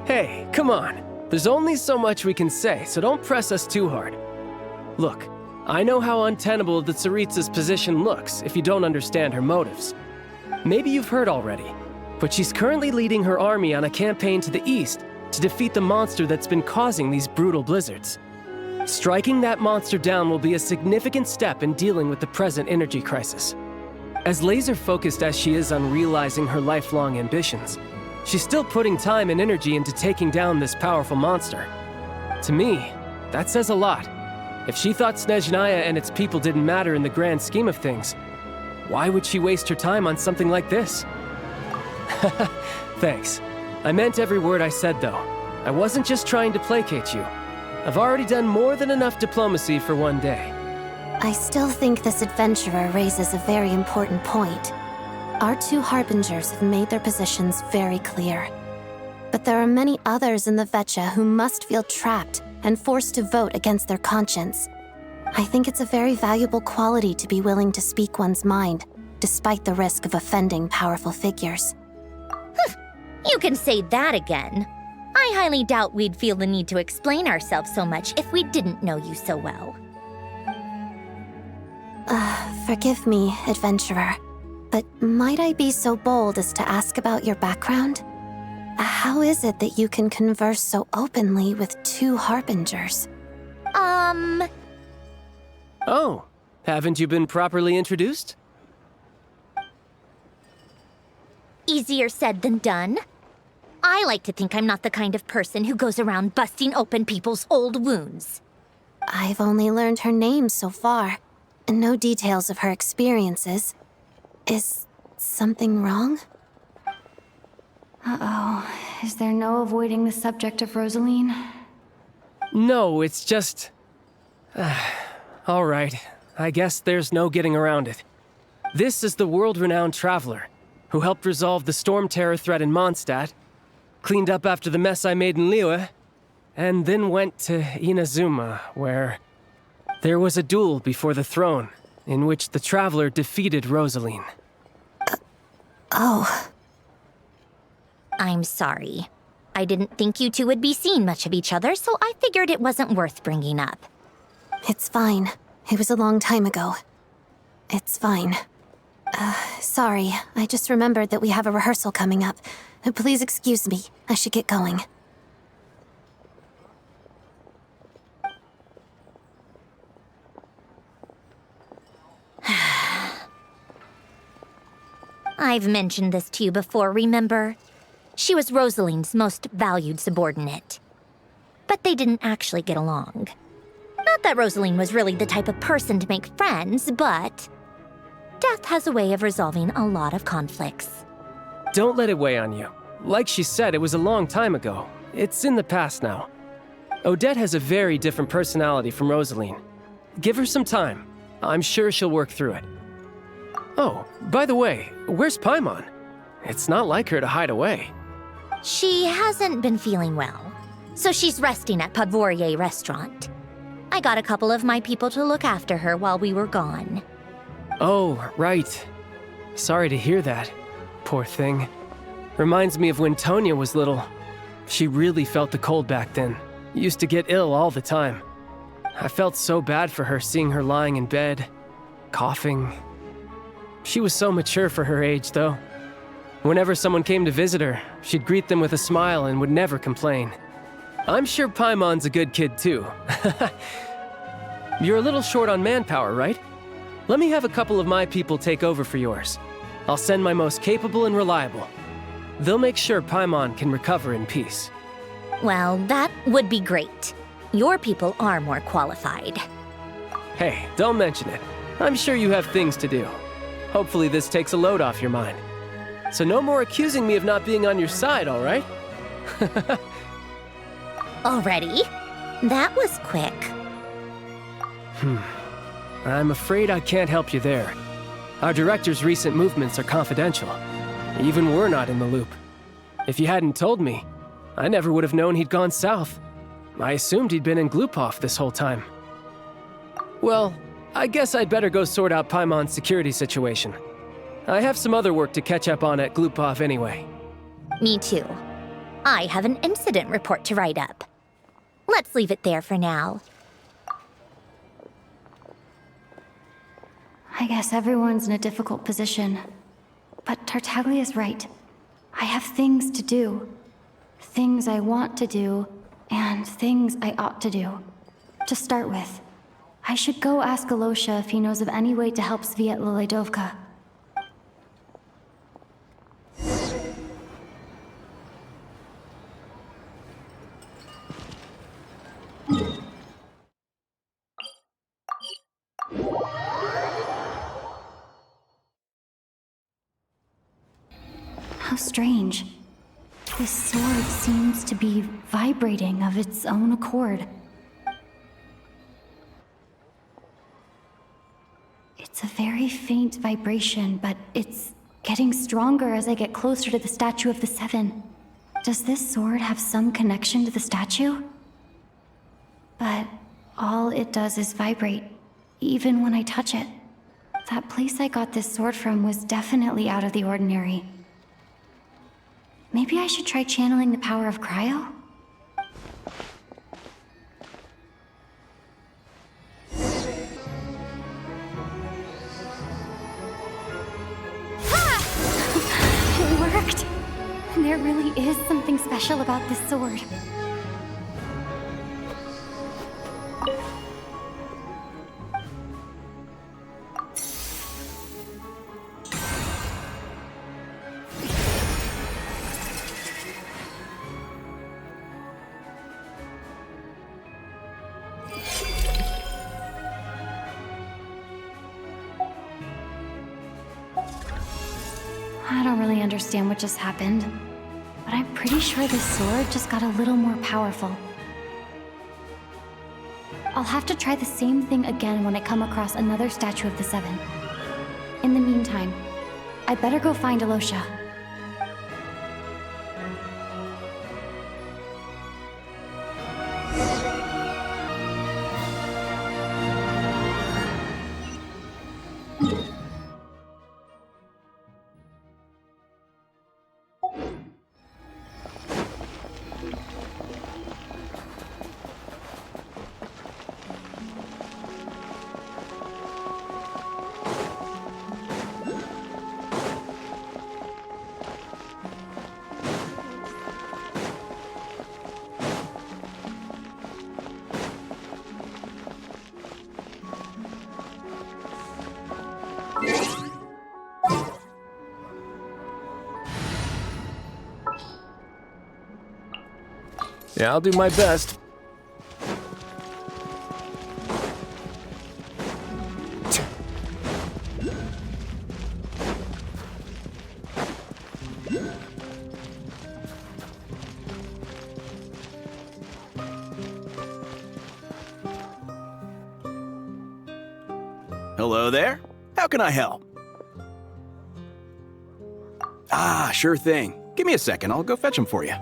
Hey, come on. There's only so much we can say, so don't press us too hard. Look, I know how untenable the tsaritsa's position looks if you don't understand her motives. Maybe you've heard already, but she's currently leading her army on a campaign to the east to defeat the monster that's been causing these brutal blizzards. Striking that monster down will be a significant step in dealing with the present energy crisis. As laser-focused as she is on realizing her lifelong ambitions, she's still putting time and energy into taking down this powerful monster. To me, that says a lot. If she thought Snezhnaya and its people didn't matter in the grand scheme of things, why would she waste her time on something like this? Thanks. I meant every word I said, though. I wasn't just trying to placate you. I've already done more than enough diplomacy for one day. I still think this adventurer raises a very important point. Our two Harbingers have made their positions very clear. But there are many others in the Vecha who must feel trapped and forced to vote against their conscience. I think it's a very valuable quality to be willing to speak one's mind, despite the risk of offending powerful figures. You can say that again. I highly doubt we'd feel the need to explain ourselves so much if we didn't know you so well. Forgive me, adventurer, but might I be so bold as to ask about your background? How is it that you can converse so openly with two Harbingers? Oh, haven't you been properly introduced? Easier said than done. I like to think I'm not the kind of person who goes around busting open people's old wounds. I've only learned her name so far, and no details of her experiences. Is something wrong? Uh-oh. Is there no avoiding the subject of Rosaline? No, it's just... All right. I guess there's no getting around it. This is the world-renowned traveler who helped resolve the storm terror threat in Mondstadt, cleaned up after the mess I made in Liyue, and then went to Inazuma, where there was a duel before the throne in which the traveler defeated Rosaline. Oh. I'm sorry. I didn't think you two would be seeing much of each other, so I figured it wasn't worth bringing up. It's fine. It was a long time ago. It's fine. Sorry. I just remembered that we have a rehearsal coming up. Please excuse me. I should get going. I've mentioned this to you before, remember? She was Rosaline's most valued subordinate. But they didn't actually get along. Not that Rosaline was really the type of person to make friends, but death has a way of resolving a lot of conflicts. Don't let it weigh on you. Like she said, it was a long time ago. It's in the past now. Odette has a very different personality from Rosaline. Give her some time. I'm sure she'll work through it. Oh, by the way, where's Paimon? It's not like her to hide away. She hasn't been feeling well, so she's resting at Podvorier restaurant. I got a couple of my people to look after her while we were gone. Oh, right. Sorry to hear that. Poor thing. Reminds me of when Tonya was little. She really felt the cold back then. Used to get ill all the time. I felt so bad for her seeing her lying in bed, coughing. She was so mature for her age, though. Whenever someone came to visit her, she'd greet them with a smile and would never complain. I'm sure Paimon's a good kid, too. You're a little short on manpower, right? Let me have a couple of my people take over for yours. I'll send my most capable and reliable. They'll make sure Paimon can recover in peace. Well, that would be great. Your people are more qualified. Hey, don't mention it. I'm sure you have things to do. Hopefully this takes a load off your mind. So no more accusing me of not being on your side, all right? Already? That was quick. I'm afraid I can't help you there. Our director's recent movements are confidential. Even we're not in the loop. If you hadn't told me, I never would have known he'd gone south. I assumed he'd been in Glupov this whole time. Well, I guess I'd better go sort out Paimon's security situation. I have some other work to catch up on at Glupov anyway. Me too. I have an incident report to write up. Let's leave it there for now. I guess everyone's in a difficult position. But Tartaglia's right. I have things to do. Things I want to do, and things I ought to do. To start with, I should go ask Alyosha if he knows of any way to help Sviatla Ledovka. How strange. This sword seems to be vibrating of its own accord. It's a very faint vibration, but it's getting stronger as I get closer to the statue of the Seven. Does this sword have some connection to the statue? But all it does is vibrate, even when I touch it. That place I got this sword from was definitely out of the ordinary. Maybe I should try channeling the power of cryo? It worked! There really is something special about this sword. I don't really understand what just happened, but I'm pretty sure this sword just got a little more powerful. I'll have to try the same thing again when I come across another statue of the Seven. In the meantime, I'd better go find Alyosha. Yeah, I'll do my best. Hello there. How can I help? Ah, sure thing. Give me a second. I'll go fetch them for you.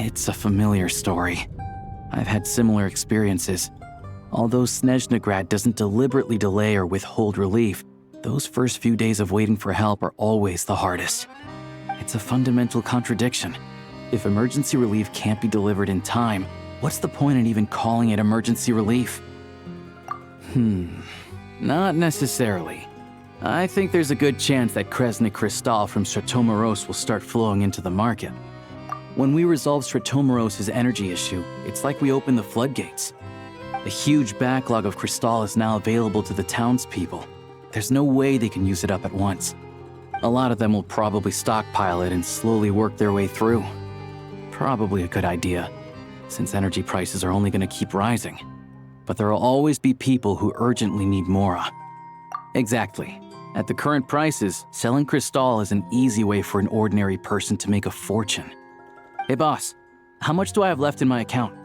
It's a familiar story. I've had similar experiences. Although Snezhnagrad doesn't deliberately delay or withhold relief, those first few days of waiting for help are always the hardest. It's a fundamental contradiction. If emergency relief can't be delivered in time, what's the point in even calling it emergency relief? Not necessarily. I think there's a good chance that Kresnik Crystal from Stratomoros will start flowing into the market. When we resolve Stratomoros' energy issue, it's like we open the floodgates. A huge backlog of crystal is now available to the townspeople. There's no way they can use it up at once. A lot of them will probably stockpile it and slowly work their way through. Probably a good idea, since energy prices are only going to keep rising. But there will always be people who urgently need more. Exactly. At the current prices, selling crystal is an easy way for an ordinary person to make a fortune. Hey boss, how much do I have left in my account?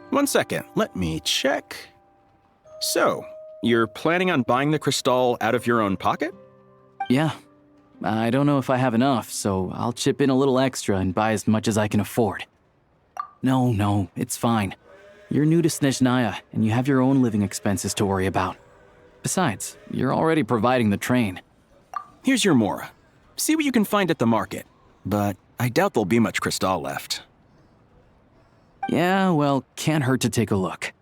1 second, let me check. So, you're planning on buying the crystal out of your own pocket? Yeah. I don't know if I have enough, so I'll chip in a little extra and buy as much as I can afford. No, it's fine. You're new to Snezhnaya, and you have your own living expenses to worry about. Besides, you're already providing the train. Here's your Mora. See what you can find at the market, but I doubt there'll be much crystal left. Yeah, well, can't hurt to take a look.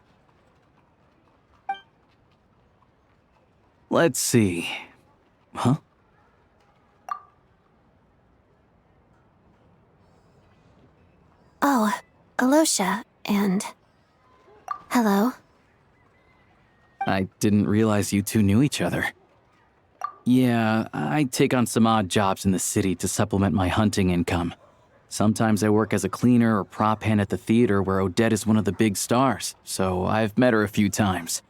Let's see. Huh? Oh, Alyosha, and... Hello? I didn't realize you two knew each other. Yeah, I take on some odd jobs in the city to supplement my hunting income. Sometimes I work as a cleaner or prop hand at the theater where Odette is one of the big stars, so I've met her a few times.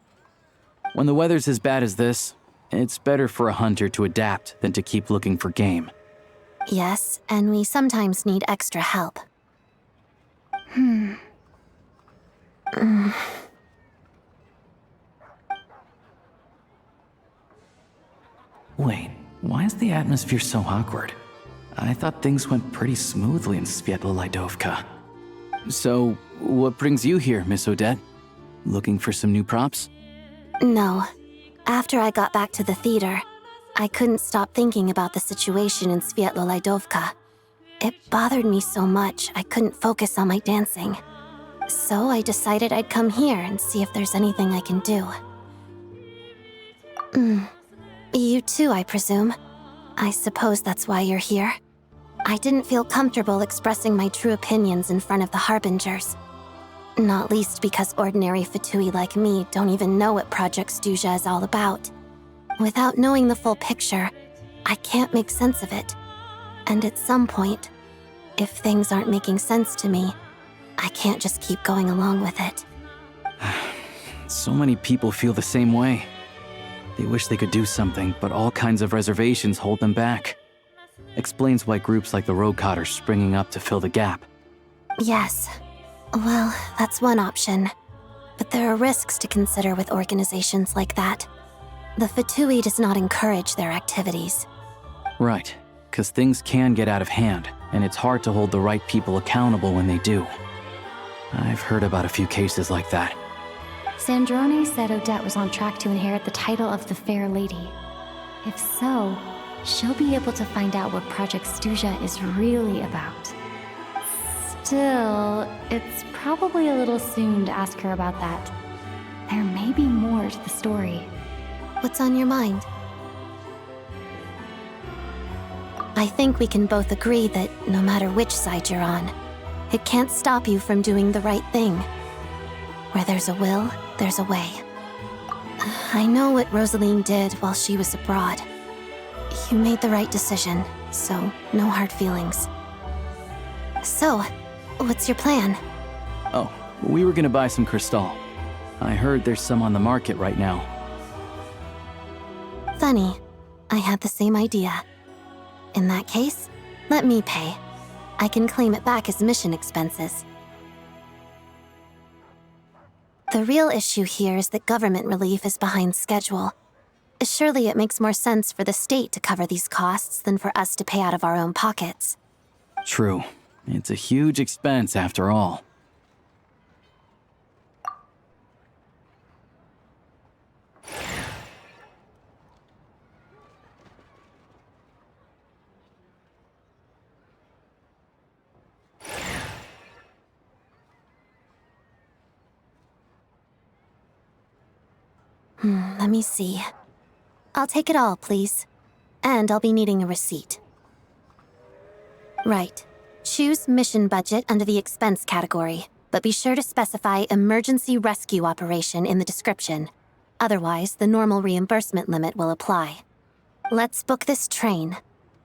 When the weather's as bad as this, it's better for a hunter to adapt than to keep looking for game. Yes, and we sometimes need extra help. Wait, why is the atmosphere so awkward? I thought things went pretty smoothly in Sviatlo-Lydovka. So, what brings you here, Miss Odette? Looking for some new props? No. After I got back to the theater, I couldn't stop thinking about the situation in Sviatlo-Lydovka. It bothered me so much I couldn't focus on my dancing. So I decided I'd come here and see if there's anything I can do. You too, I presume. I suppose that's why you're here. I didn't feel comfortable expressing my true opinions in front of the Harbingers. Not least because ordinary Fatui like me don't even know what Project Stuzha is all about. Without knowing the full picture, I can't make sense of it. And at some point, if things aren't making sense to me, I can't just keep going along with it. So many people feel the same way. They wish they could do something, but all kinds of reservations hold them back. Explains why groups like the Rogue are springing up to fill the gap. Yes. Well, that's one option. But there are risks to consider with organizations like that. The Fatui does not encourage their activities. Right, because things can get out of hand, and it's hard to hold the right people accountable when they do. I've heard about a few cases like that. Sandrone said Odette was on track to inherit the title of the Fair Lady. If so, she'll be able to find out what Project Stuzha is really about. Still, it's probably a little soon to ask her about that. There may be more to the story. What's on your mind? I think we can both agree that no matter which side you're on, it can't stop you from doing the right thing. Where there's a will, there's a way. I know what Rosaline did while she was abroad. You made the right decision, so no hard feelings. So, what's your plan? Oh, we were gonna buy some Crystal. I heard there's some on the market right now. Funny, I had the same idea. In that case, let me pay. I can claim it back as mission expenses. The real issue here is that government relief is behind schedule. Surely it makes more sense for the state to cover these costs than for us to pay out of our own pockets. True. It's a huge expense after all. Let me see. I'll take it all, please. And I'll be needing a receipt. Right. Choose mission budget under the expense category, but be sure to specify emergency rescue operation in the description. Otherwise, the normal reimbursement limit will apply. Let's book this train.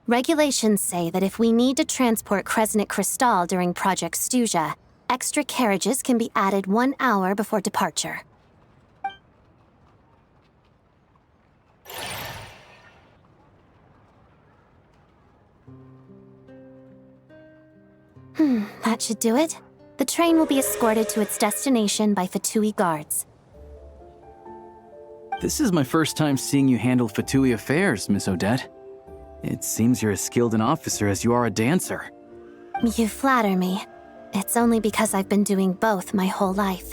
Regulations say that if we need to transport Kresnik Crystal during Project Stuzha, extra carriages can be added 1 hour before departure. That should do it. The train will be escorted to its destination by Fatui guards. This is my first time seeing you handle Fatui affairs, Miss Odette. It seems you're as skilled an officer as you are a dancer. You flatter me. It's only because I've been doing both my whole life.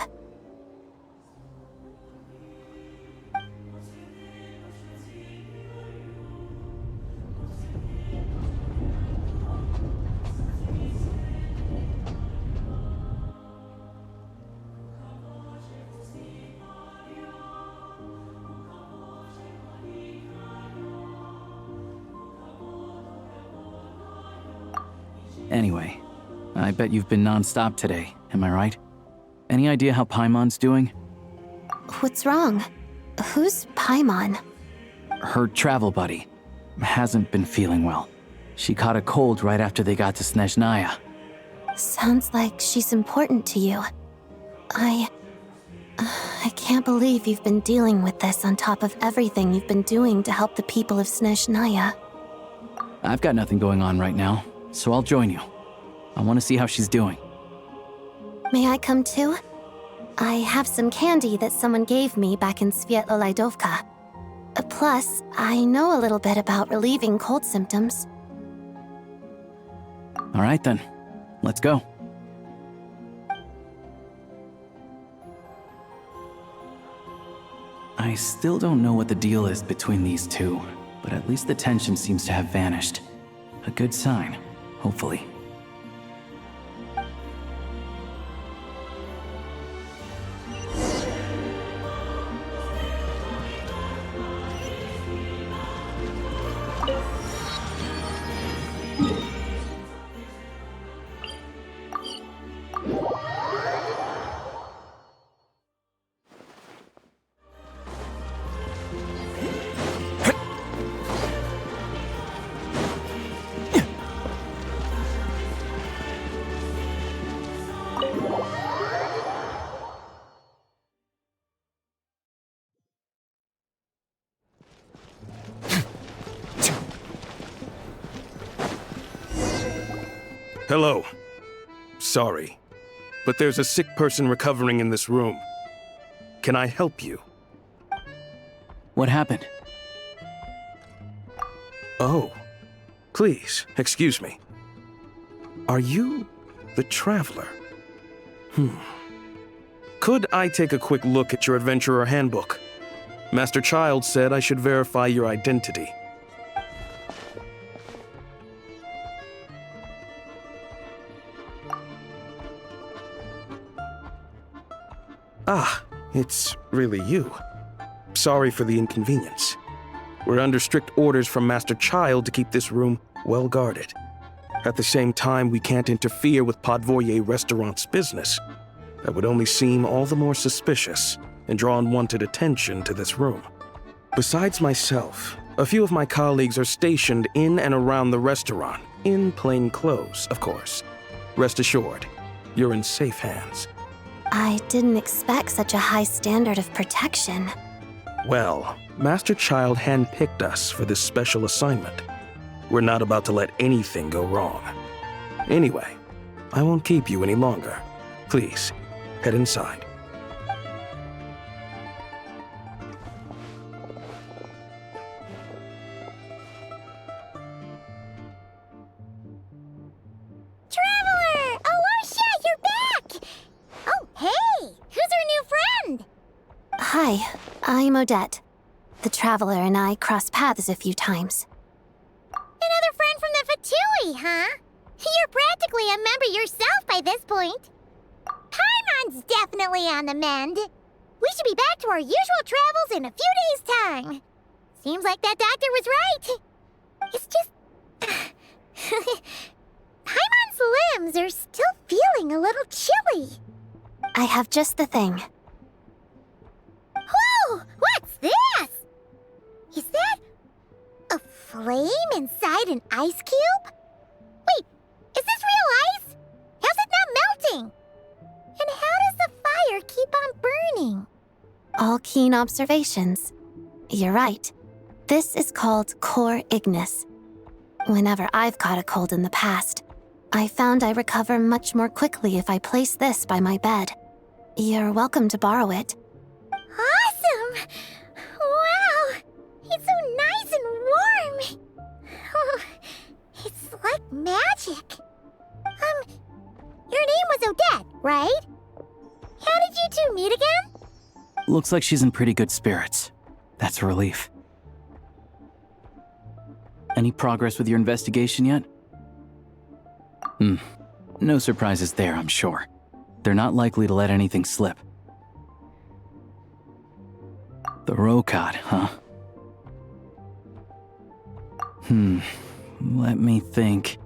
Anyway, I bet you've been non-stop today, am I right? Any idea how Paimon's doing? What's wrong? Who's Paimon? Her travel buddy hasn't been feeling well. She caught a cold right after they got to Snezhnaya. Sounds like she's important to you. I can't believe you've been dealing with this on top of everything you've been doing to help the people of Snezhnaya. I've got nothing going on right now, so I'll join you. I want to see how she's doing. May I come too? I have some candy that someone gave me back in Svietlo-Lidovka. Plus, I know a little bit about relieving cold symptoms. All right then, let's go. I still don't know what the deal is between these two, but at least the tension seems to have vanished. A good sign, hopefully. Hello. Sorry, but there's a sick person recovering in this room. Can I help you? What happened? Oh, please, excuse me. Are you the Traveler? Could I take a quick look at your Adventurer Handbook? Master Child said I should verify your identity. Ah, it's really you. Sorry for the inconvenience. We're under strict orders from Master Child to keep this room well guarded. At the same time, we can't interfere with Podvoye Restaurant's business. That would only seem all the more suspicious and draw unwanted attention to this room. Besides myself, a few of my colleagues are stationed in and around the restaurant, in plain clothes, of course. Rest assured, you're in safe hands. I didn't expect such a high standard of protection. Well, Master Child handpicked us for this special assignment. We're not about to let anything go wrong. Anyway, I won't keep you any longer. Please, head inside. Traveler! Alyosha, you're back! Oh, hey! Who's our new friend? Hi, I'm Odette. The Traveler and I crossed paths a few times. Another friend from the Fatui, huh? You're practically a member yourself by this point. Paimon's definitely on the mend. We should be back to our usual travels in a few days' time. Seems like that doctor was right. It's just... Paimon's limbs are still feeling a little chilly. I have just the thing. Whoa! What's this? Is that a flame inside an ice cube? Wait, is this real ice? How's it not melting? And how does the fire keep on burning? All keen observations. You're right. This is called core ignis. Whenever I've caught a cold in the past, I found I recover much more quickly if I place this by my bed. You're welcome to borrow it. Awesome! Wow! It's so nice and warm! Oh, it's like magic. Your name was Odette, right? How did you two meet again? Looks like she's in pretty good spirits. That's a relief. Any progress with your investigation yet? No surprises there, I'm sure. They're not likely to let anything slip. The Rokad, huh? Let me think.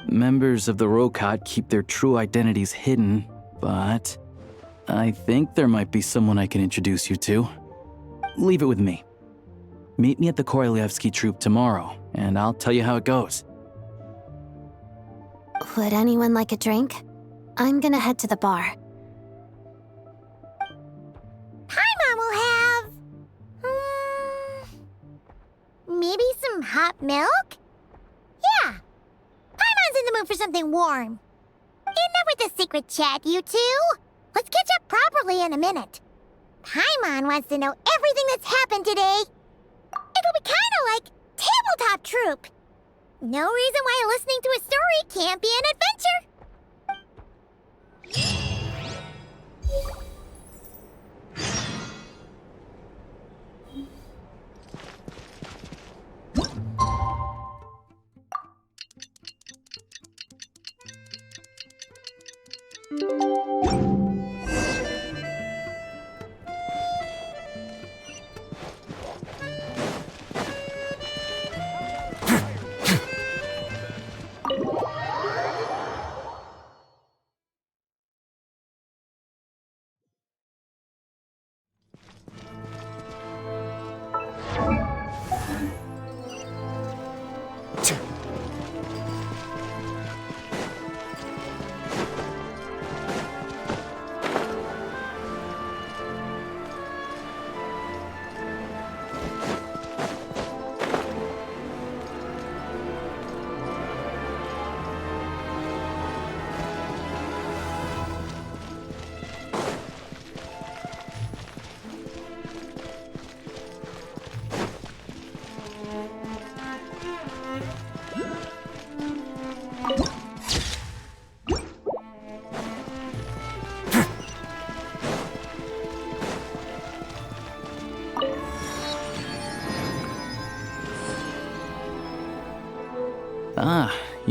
Members of the Rokad keep their true identities hidden, but I think there might be someone I can introduce you to. Leave it with me. Meet me at the Korolyevsky Troop tomorrow, and I'll tell you how it goes. Would anyone like a drink? I'm gonna head to the bar. Paimon will have... maybe some hot milk? Yeah. Paimon's in the mood for something warm. Enough with the secret chat, you two. Let's catch up properly in a minute. Paimon wants to know everything that's happened today. It'll be kinda like Tabletop Troop. No reason why listening to a story can't be an adventure.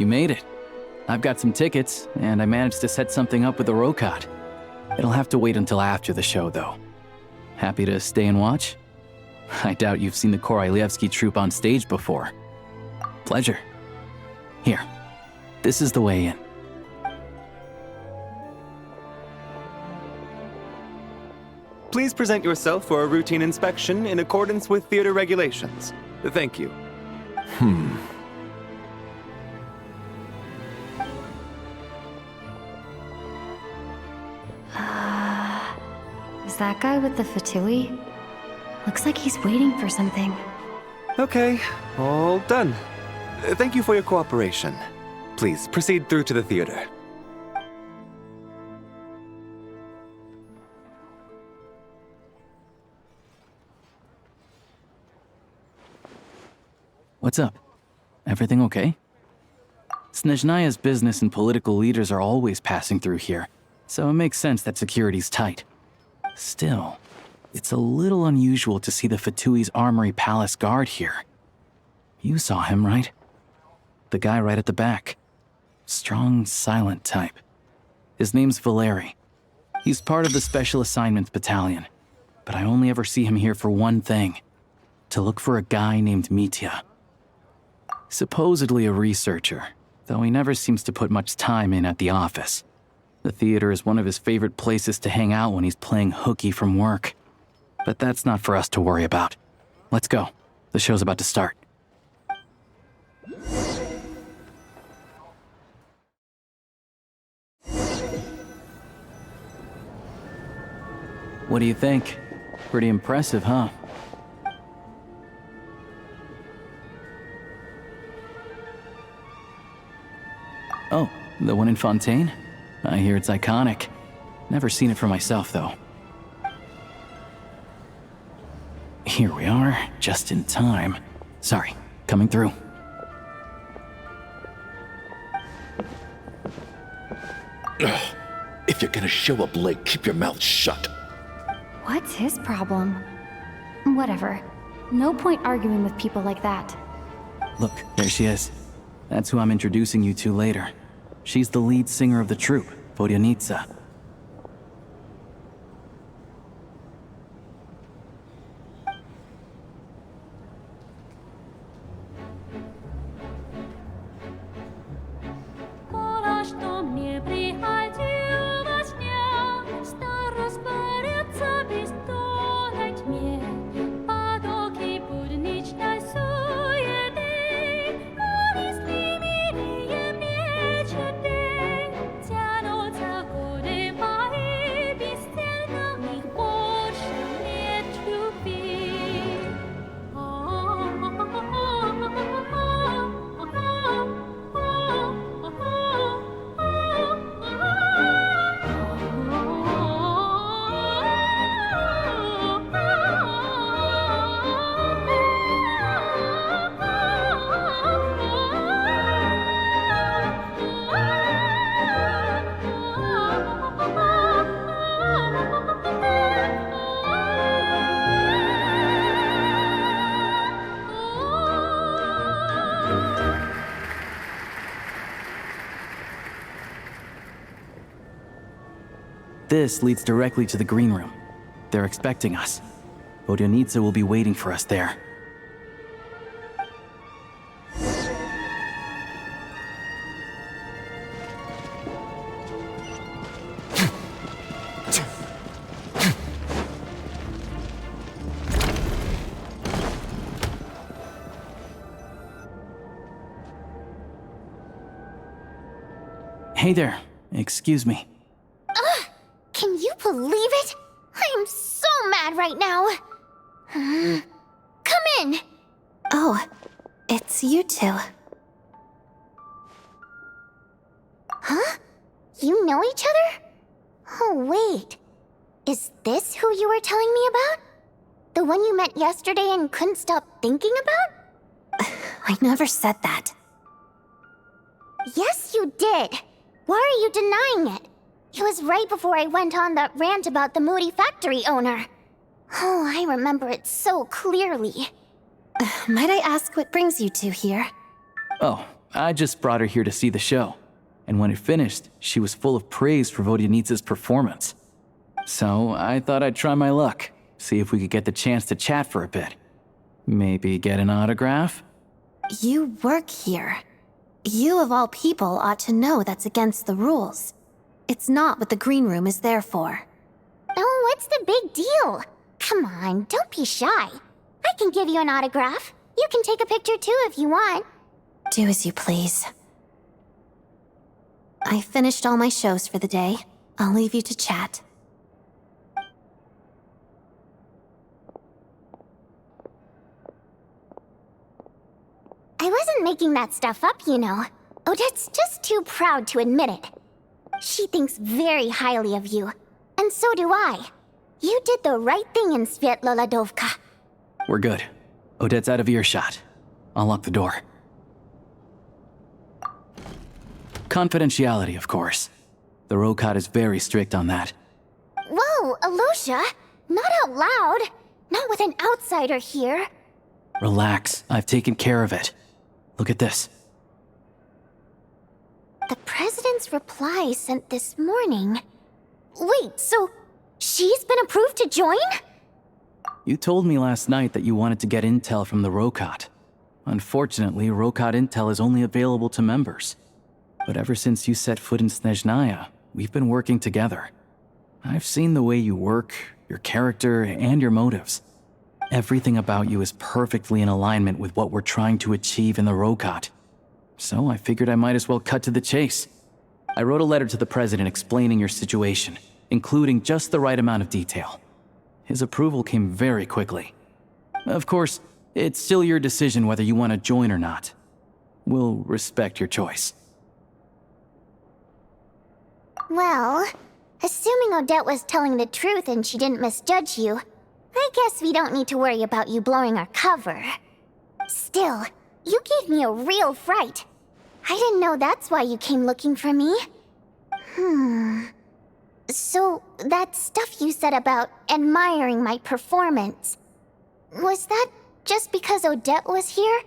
You made it. I've got some tickets, and I managed to set something up with the Rokot. It'll have to wait until after the show, though. Happy to stay and watch? I doubt you've seen the Korolyevsky troupe on stage before. Pleasure. Here, this is the way in. Please present yourself for a routine inspection in accordance with theater regulations. Thank you. Is that guy with the fatui? Looks like he's waiting for something. Okay, all done. Thank you for your cooperation. Please proceed through to the theater. What's up? Everything okay? Snezhnaya's business and political leaders are always passing through here, so it makes sense that security's tight. Still, it's a little unusual to see the Fatui's Armory Palace guard here. You saw him, right? The guy right at the back. Strong, silent type. His name's Valeri. He's part of the Special Assignments Battalion, but I only ever see him here for one thing: to look for a guy named Mitya. Supposedly a researcher, though he never seems to put much time in at the office. The theater is one of his favorite places to hang out when he's playing hooky from work. But that's not for us to worry about. Let's go. The show's about to start. What do you think? Pretty impressive, huh? Oh, the one in Fontaine? I hear it's iconic. Never seen it for myself, though. Here we are, just in time. Sorry, coming through. Ugh. If you're gonna show up late, keep your mouth shut. What's his problem? Whatever. No point arguing with people like that. Look, there she is. That's who I'm introducing you to later. She's the lead singer of the troupe, Vodyanitsa. This leads directly to the green room. They're expecting us. Vodyanitsa will be waiting for us there. Hey there. Excuse me. Can you believe it? I am so mad right now. Come in. Oh, it's you two. Huh? You know each other? Oh, wait. Is this who you were telling me about? The one you met yesterday and couldn't stop thinking about? I never said that. Yes, you did. Why are you denying it? It was right before I went on that rant about the moody factory owner. Oh, I remember it so clearly. Might I ask what brings you two here? Oh, I just brought her here to see the show. And when it finished, she was full of praise for Vodyanitsa's performance. So I thought I'd try my luck, see if we could get the chance to chat for a bit. Maybe get an autograph? You work here. You of all people ought to know that's against the rules. It's not what the green room is there for. Oh, what's the big deal? Come on, don't be shy. I can give you an autograph. You can take a picture too if you want. Do as you please. I finished all my shows for the day. I'll leave you to chat. I wasn't making that stuff up, you know. Odette's just too proud to admit it. She thinks very highly of you, and so do I. You did the right thing in Svietloladovka. We're good. Odette's out of earshot. I'll lock the door. Confidentiality, of course. The Rokot is very strict on that. Whoa, Alyosha! Not out loud! Not with an outsider here! Relax, I've taken care of it. Look at this. The President's reply sent this morning. Wait, so she's been approved to join? You told me last night that you wanted to get intel from the Rokot. Unfortunately, Rokot intel is only available to members. But ever since you set foot in Snezhnaya, we've been working together. I've seen the way you work, your character, and your motives. Everything about you is perfectly in alignment with what we're trying to achieve in the Rokot. So I figured I might as well cut to the chase. I wrote a letter to the President explaining your situation, including just the right amount of detail. His approval came very quickly. Of course, it's still your decision whether you want to join or not. We'll respect your choice. Well, assuming Odette was telling the truth and she didn't misjudge you, I guess we don't need to worry about you blowing our cover. Still, you gave me a real fright. I didn't know that's why you came looking for me. So, that stuff you said about admiring my performance, was that just because Odette was here?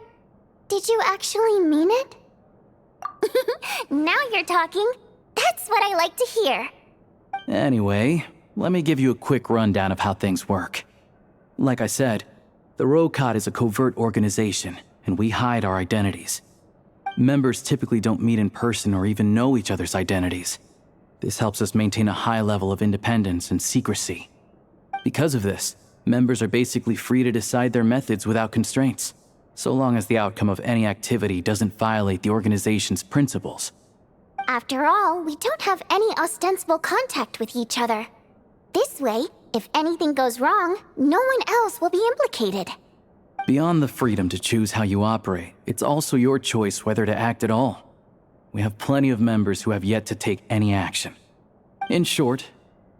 Did you actually mean it? Now you're talking. That's what I like to hear. Anyway, let me give you a quick rundown of how things work. Like I said, the Rokot is a covert organization, and we hide our identities. Members typically don't meet in person or even know each other's identities. This helps us maintain a high level of independence and secrecy. Because of this, members are basically free to decide their methods without constraints, so long as the outcome of any activity doesn't violate the organization's principles. After all, we don't have any ostensible contact with each other. This way, if anything goes wrong, no one else will be implicated. Beyond the freedom to choose how you operate, it's also your choice whether to act at all. We have plenty of members who have yet to take any action. In short,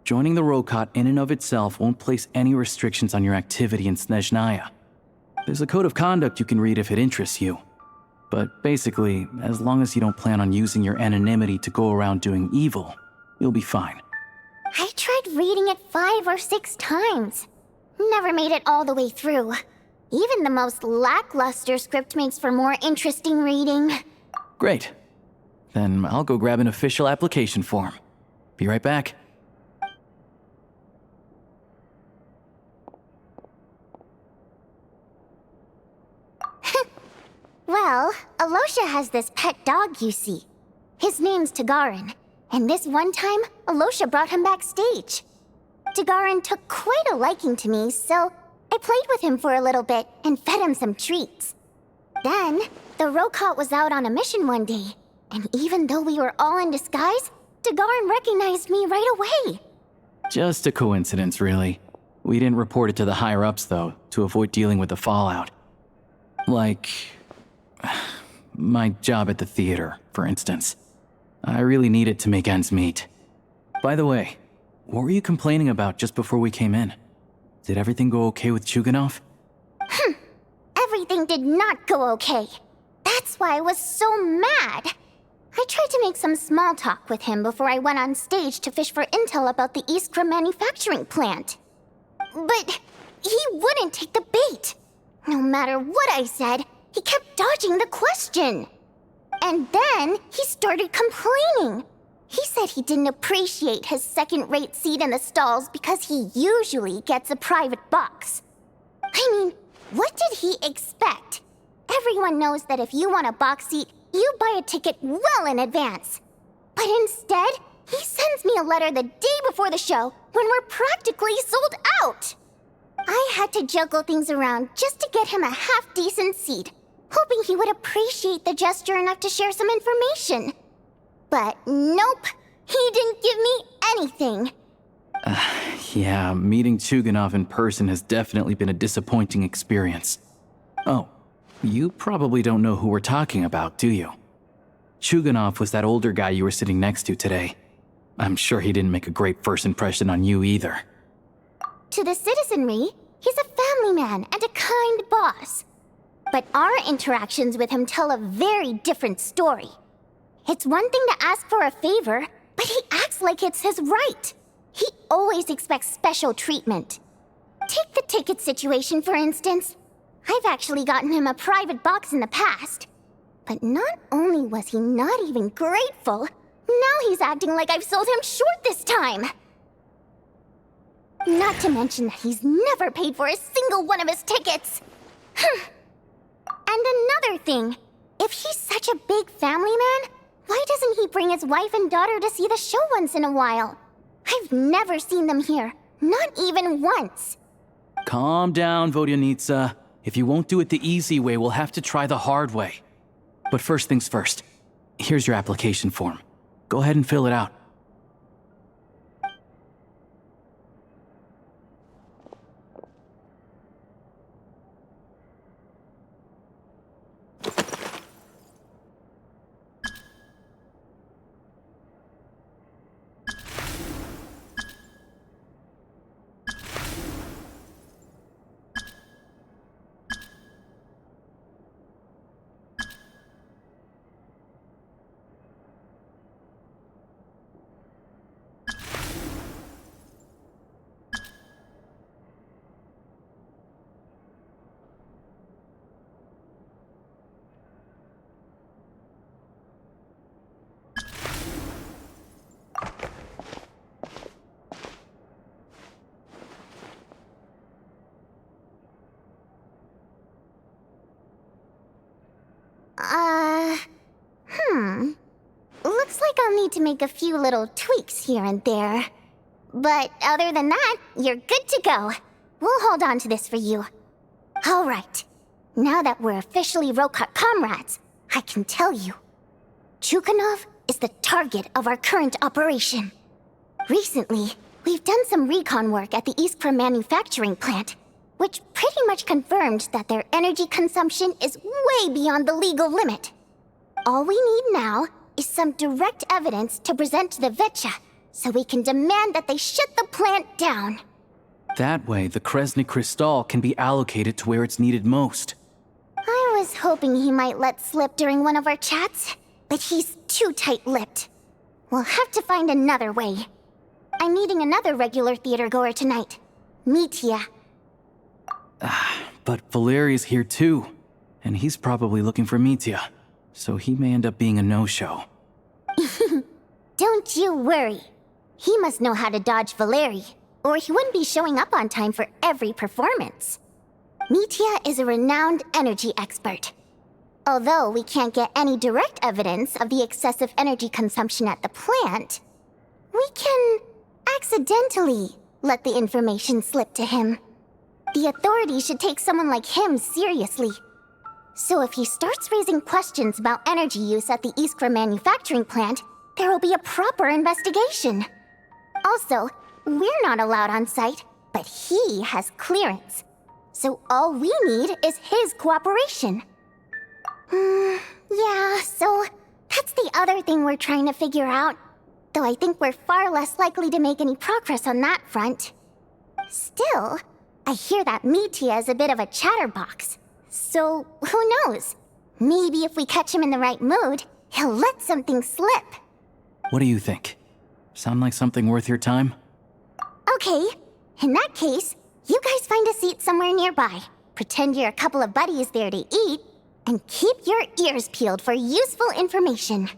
joining the Rokot in and of itself won't place any restrictions on your activity in Snezhnaya. There's a code of conduct you can read if it interests you. But basically, as long as you don't plan on using your anonymity to go around doing evil, you'll be fine. I tried reading it 5 or 6 times. Never made it all the way through. Even the most lackluster script makes for more interesting reading. Great. Then I'll go grab an official application form. Be right back. Well, Alyosha has this pet dog, you see. His name's Tagarin, and this one time, Alyosha brought him backstage. Tagarin took quite a liking to me, so I played with him for a little bit and fed him some treats. Then, the Rokot was out on a mission one day, and even though we were all in disguise, Tagarin recognized me right away. Just a coincidence, really. We didn't report it to the higher-ups, though, to avoid dealing with the fallout. Like my job at the theater, for instance. I really needed to make ends meet. By the way, what were you complaining about just before we came in? Did everything go okay with Chuganov? Everything did not go okay. That's why I was so mad. I tried to make some small talk with him before I went on stage to fish for intel about the Iskra manufacturing plant. But he wouldn't take the bait. No matter what I said, he kept dodging the question. And then he started complaining. He said he didn't appreciate his second-rate seat in the stalls because he usually gets a private box. I mean, what did he expect? Everyone knows that if you want a box seat, you buy a ticket well in advance. But instead, he sends me a letter the day before the show when we're practically sold out. I had to juggle things around just to get him a half-decent seat, hoping he would appreciate the gesture enough to share some information. But nope, he didn't give me anything. Yeah, meeting Chuganov in person has definitely been a disappointing experience. Oh, you probably don't know who we're talking about, do you? Chuganov was that older guy you were sitting next to today. I'm sure he didn't make a great first impression on you either. To the citizenry, he's a family man and a kind boss. But our interactions with him tell a very different story. It's one thing to ask for a favor, but he acts like it's his right. He always expects special treatment. Take the ticket situation, for instance. I've actually gotten him a private box in the past. But not only was he not even grateful, now he's acting like I've sold him short this time. Not to mention that he's never paid for a single one of his tickets. And another thing, if he's such a big family man, why doesn't he bring his wife and daughter to see the show once in a while? I've never seen them here, not even once. Calm down, Vodyanitsa. If you won't do it the easy way, we'll have to try the hard way. But first things first, here's your application form. Go ahead and fill it out. Looks like I'll need to make a few little tweaks here and there. But other than that, you're good to go. We'll hold on to this for you. All right. Now that we're officially Rokart comrades, I can tell you. Chuganov is the target of our current operation. Recently, we've done some recon work at the Iskra manufacturing plant, which pretty much confirmed that their energy consumption is way beyond the legal limit. All we need now is some direct evidence to present to the Vetcha, so we can demand that they shut the plant down. That way, the Kresnik Crystal can be allocated to where it's needed most. I was hoping he might let slip during one of our chats, but he's too tight-lipped. We'll have to find another way. I'm meeting another regular theater goer tonight, Mitya. But Valeri's here too, and he's probably looking for Mitya, so he may end up being a no-show. Don't you worry. He must know how to dodge Valeri, or he wouldn't be showing up on time for every performance. Mitya is a renowned energy expert. Although we can't get any direct evidence of the excessive energy consumption at the plant, we can accidentally let the information slip to him. The authorities should take someone like him seriously. So if he starts raising questions about energy use at the Iskra manufacturing plant, there will be a proper investigation. Also, we're not allowed on site, but he has clearance. So all we need is his cooperation. Yeah, so that's the other thing we're trying to figure out. Though I think we're far less likely to make any progress on that front. Still, I hear that Mitya is a bit of a chatterbox. So, who knows? Maybe if we catch him in the right mood, he'll let something slip. What do you think? Sound like something worth your time? Okay, in that case, you guys find a seat somewhere nearby. Pretend you're a couple of buddies there to eat. And keep your ears peeled for useful information.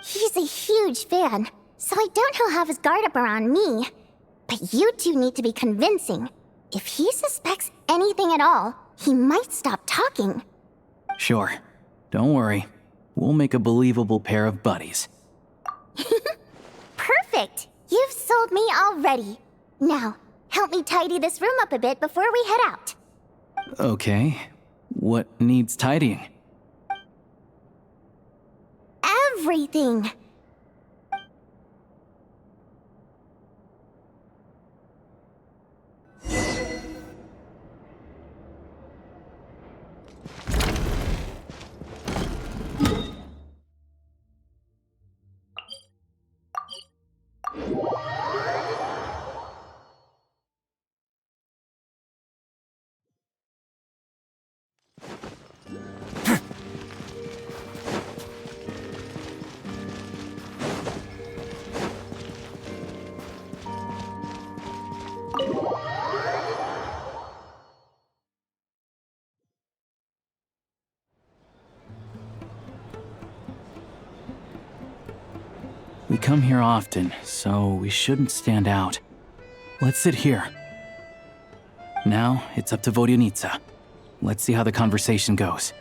He's a huge fan, so I doubt he'll have his guard up around me. But you two need to be convincing. If he suspects anything at all, he might stop talking. Sure. Don't worry. We'll make a believable pair of buddies. Perfect! You've sold me already. Now, help me tidy this room up a bit before we head out. Okay. What needs tidying? Everything! We come here often, so we shouldn't stand out. Let's sit here. Now, it's up to Vodyanitsa. Let's see how the conversation goes.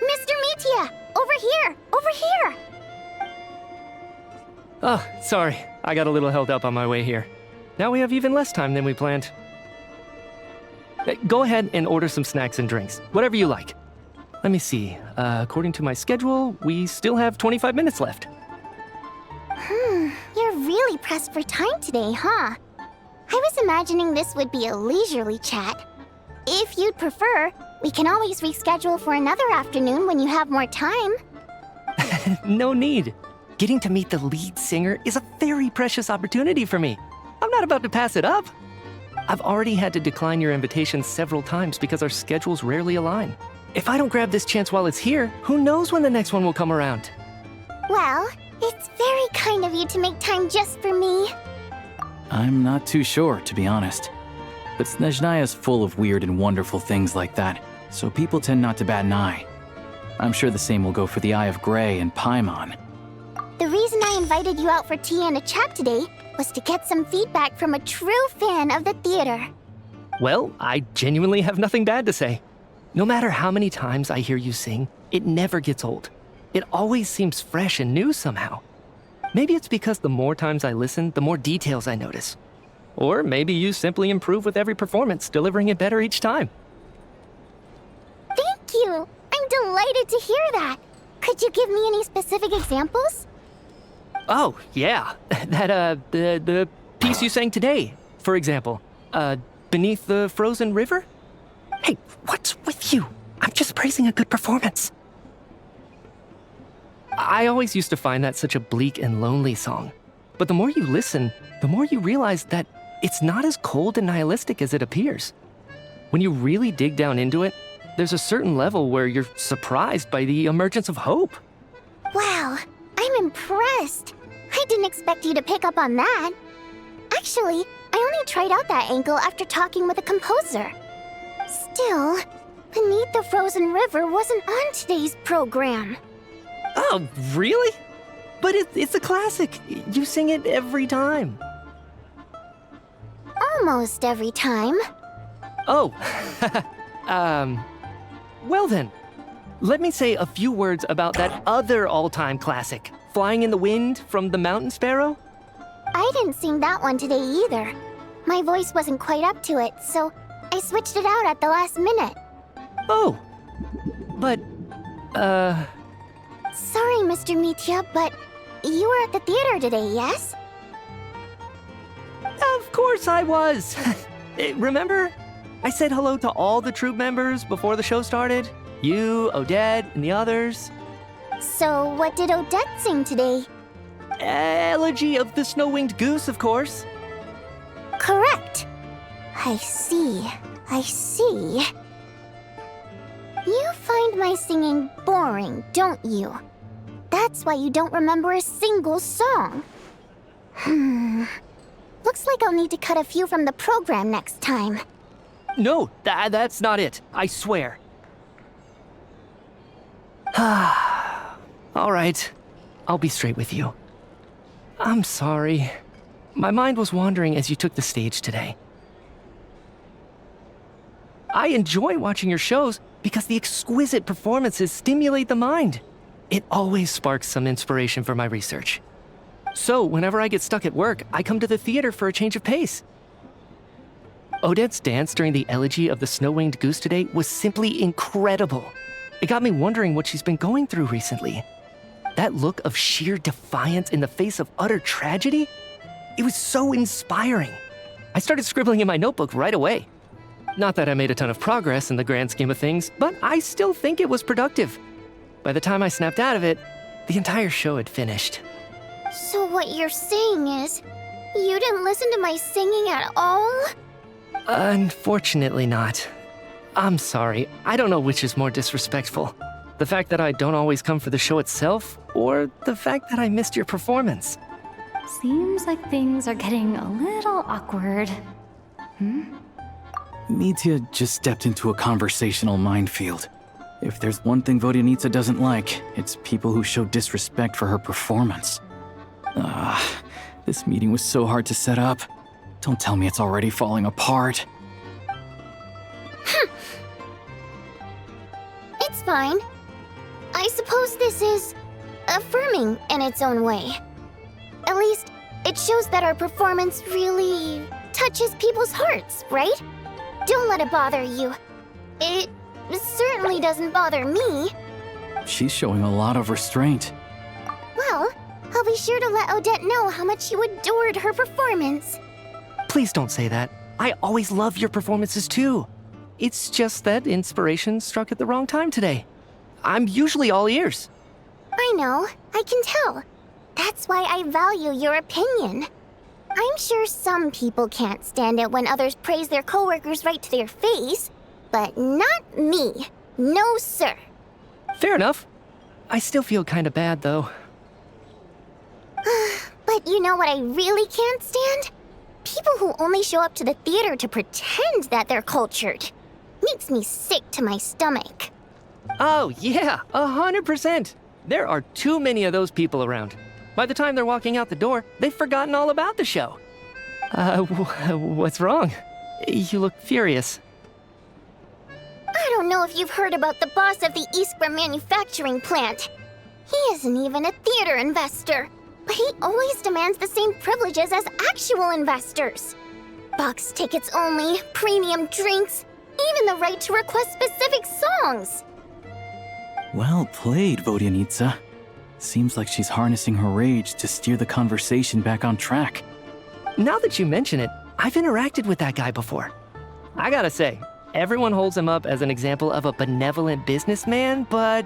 Mr. Mitya! Over here! Over here! Oh, sorry. I got a little held up on my way here. Now we have even less time than we planned. Go ahead and order some snacks and drinks, whatever you like. Let me see. According to my schedule, we still have 25 minutes left. You're really pressed for time today, huh? I was imagining this would be a leisurely chat. If you'd prefer, we can always reschedule for another afternoon when you have more time. No need. Getting to meet the lead singer is a very precious opportunity for me. I'm not about to pass it up. I've already had to decline your invitation several times because our schedules rarely align. If I don't grab this chance while it's here, who knows when the next one will come around? Well, it's very kind of you to make time just for me. I'm not too sure, to be honest. But Snezhnaya's full of weird and wonderful things like that, so people tend not to bat an eye. I'm sure the same will go for the Eye of Grey and Paimon. The reason I invited you out for tea and a chat today was to get some feedback from a true fan of the theater. Well, I genuinely have nothing bad to say. No matter how many times I hear you sing, it never gets old. It always seems fresh and new somehow. Maybe it's because the more times I listen, the more details I notice. Or maybe you simply improve with every performance, delivering it better each time. Thank you! I'm delighted to hear that. Could you give me any specific examples? Oh, yeah. The piece you sang today, for example. Beneath the Frozen River? Hey, what's with you? I'm just praising a good performance. I always used to find that such a bleak and lonely song. But the more you listen, the more you realize that it's not as cold and nihilistic as it appears. When you really dig down into it, there's a certain level where you're surprised by the emergence of hope. Wow, I'm impressed. I didn't expect you to pick up on that. Actually, I only tried out that angle after talking with a composer. Still, Beneath the Frozen River wasn't on today's program. Oh, really? But it's a classic. You sing it every time. Almost every time. Oh, well then. Let me say a few words about that other all-time classic, Flying in the Wind from the Mountain Sparrow. I didn't sing that one today either. My voice wasn't quite up to it, so I switched it out at the last minute. Oh, but, Sorry, Mr. Mitya, but you were at the theater today, yes? Of course I was. Remember? I said hello to all the troupe members before the show started. You, Odette, and the others. So what did Odette sing today? Elegy of the Snow-Winged Goose, of course. Correct. I see. I see. You find my singing boring, don't you? That That's why you don't remember a single song. Looks like I'll need to cut a few from the program next time. No, that's not it. I swear. All right. I'll be straight with you. I'm sorry. My mind was wandering as you took the stage today. I enjoy watching your shows because the exquisite performances stimulate the mind. It always sparks some inspiration for my research. So, whenever I get stuck at work, I come to the theater for a change of pace. Odette's dance during the elegy of the snow-winged goose today was simply incredible. It got me wondering what she's been going through recently. That look of sheer defiance in the face of utter tragedy? It was so inspiring. I started scribbling in my notebook right away. Not that I made a ton of progress in the grand scheme of things, but I still think it was productive. By the time I snapped out of it, the entire show had finished. So what you're saying is, you didn't listen to my singing at all? Unfortunately not. I'm sorry, I don't know which is more disrespectful. The fact that I don't always come for the show itself, or the fact that I missed your performance. Seems like things are getting a little awkward. Mitya just stepped into a conversational minefield. If there's one thing Vodyanitsa doesn't like, it's people who show disrespect for her performance. This meeting was so hard to set up. Don't tell me it's already falling apart. It's fine. I suppose this is affirming in its own way. At least, it shows that our performance really touches people's hearts, right? Don't let it bother you. It certainly doesn't bother me. She's showing a lot of restraint. Well, I'll be sure to let Odette know how much you adored her performance. Please don't say that. I always love your performances too. It's just that inspiration struck at the wrong time today. I'm usually all ears. I know, I can tell. That's why I value your opinion. I'm sure some people can't stand it when others praise their coworkers right to their face, but not me. No, sir. Fair enough. I still feel kinda bad, though. But you know what I really can't stand? People who only show up to the theater to pretend that they're cultured. Makes me sick to my stomach. Oh, yeah, 100%. There are too many of those people around. By the time they're walking out the door, they've forgotten all about the show. What's wrong? You look furious. I don't know if you've heard about the boss of the Iskra manufacturing plant. He isn't even a theater investor, but he always demands the same privileges as actual investors. Box tickets only, premium drinks, even the right to request specific songs. Well played, Vodyanitsa. Seems like she's harnessing her rage to steer the conversation back on track. Now that you mention it, I've interacted with that guy before. I gotta say, everyone holds him up as an example of a benevolent businessman, but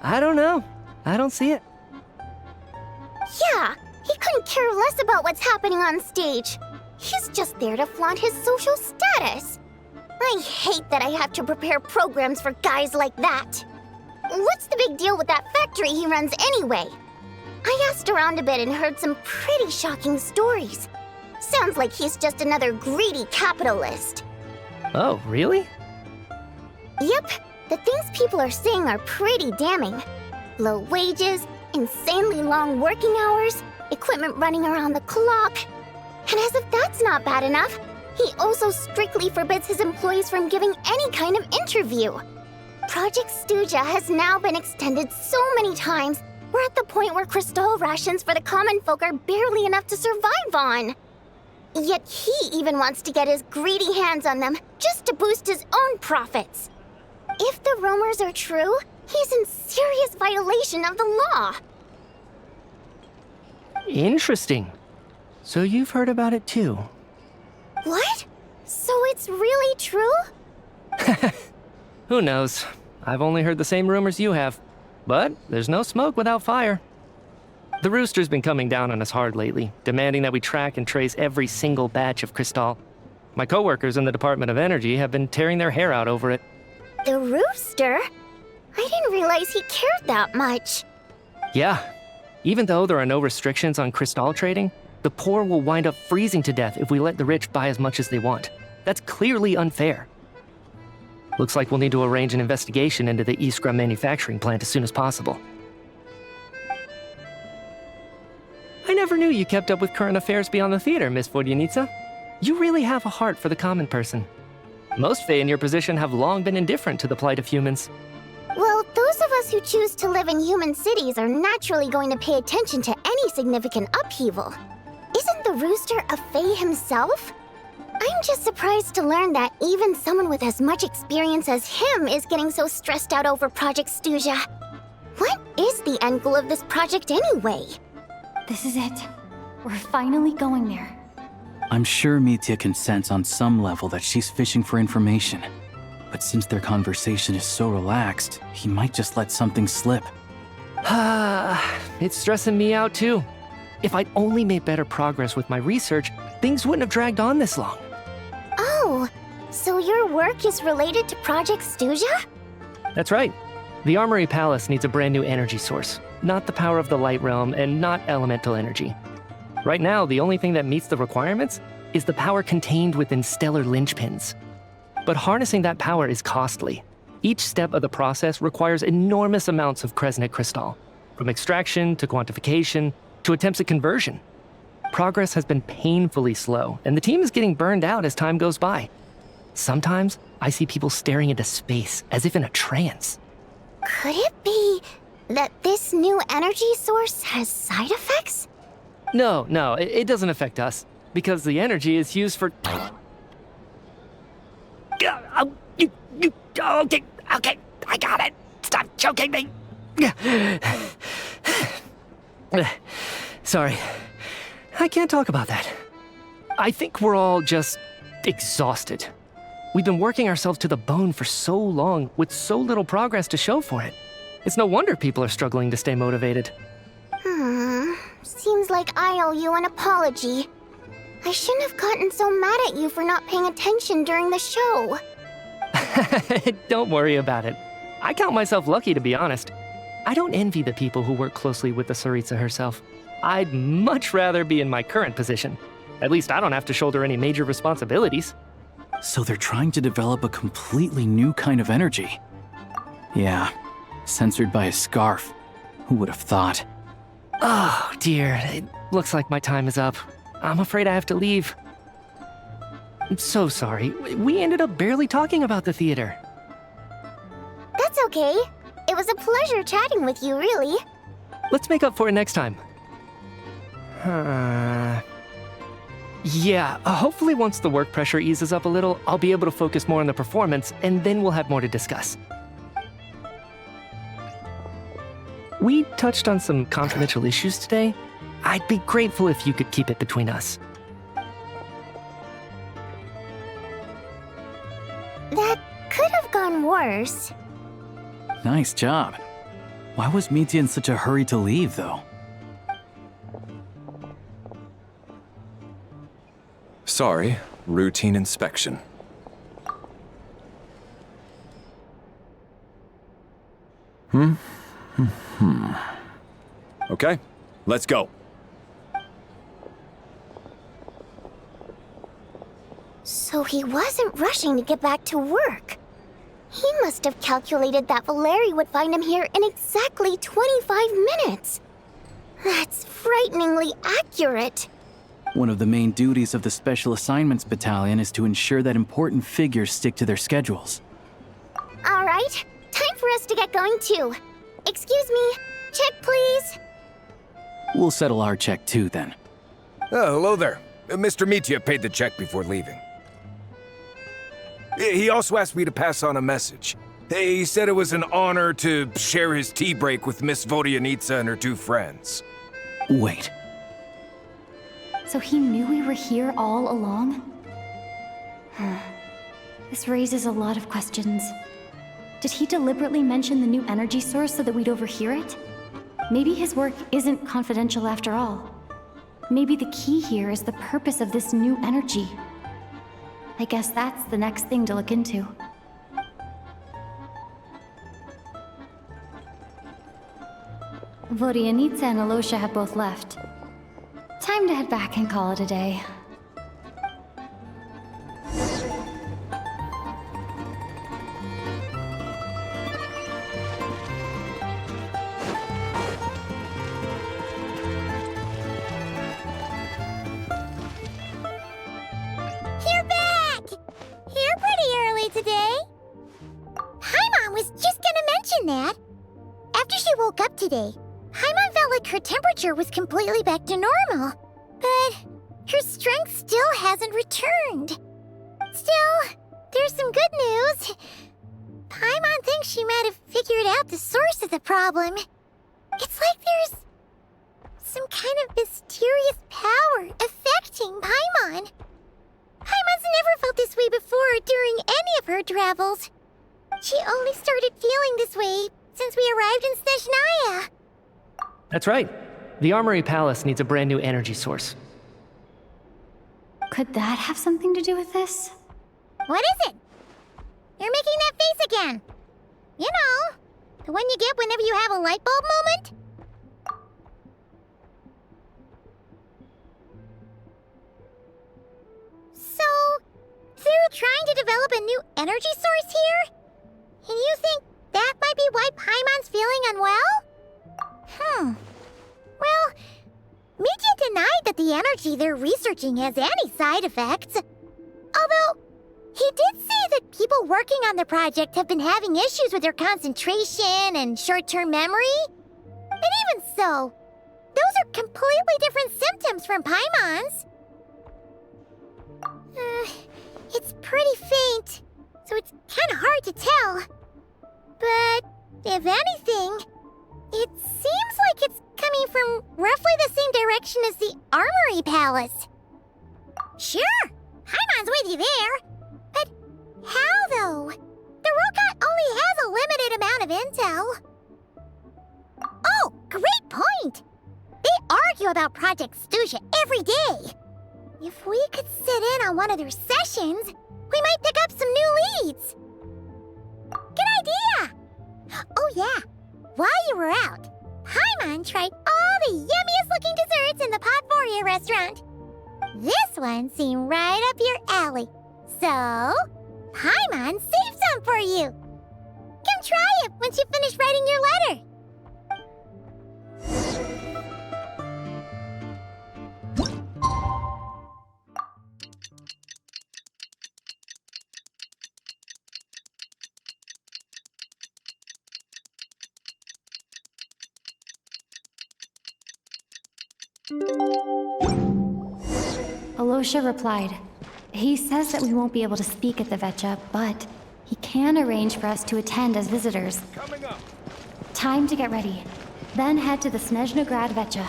I don't know. I don't see it. Yeah, he couldn't care less about what's happening on stage. He's just there to flaunt his social status. I hate that I have to prepare programs for guys like that. What's the big deal with that factory he runs anyway? I asked around a bit and heard some pretty shocking stories. Sounds like he's just another greedy capitalist. Oh, really? Yep, the things people are saying are pretty damning. Low wages, insanely long working hours, equipment running around the clock. And as if that's not bad enough, he also strictly forbids his employees from giving any kind of interview. Project Stuzha has now been extended so many times, we're at the point where crystal rations for the common folk are barely enough to survive on. Yet he even wants to get his greedy hands on them just to boost his own profits. If the rumors are true, he's in serious violation of the law. Interesting. So you've heard about it too. What? So it's really true? Who knows? I've only heard the same rumors you have. But there's no smoke without fire. The rooster's been coming down on us hard lately, demanding that we track and trace every single batch of crystal. My coworkers in the Department of Energy have been tearing their hair out over it. The rooster? I didn't realize he cared that much. Yeah. Even though there are no restrictions on crystal trading, the poor will wind up freezing to death if we let the rich buy as much as they want. That's clearly unfair. Looks like we'll need to arrange an investigation into the Iskra manufacturing plant as soon as possible. I never knew you kept up with current affairs beyond the theater, Miss Vodyanica. You really have a heart for the common person. Most Fae in your position have long been indifferent to the plight of humans. Well, those of us who choose to live in human cities are naturally going to pay attention to any significant upheaval. Isn't the rooster a Fae himself? I'm just surprised to learn that even someone with as much experience as him is getting so stressed out over Project Stuzha. What is the end goal of this project anyway? This is it. We're finally going there. I'm sure Mitya can sense on some level that she's fishing for information. But since their conversation is so relaxed, he might just let something slip. It's stressing me out too. If I'd only made better progress with my research, things wouldn't have dragged on this long. Oh, so your work is related to Project Stuzha? That's right. The Armory Palace needs a brand new energy source. Not the power of the Light Realm and not elemental energy. Right now, the only thing that meets the requirements is the power contained within stellar linchpins. But harnessing that power is costly. Each step of the process requires enormous amounts of Kresnik crystal, from extraction to quantification to attempts at conversion. Progress has been painfully slow, and the team is getting burned out as time goes by. Sometimes, I see people staring into space as if in a trance. Could it be that this new energy source has side effects? No, it doesn't affect us, because the energy is used for... Okay, I got it. Stop choking me. Sorry, I can't talk about that. I think we're all just exhausted. We've been working ourselves to the bone for so long with so little progress to show for it. It's no wonder people are struggling to stay motivated. Seems like I owe you an apology. I shouldn't have gotten so mad at you for not paying attention during the show. Don't worry about it. I count myself lucky, to be honest. I don't envy the people who work closely with the tsaritsa herself. I'd much rather be in my current position. At least I don't have to shoulder any major responsibilities. So they're trying to develop a completely new kind of energy. Yeah, censored by a scarf. Who would have thought? Oh, dear. It looks like my time is up. I'm afraid I have to leave. I'm so sorry. We ended up barely talking about the theater. That's okay. It was a pleasure chatting with you, really. Let's make up for it next time. Yeah, hopefully once the work pressure eases up a little, I'll be able to focus more on the performance, and then we'll have more to discuss. We touched on some confidential issues today. I'd be grateful if you could keep it between us. That could have gone worse. Nice job. Why was Mitya in such a hurry to leave, though? Sorry, routine inspection. Okay, let's go. So he wasn't rushing to get back to work. He must have calculated that Valeri would find him here in exactly 25 minutes. That's frighteningly accurate. One of the main duties of the Special Assignments Battalion is to ensure that important figures stick to their schedules. All right, time for us to get going too. Excuse me, check please. We'll settle our check too, then. Oh, hello there. Mr. Mitya paid the check before leaving. He also asked me to pass on a message. He said it was an honor to share his tea break with Miss Vodyanica and her two friends. Wait. So he knew we were here all along? This raises a lot of questions. Did he deliberately mention the new energy source so that we'd overhear it? Maybe his work isn't confidential after all. Maybe the key here is the purpose of this new energy. I guess that's the next thing to look into. Vodyanitsa and Alyosha have both left. Time to head back and call it a day. You're back! You're pretty early today. Paimon was just gonna mention that. After she woke up today, Paimon felt like her temperature was completely back to normal. But her strength still hasn't returned. Still, there's some good news. Paimon thinks she might have figured out the source of the problem. It's like there's some kind of mysterious power affecting Paimon. Paimon's never felt this way before during any of her travels. She only started feeling this way since we arrived in Snezhnaya. That's right. The Armory Palace needs a brand new energy source. Could that have something to do with this? What is it? You're making that face again. You know, the one you get whenever you have a light bulb moment? So, they're trying to develop a new energy source here? And you think that might be why Paimon's feeling unwell? Well, Media denied that the energy they're researching has any side effects. Although, he did say that people working on the project have been having issues with their concentration and short-term memory. And even so, those are completely different symptoms from Paimon's. It's pretty faint, so it's kind of hard to tell. But, if anything, it seems like it's coming from roughly the same direction as the Armory Palace. Sure, Paimon's with you there. But how, though? The robot only has a limited amount of intel. Oh, great point! They argue about Project Stuzha every day. If we could sit in on one of their sessions, we might pick up some new leads. Good idea! Oh yeah, while you were out, Paimon tried all the yummiest looking desserts in the Podvoria restaurant. This one seemed right up your alley. So, Paimon saved some for you. Come try it once you finish writing your letter. Alyosha replied. He says that we won't be able to speak at the Vetcha, but he can arrange for us to attend as visitors. Coming up. Time to get ready. Then head to the Snezhnaya Vetcha.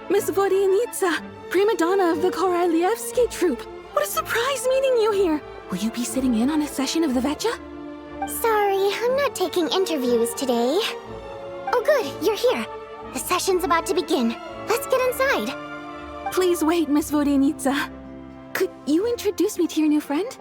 Miss Vodyanitsa, prima donna of the Korolievsky troupe. What a surprise meeting you here. Will you be sitting in on a session of the Vetcha? Sorry, I'm not taking interviews today. Oh good, you're here. The session's about to begin. Let's get inside. Please wait, Miss Vodyanitsa. Could you introduce me to your new friend?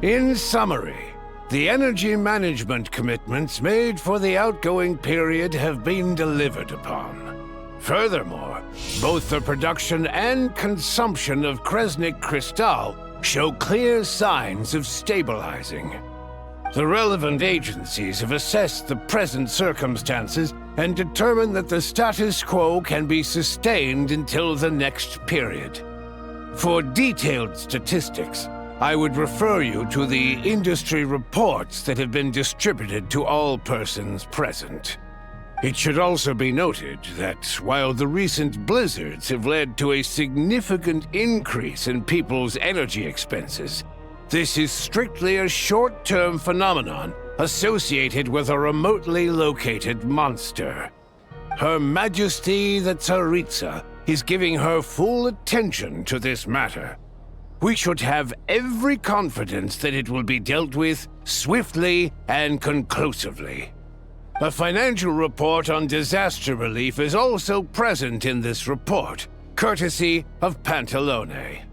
In summary, the energy management commitments made for the outgoing period have been delivered upon. Furthermore, both the production and consumption of Kresnik Crystal show clear signs of stabilizing. The relevant agencies have assessed the present circumstances and determine that the status quo can be sustained until the next period. For detailed statistics, I would refer you to the industry reports that have been distributed to all persons present. It should also be noted that while the recent blizzards have led to a significant increase in people's energy expenses, this is strictly a short-term phenomenon associated with a remotely located monster. Her Majesty the Tsaritsa is giving her full attention to this matter. We should have every confidence that it will be dealt with swiftly and conclusively. A financial report on disaster relief is also present in this report, courtesy of Pantalone.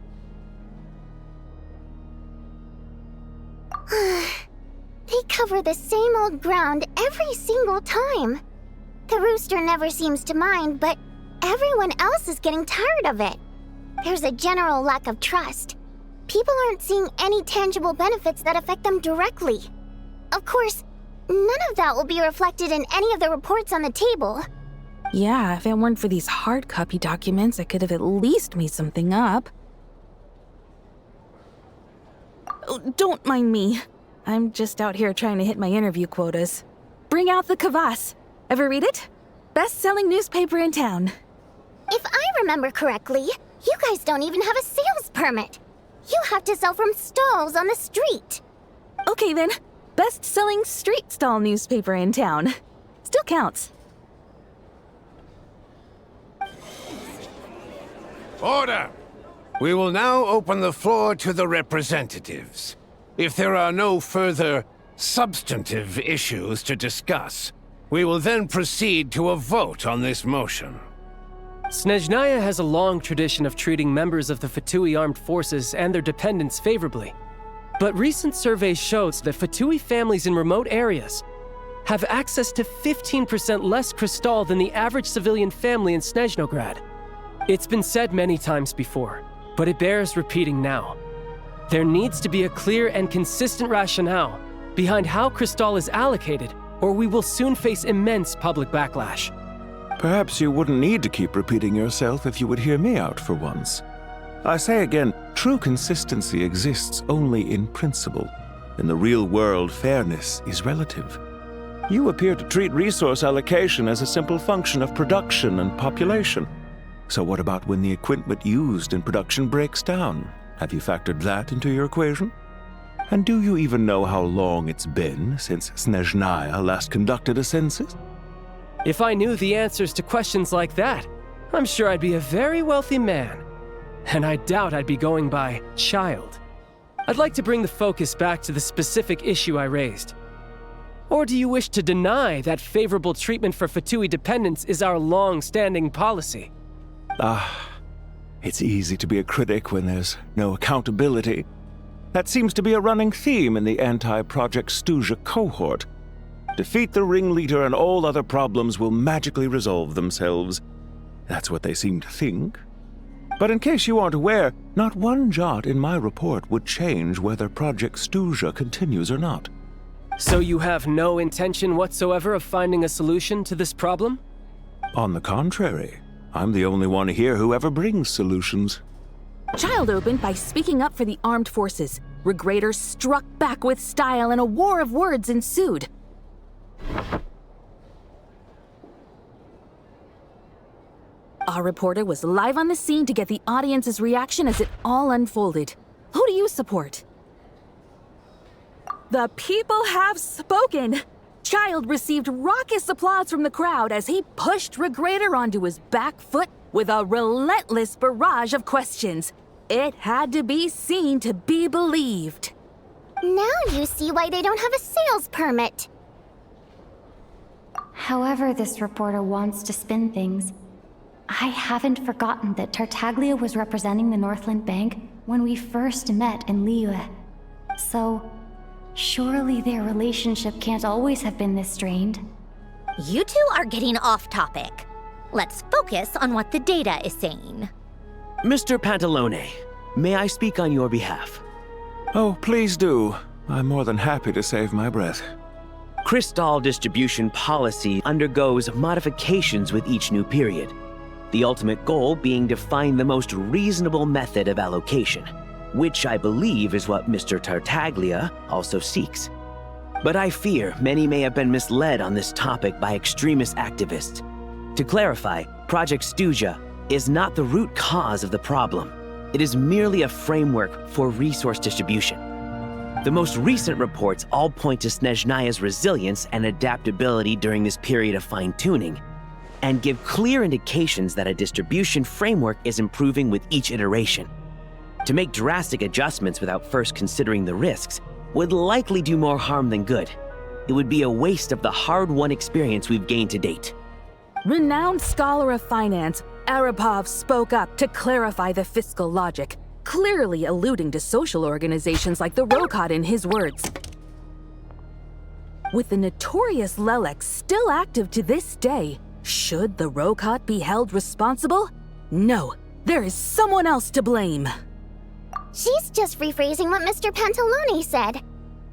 They cover the same old ground every single time. The rooster never seems to mind, but everyone else is getting tired of it. There's a general lack of trust. People aren't seeing any tangible benefits that affect them directly. Of course, none of that will be reflected in any of the reports on the table. Yeah, if it weren't for these hard copy documents, I could have at least made something up. Oh, don't mind me. I'm just out here trying to hit my interview quotas. Bring out the kvass. Ever read it? Best-selling newspaper in town. If I remember correctly, you guys don't even have a sales permit. You have to sell from stalls on the street. Okay then, best-selling street stall newspaper in town. Still counts. Order! We will now open the floor to the representatives. If there are no further substantive issues to discuss, we will then proceed to a vote on this motion. Snezhnaya has a long tradition of treating members of the Fatui armed forces and their dependents favorably. But recent surveys shows that Fatui families in remote areas have access to 15% less crystal than the average civilian family in Snezhnograd. It's been said many times before, but it bears repeating now. There needs to be a clear and consistent rationale behind how crystal is allocated, or we will soon face immense public backlash. Perhaps you wouldn't need to keep repeating yourself if you would hear me out for once. I say again, true consistency exists only in principle. In the real world, fairness is relative. You appear to treat resource allocation as a simple function of production and population. So what about when the equipment used in production breaks down? Have you factored that into your equation? And do you even know how long it's been since Snezhnaya last conducted a census? If I knew the answers to questions like that, I'm sure I'd be a very wealthy man. And I doubt I'd be going by child. I'd like to bring the focus back to the specific issue I raised. Or do you wish to deny that favorable treatment for Fatui dependents is our long-standing policy? It's easy to be a critic when there's no accountability. That seems to be a running theme in the anti-Project Stuzha cohort. Defeat the ringleader and all other problems will magically resolve themselves. That's what they seem to think. But in case you aren't aware, not one jot in my report would change whether Project Stuzha continues or not. So you have no intention whatsoever of finding a solution to this problem? On the contrary, I'm the only one here who ever brings solutions. Child opened by speaking up for the armed forces. Regrator struck back with style and a war of words ensued. Our reporter was live on the scene to get the audience's reaction as it all unfolded. Who do you support? The people have spoken! Child received raucous applause from the crowd as he pushed Regrator onto his back foot with a relentless barrage of questions. It had to be seen to be believed. Now you see why they don't have a sales permit. However this reporter wants to spin things, I haven't forgotten that Tartaglia was representing the Northland Bank when we first met in Liyue. So, surely their relationship can't always have been this strained. You two are getting off topic. Let's focus on what the data is saying. Mr. Pantalone, may I speak on your behalf? Oh, please do. I'm more than happy to save my breath. Crystal distribution policy undergoes modifications with each new period, the ultimate goal being to find the most reasonable method of allocation, which I believe is what Mr. Tartaglia also seeks. But I fear many may have been misled on this topic by extremist activists. To clarify, Project Stuzha is not the root cause of the problem. It is merely a framework for resource distribution. The most recent reports all point to Snezhnaya's resilience and adaptability during this period of fine-tuning, and give clear indications that a distribution framework is improving with each iteration. To make drastic adjustments without first considering the risks would likely do more harm than good. It would be a waste of the hard-won experience we've gained to date. Renowned scholar of finance, Arapov spoke up to clarify the fiscal logic, clearly alluding to social organizations like the Rokot in his words. With the notorious Lelek still active to this day, should the Rokot be held responsible? No, there is someone else to blame. She's just rephrasing what Mr. Pantalone said.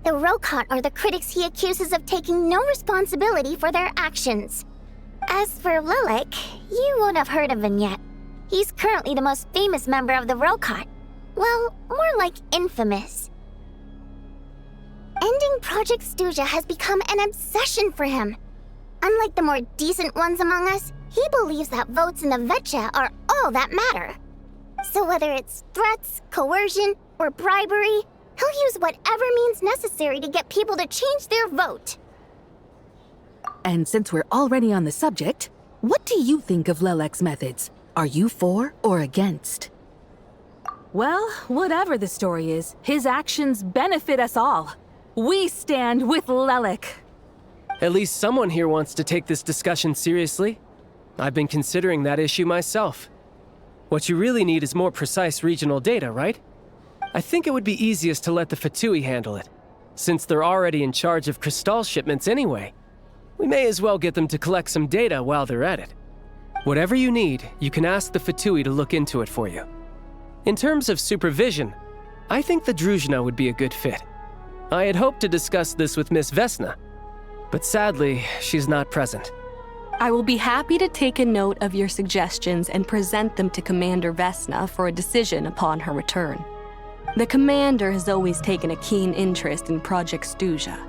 The Rokot are the critics he accuses of taking no responsibility for their actions. As for Lelek, you won't have heard of him yet. He's currently the most famous member of the Rokot. Well, more like infamous. Ending Project Stuzha has become an obsession for him. Unlike the more decent ones among us, he believes that votes in the Vetcha are all that matter. So whether it's threats, coercion, or bribery, he'll use whatever means necessary to get people to change their vote. And since we're already on the subject, what do you think of Lelek's methods? Are you for or against? Well, whatever the story is, his actions benefit us all. We stand with Lelek. At least someone here wants to take this discussion seriously. I've been considering that issue myself. What you really need is more precise regional data, right? I think it would be easiest to let the Fatui handle it, since they're already in charge of Crystal shipments anyway. We may as well get them to collect some data while they're at it. Whatever you need, you can ask the Fatui to look into it for you. In terms of supervision, I think the Druzhna would be a good fit. I had hoped to discuss this with Miss Vesna, but sadly, she's not present. I will be happy to take a note of your suggestions and present them to Commander Vesna for a decision upon her return. The Commander has always taken a keen interest in Project Stuzha.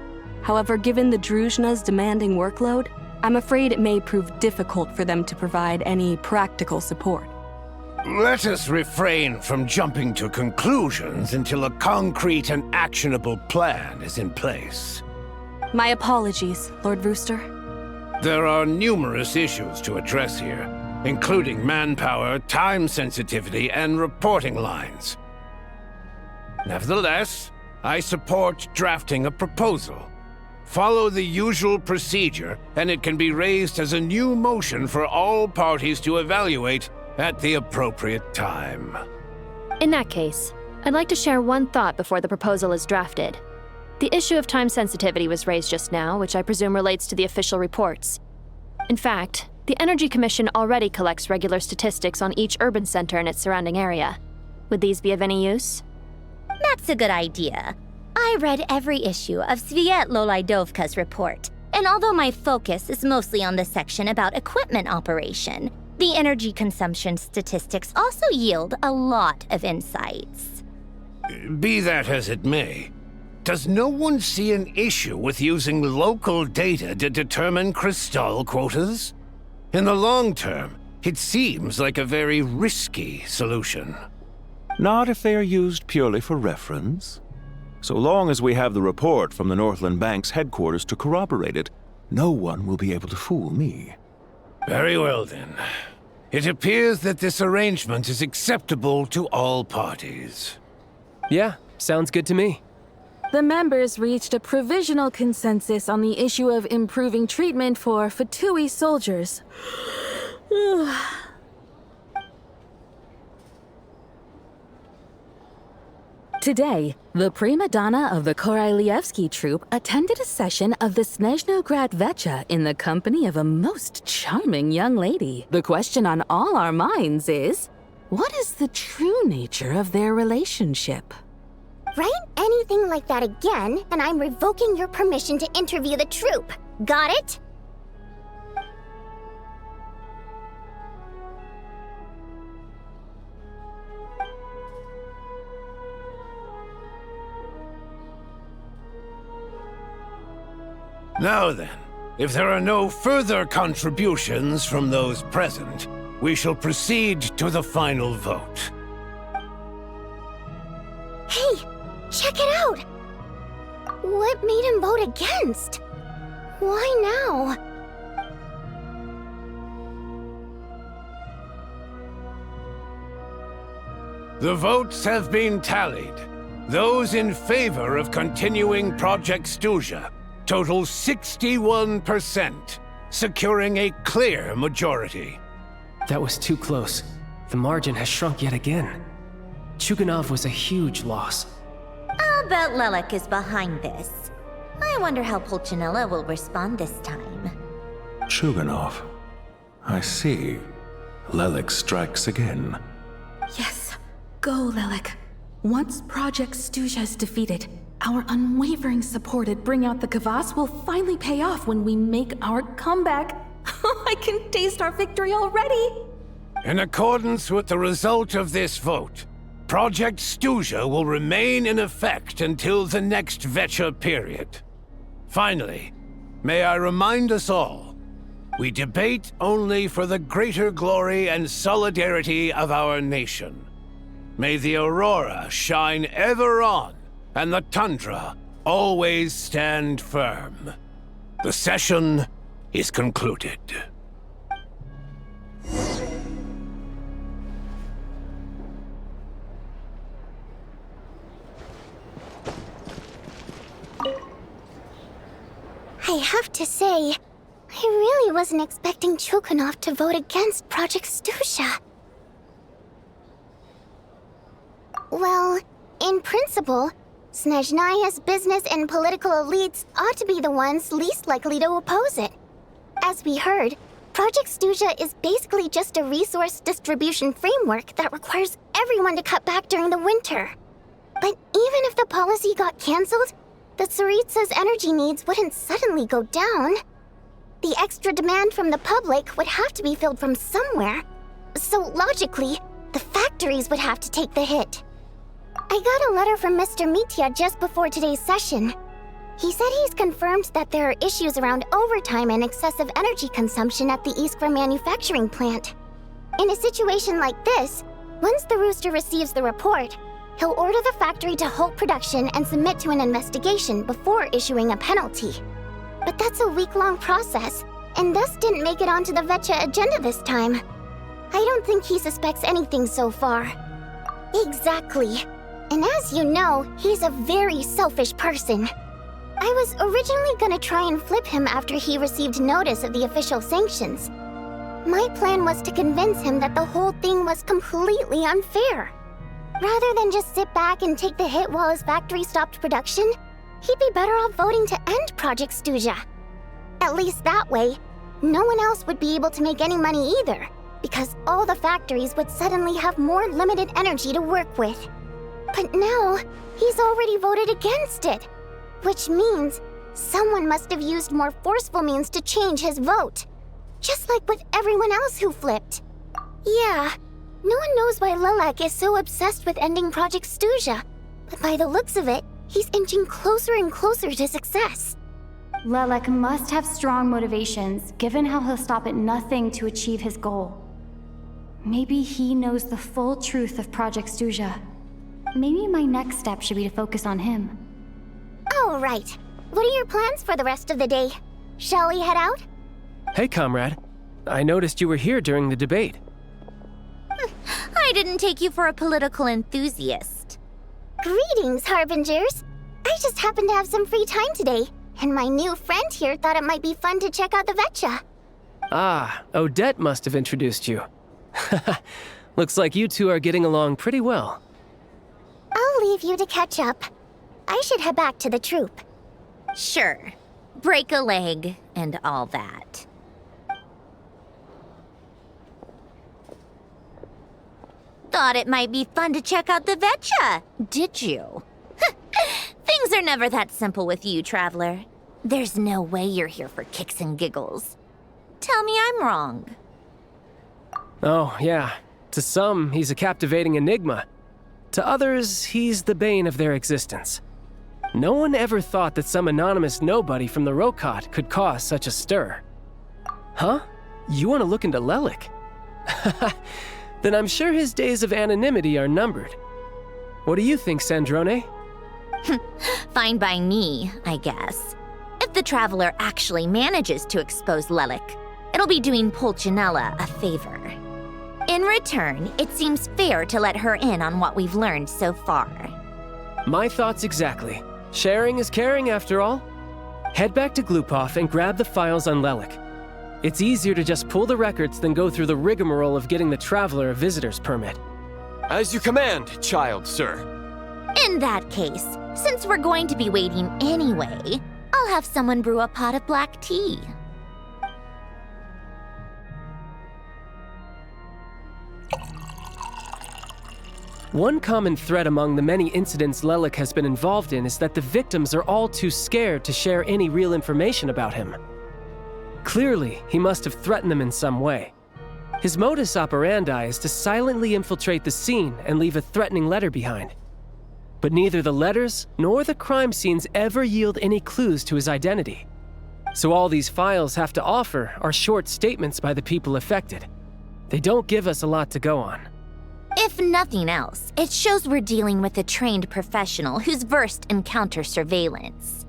However, given the Druzhna's demanding workload, I'm afraid it may prove difficult for them to provide any practical support. Let us refrain from jumping to conclusions until a concrete and actionable plan is in place. My apologies, Lord Rooster. There are numerous issues to address here, including manpower, time sensitivity, and reporting lines. Nevertheless, I support drafting a proposal. Follow the usual procedure, and it can be raised as a new motion for all parties to evaluate at the appropriate time. In that case, I'd like to share one thought before the proposal is drafted. The issue of time sensitivity was raised just now, which I presume relates to the official reports. In fact, the Energy Commission already collects regular statistics on each urban center and its surrounding area. Would these be of any use? That's a good idea. I read every issue of Sviet-Lolaidovka's report, and although my focus is mostly on the section about equipment operation, the energy consumption statistics also yield a lot of insights. Be that as it may, does no one see an issue with using local data to determine Crystal quotas? In the long term, it seems like a very risky solution. Not if they are used purely for reference. So long as we have the report from the Northland Bank's headquarters to corroborate it, no one will be able to fool me. Very well then. It appears that this arrangement is acceptable to all parties. Yeah, sounds good to me. The members reached a provisional consensus on the issue of improving treatment for Fatui soldiers. Today, the prima donna of the Korylevsky troupe attended a session of the Snezhnograd Vetcha in the company of a most charming young lady. The question on all our minds is, what is the true nature of their relationship? Write anything like that again, and I'm revoking your permission to interview the troupe. Got it? Now then, if there are no further contributions from those present, we shall proceed to the final vote. Hey, check it out! What made him vote against? Why now? The votes have been tallied. Those in favor of continuing Project Stuzha total 61%, securing a clear majority. That was too close. The margin has shrunk yet again. Chuganov was a huge loss. I'll bet Lelek is behind this. I wonder how Pulcinella will respond this time. Chuganov. I see. Lelek strikes again. Yes, go, Lelek. Once Project Stuzha is defeated, our unwavering support at Bring Out the Kvass will finally pay off when we make our comeback. I can taste our victory already! In accordance with the result of this vote, Project Stuzha will remain in effect until the next Vecha period. Finally, may I remind us all, we debate only for the greater glory and solidarity of our nation. May the aurora shine ever on, and the tundra always stand firm. The session is concluded. I have to say, I really wasn't expecting Chuganov to vote against Project Stuzha. Well, in principle, Snezhnaya's business and political elites ought to be the ones least likely to oppose it. As we heard, Project Stuzha is basically just a resource distribution framework that requires everyone to cut back during the winter. But even if the policy got cancelled, the tsaritsa's energy needs wouldn't suddenly go down. The extra demand from the public would have to be filled from somewhere. So logically, the factories would have to take the hit. I got a letter from Mr. Mitya just before today's session. He said he's confirmed that there are issues around overtime and excessive energy consumption at the Iskra manufacturing plant. In a situation like this, once the rooster receives the report, he'll order the factory to halt production and submit to an investigation before issuing a penalty. But that's a week-long process, and thus didn't make it onto the Vecha agenda this time. I don't think he suspects anything so far. Exactly. And as you know, he's a very selfish person. I was originally gonna try and flip him after he received notice of the official sanctions. My plan was to convince him that the whole thing was completely unfair. Rather than just sit back and take the hit while his factory stopped production, he'd be better off voting to end Project Stuzha. At least that way, no one else would be able to make any money either, because all the factories would suddenly have more limited energy to work with. But now, he's already voted against it, which means someone must have used more forceful means to change his vote, just like with everyone else who flipped. Yeah, no one knows why Lelek is so obsessed with ending Project Stuzha, but by the looks of it, he's inching closer and closer to success. Lelek must have strong motivations, given how he'll stop at nothing to achieve his goal. Maybe he knows the full truth of Project Stuzha. Maybe my next step should be to focus on him. All right. What are your plans for the rest of the day? Shall we head out? Hey, comrade. I noticed you were here during the debate. I didn't take you for a political enthusiast. Greetings, Harbingers. I just happened to have some free time today, and my new friend here thought it might be fun to check out the Vecha. Ah, Odette must have introduced you. Looks like you two are getting along pretty well. I'll leave you to catch up. I should head back to the troupe. Sure. Break a leg and all that. Thought it might be fun to check out the Vecha, did you? Things are never that simple with you, Traveler. There's no way you're here for kicks and giggles. Tell me I'm wrong. Oh, yeah. To some, he's a captivating enigma. To others, he's the bane of their existence. No one ever thought that some anonymous nobody from the Rokot could cause such a stir. Huh? You want to look into Lelik? Then I'm sure his days of anonymity are numbered. What do you think, Sandrone? Fine by me, I guess. If the Traveler actually manages to expose Lelik, it'll be doing Pulcinella a favor. In return, it seems fair to let her in on what we've learned so far. My thoughts exactly. Sharing is caring, after all. Head back to Glupov and grab the files on Lelik. It's easier to just pull the records than go through the rigmarole of getting the Traveler a visitor's permit. As you command, child, sir. In that case, since we're going to be waiting anyway, I'll have someone brew a pot of black tea. One common thread among the many incidents Lelik has been involved in is that the victims are all too scared to share any real information about him. Clearly, he must have threatened them in some way. His modus operandi is to silently infiltrate the scene and leave a threatening letter behind. But neither the letters nor the crime scenes ever yield any clues to his identity. So all these files have to offer are short statements by the people affected. They don't give us a lot to go on. If nothing else, it shows we're dealing with a trained professional who's versed in counter-surveillance.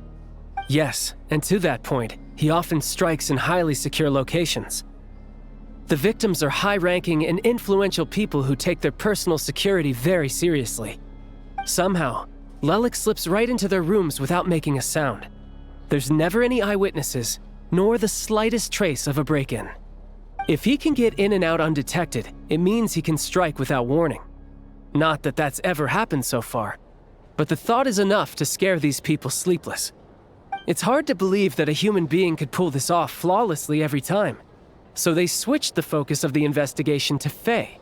Yes, and to that point, he often strikes in highly secure locations. The victims are high-ranking and influential people who take their personal security very seriously. Somehow, Lelik slips right into their rooms without making a sound. There's never any eyewitnesses, nor the slightest trace of a break-in. If he can get in and out undetected, it means he can strike without warning. Not that that's ever happened so far, but the thought is enough to scare these people sleepless. It's hard to believe that a human being could pull this off flawlessly every time, so they switched the focus of the investigation to Faye.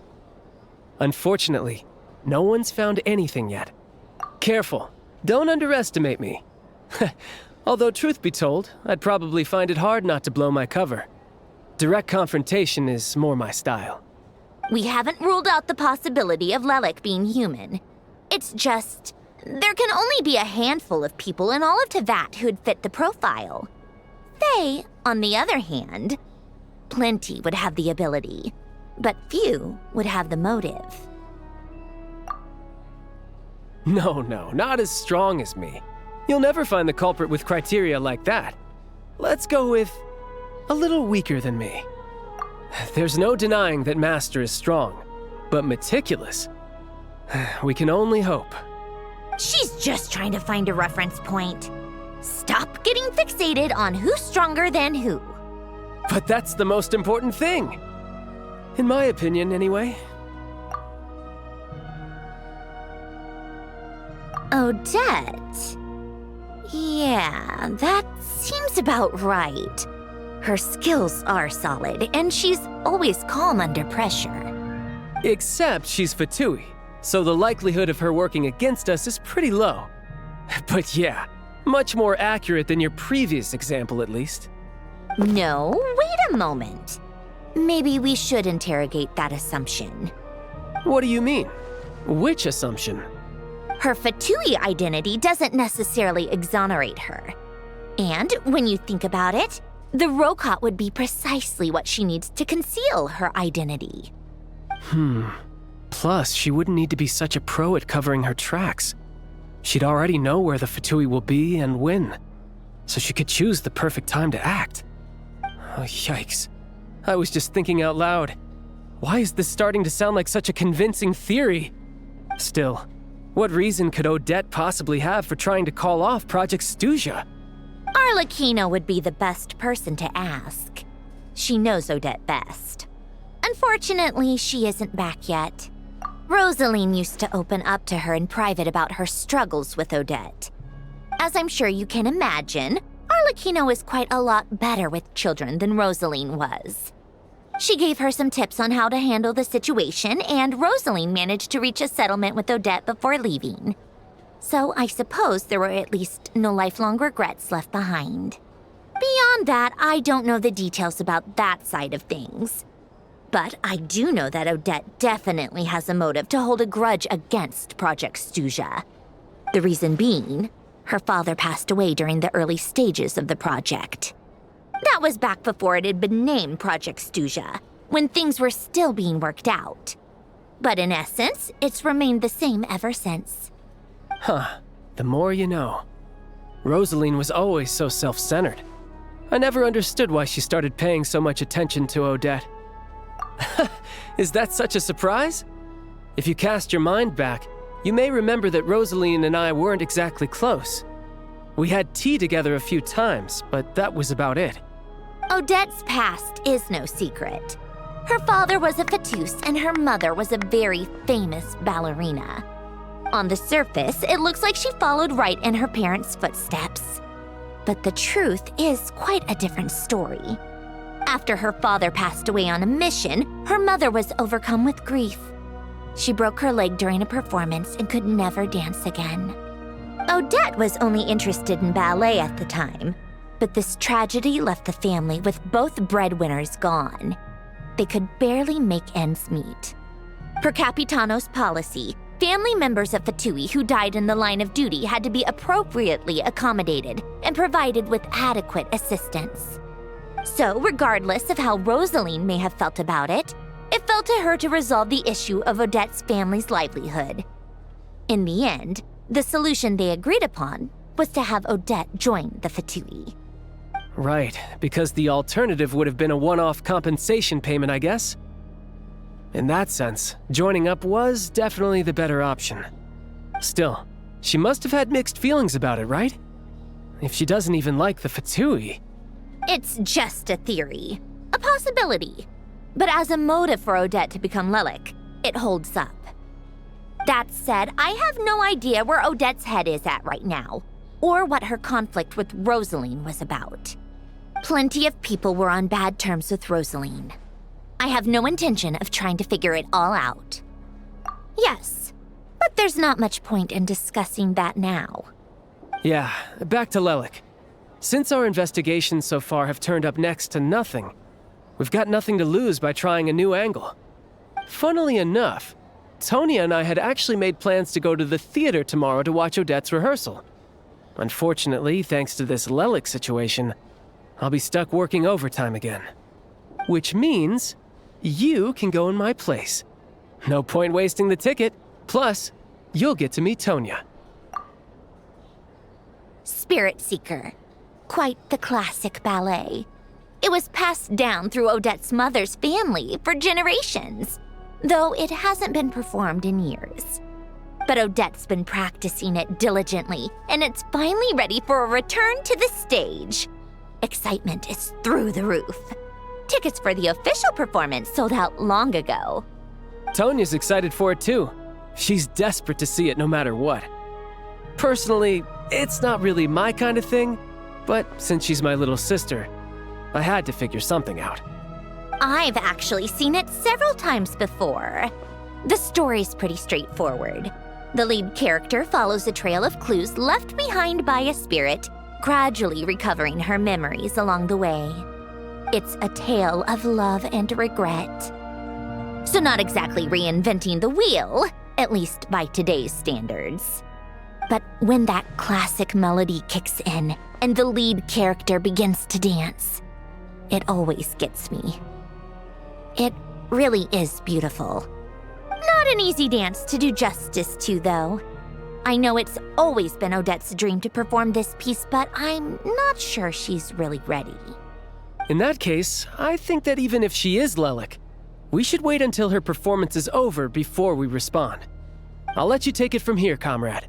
Unfortunately, no one's found anything yet. Careful, don't underestimate me. Although truth be told, I'd probably find it hard not to blow my cover. Direct confrontation is more my style. We haven't ruled out the possibility of Lelik being human. It's just, there can only be a handful of people in all of Teyvat who'd fit the profile. Faye, on the other hand, plenty would have the ability, but few would have the motive. No, not as strong as me. You'll never find the culprit with criteria like that. Let's go with a little weaker than me. There's no denying that Master is strong, but meticulous. We can only hope. She's just trying to find a reference point. Stop getting fixated on who's stronger than who. But that's the most important thing. In my opinion, anyway. Odette? Yeah, that seems about right. Her skills are solid, and she's always calm under pressure. Except she's Fatui, so the likelihood of her working against us is pretty low. But yeah, much more accurate than your previous example, at least. No, wait a moment. Maybe we should interrogate that assumption. What do you mean? Which assumption? Her Fatui identity doesn't necessarily exonerate her. And when you think about it, the Rokot would be precisely what she needs to conceal her identity. Plus, she wouldn't need to be such a pro at covering her tracks. She'd already know where the Fatui will be and when, so she could choose the perfect time to act. Oh, yikes. I was just thinking out loud. Why is this starting to sound like such a convincing theory? Still, what reason could Odette possibly have for trying to call off Project Snezhnaya? Arlecchino would be the best person to ask. She knows Odette best. Unfortunately, she isn't back yet. Rosaline used to open up to her in private about her struggles with Odette. As I'm sure you can imagine, Arlecchino is quite a lot better with children than Rosaline was. She gave her some tips on how to handle the situation, and Rosaline managed to reach a settlement with Odette before leaving. So I suppose there were at least no lifelong regrets left behind. Beyond that, I don't know the details about that side of things. But I do know that Odette definitely has a motive to hold a grudge against Project Stuzha. The reason being, her father passed away during the early stages of the project. That was back before it had been named Project Stuzha, when things were still being worked out. But in essence, it's remained the same ever since. Huh. The more you know. Rosaline was always so self-centered. I never understood why she started paying so much attention to Odette. Is that such a surprise? If you cast your mind back, you may remember that Rosaline and I weren't exactly close. We had tea together a few times, but that was about it. Odette's past is no secret. Her father was a fatus and her mother was a very famous ballerina. On the surface, it looks like she followed right in her parents' footsteps. But the truth is quite a different story. After her father passed away on a mission, her mother was overcome with grief. She broke her leg during a performance and could never dance again. Odette was only interested in ballet at the time, but this tragedy left the family with both breadwinners gone. They could barely make ends meet. Per Capitano's policy, family members of Fatui who died in the line of duty had to be appropriately accommodated and provided with adequate assistance. So, regardless of how Rosaline may have felt about it, it fell to her to resolve the issue of Odette's family's livelihood. In the end, the solution they agreed upon was to have Odette join the Fatui. Right, because the alternative would have been a one-off compensation payment, I guess. In that sense, joining up was definitely the better option. Still, she must have had mixed feelings about it, right? If she doesn't even like the Fatui. It's just a theory, a possibility. But as a motive for Odette to become Lelik, it holds up. That said, I have no idea where Odette's head is at right now, or what her conflict with Rosaline was about. Plenty of people were on bad terms with Rosaline. I have no intention of trying to figure it all out. Yes, but there's not much point in discussing that now. Yeah, back to Lelik. Since our investigations so far have turned up next to nothing, we've got nothing to lose by trying a new angle. Funnily enough, Tonya and I had actually made plans to go to the theater tomorrow to watch Odette's rehearsal. Unfortunately, thanks to this Lelik situation, I'll be stuck working overtime again. Which means you can go in my place. No point wasting the ticket. Plus, you'll get to meet Tonya. Spirit Seeker. Quite the classic ballet. It was passed down through Odette's mother's family for generations, though it hasn't been performed in years. But Odette's been practicing it diligently, and it's finally ready for a return to the stage. Excitement is through the roof. Tickets for the official performance sold out long ago. Tonya's excited for it too. She's desperate to see it no matter what. Personally, it's not really my kind of thing, but since she's my little sister, I had to figure something out. I've actually seen it several times before. The story's pretty straightforward. The lead character follows a trail of clues left behind by a spirit, gradually recovering her memories along the way. It's a tale of love and regret. So not exactly reinventing the wheel, at least by today's standards. But when that classic melody kicks in and the lead character begins to dance, it always gets me. It really is beautiful. Not an easy dance to do justice to, though. I know it's always been Odette's dream to perform this piece, but I'm not sure she's really ready. In that case, I think that even if she is Lelik, we should wait until her performance is over before we respond. I'll let you take it from here, comrade.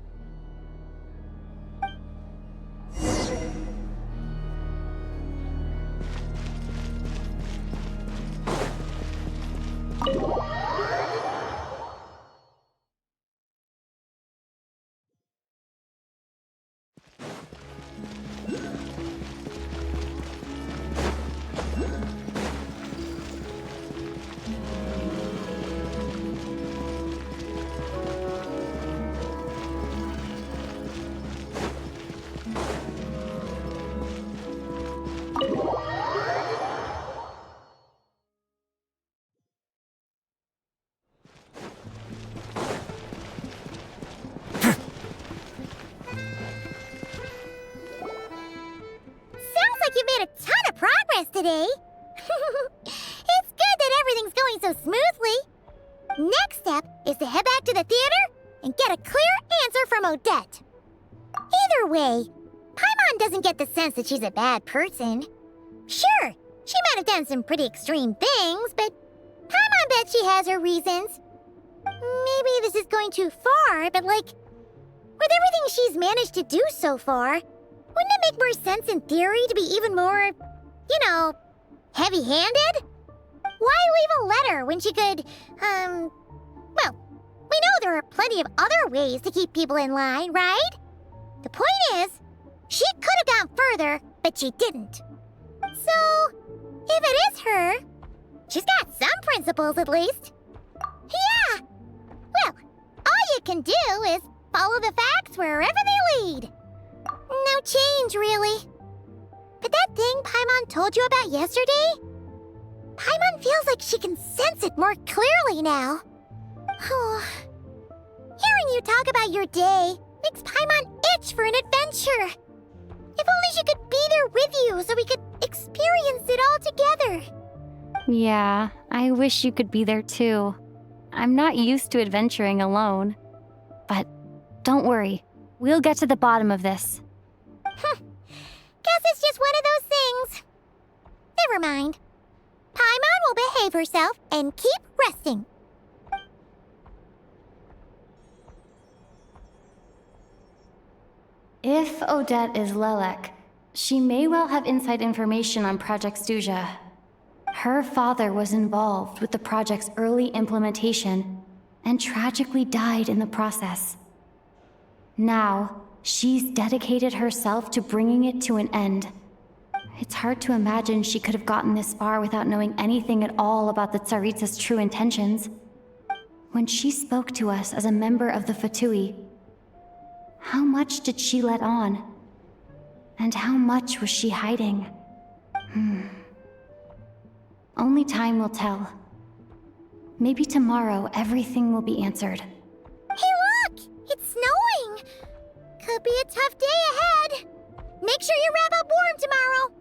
progress today. It's good that everything's going so smoothly. Next step is to head back to the theater and get a clear answer from Odette. Either way, Paimon doesn't get the sense that she's a bad person. Sure, she might have done some pretty extreme things, but Paimon bets she has her reasons. Maybe this is going too far, but like, with everything she's managed to do so far, wouldn't it make more sense in theory to be even more, heavy-handed? Why leave a letter when she could, well, we know there are plenty of other ways to keep people in line, right? The point is, she could have gone further, but she didn't. So, if it is her, she's got some principles at least. Yeah! Well, all you can do is follow the facts wherever they lead. No change, really. But that thing Paimon told you about yesterday? Paimon feels like she can sense it more clearly now. Hearing you talk about your day makes Paimon itch for an adventure. If only she could be there with you so we could experience it all together. Yeah, I wish you could be there too. I'm not used to adventuring alone. But don't worry, we'll get to the bottom of this. Guess it's just one of those things. Never mind. Paimon will behave herself and keep resting. If Odette is Lelek, she may well have inside information on Project Stuzha. Her father was involved with the project's early implementation and tragically died in the process. Now, she's dedicated herself to bringing it to an end. It's hard to imagine she could have gotten this far without knowing anything at all about the tsaritsa's true intentions. When she spoke to us as a member of the Fatui, how much did she let on? And how much was she hiding? Only time will tell. Maybe tomorrow everything will be answered. Hey look! It's snowing! Could be a tough day ahead. Make sure you wrap up warm tomorrow.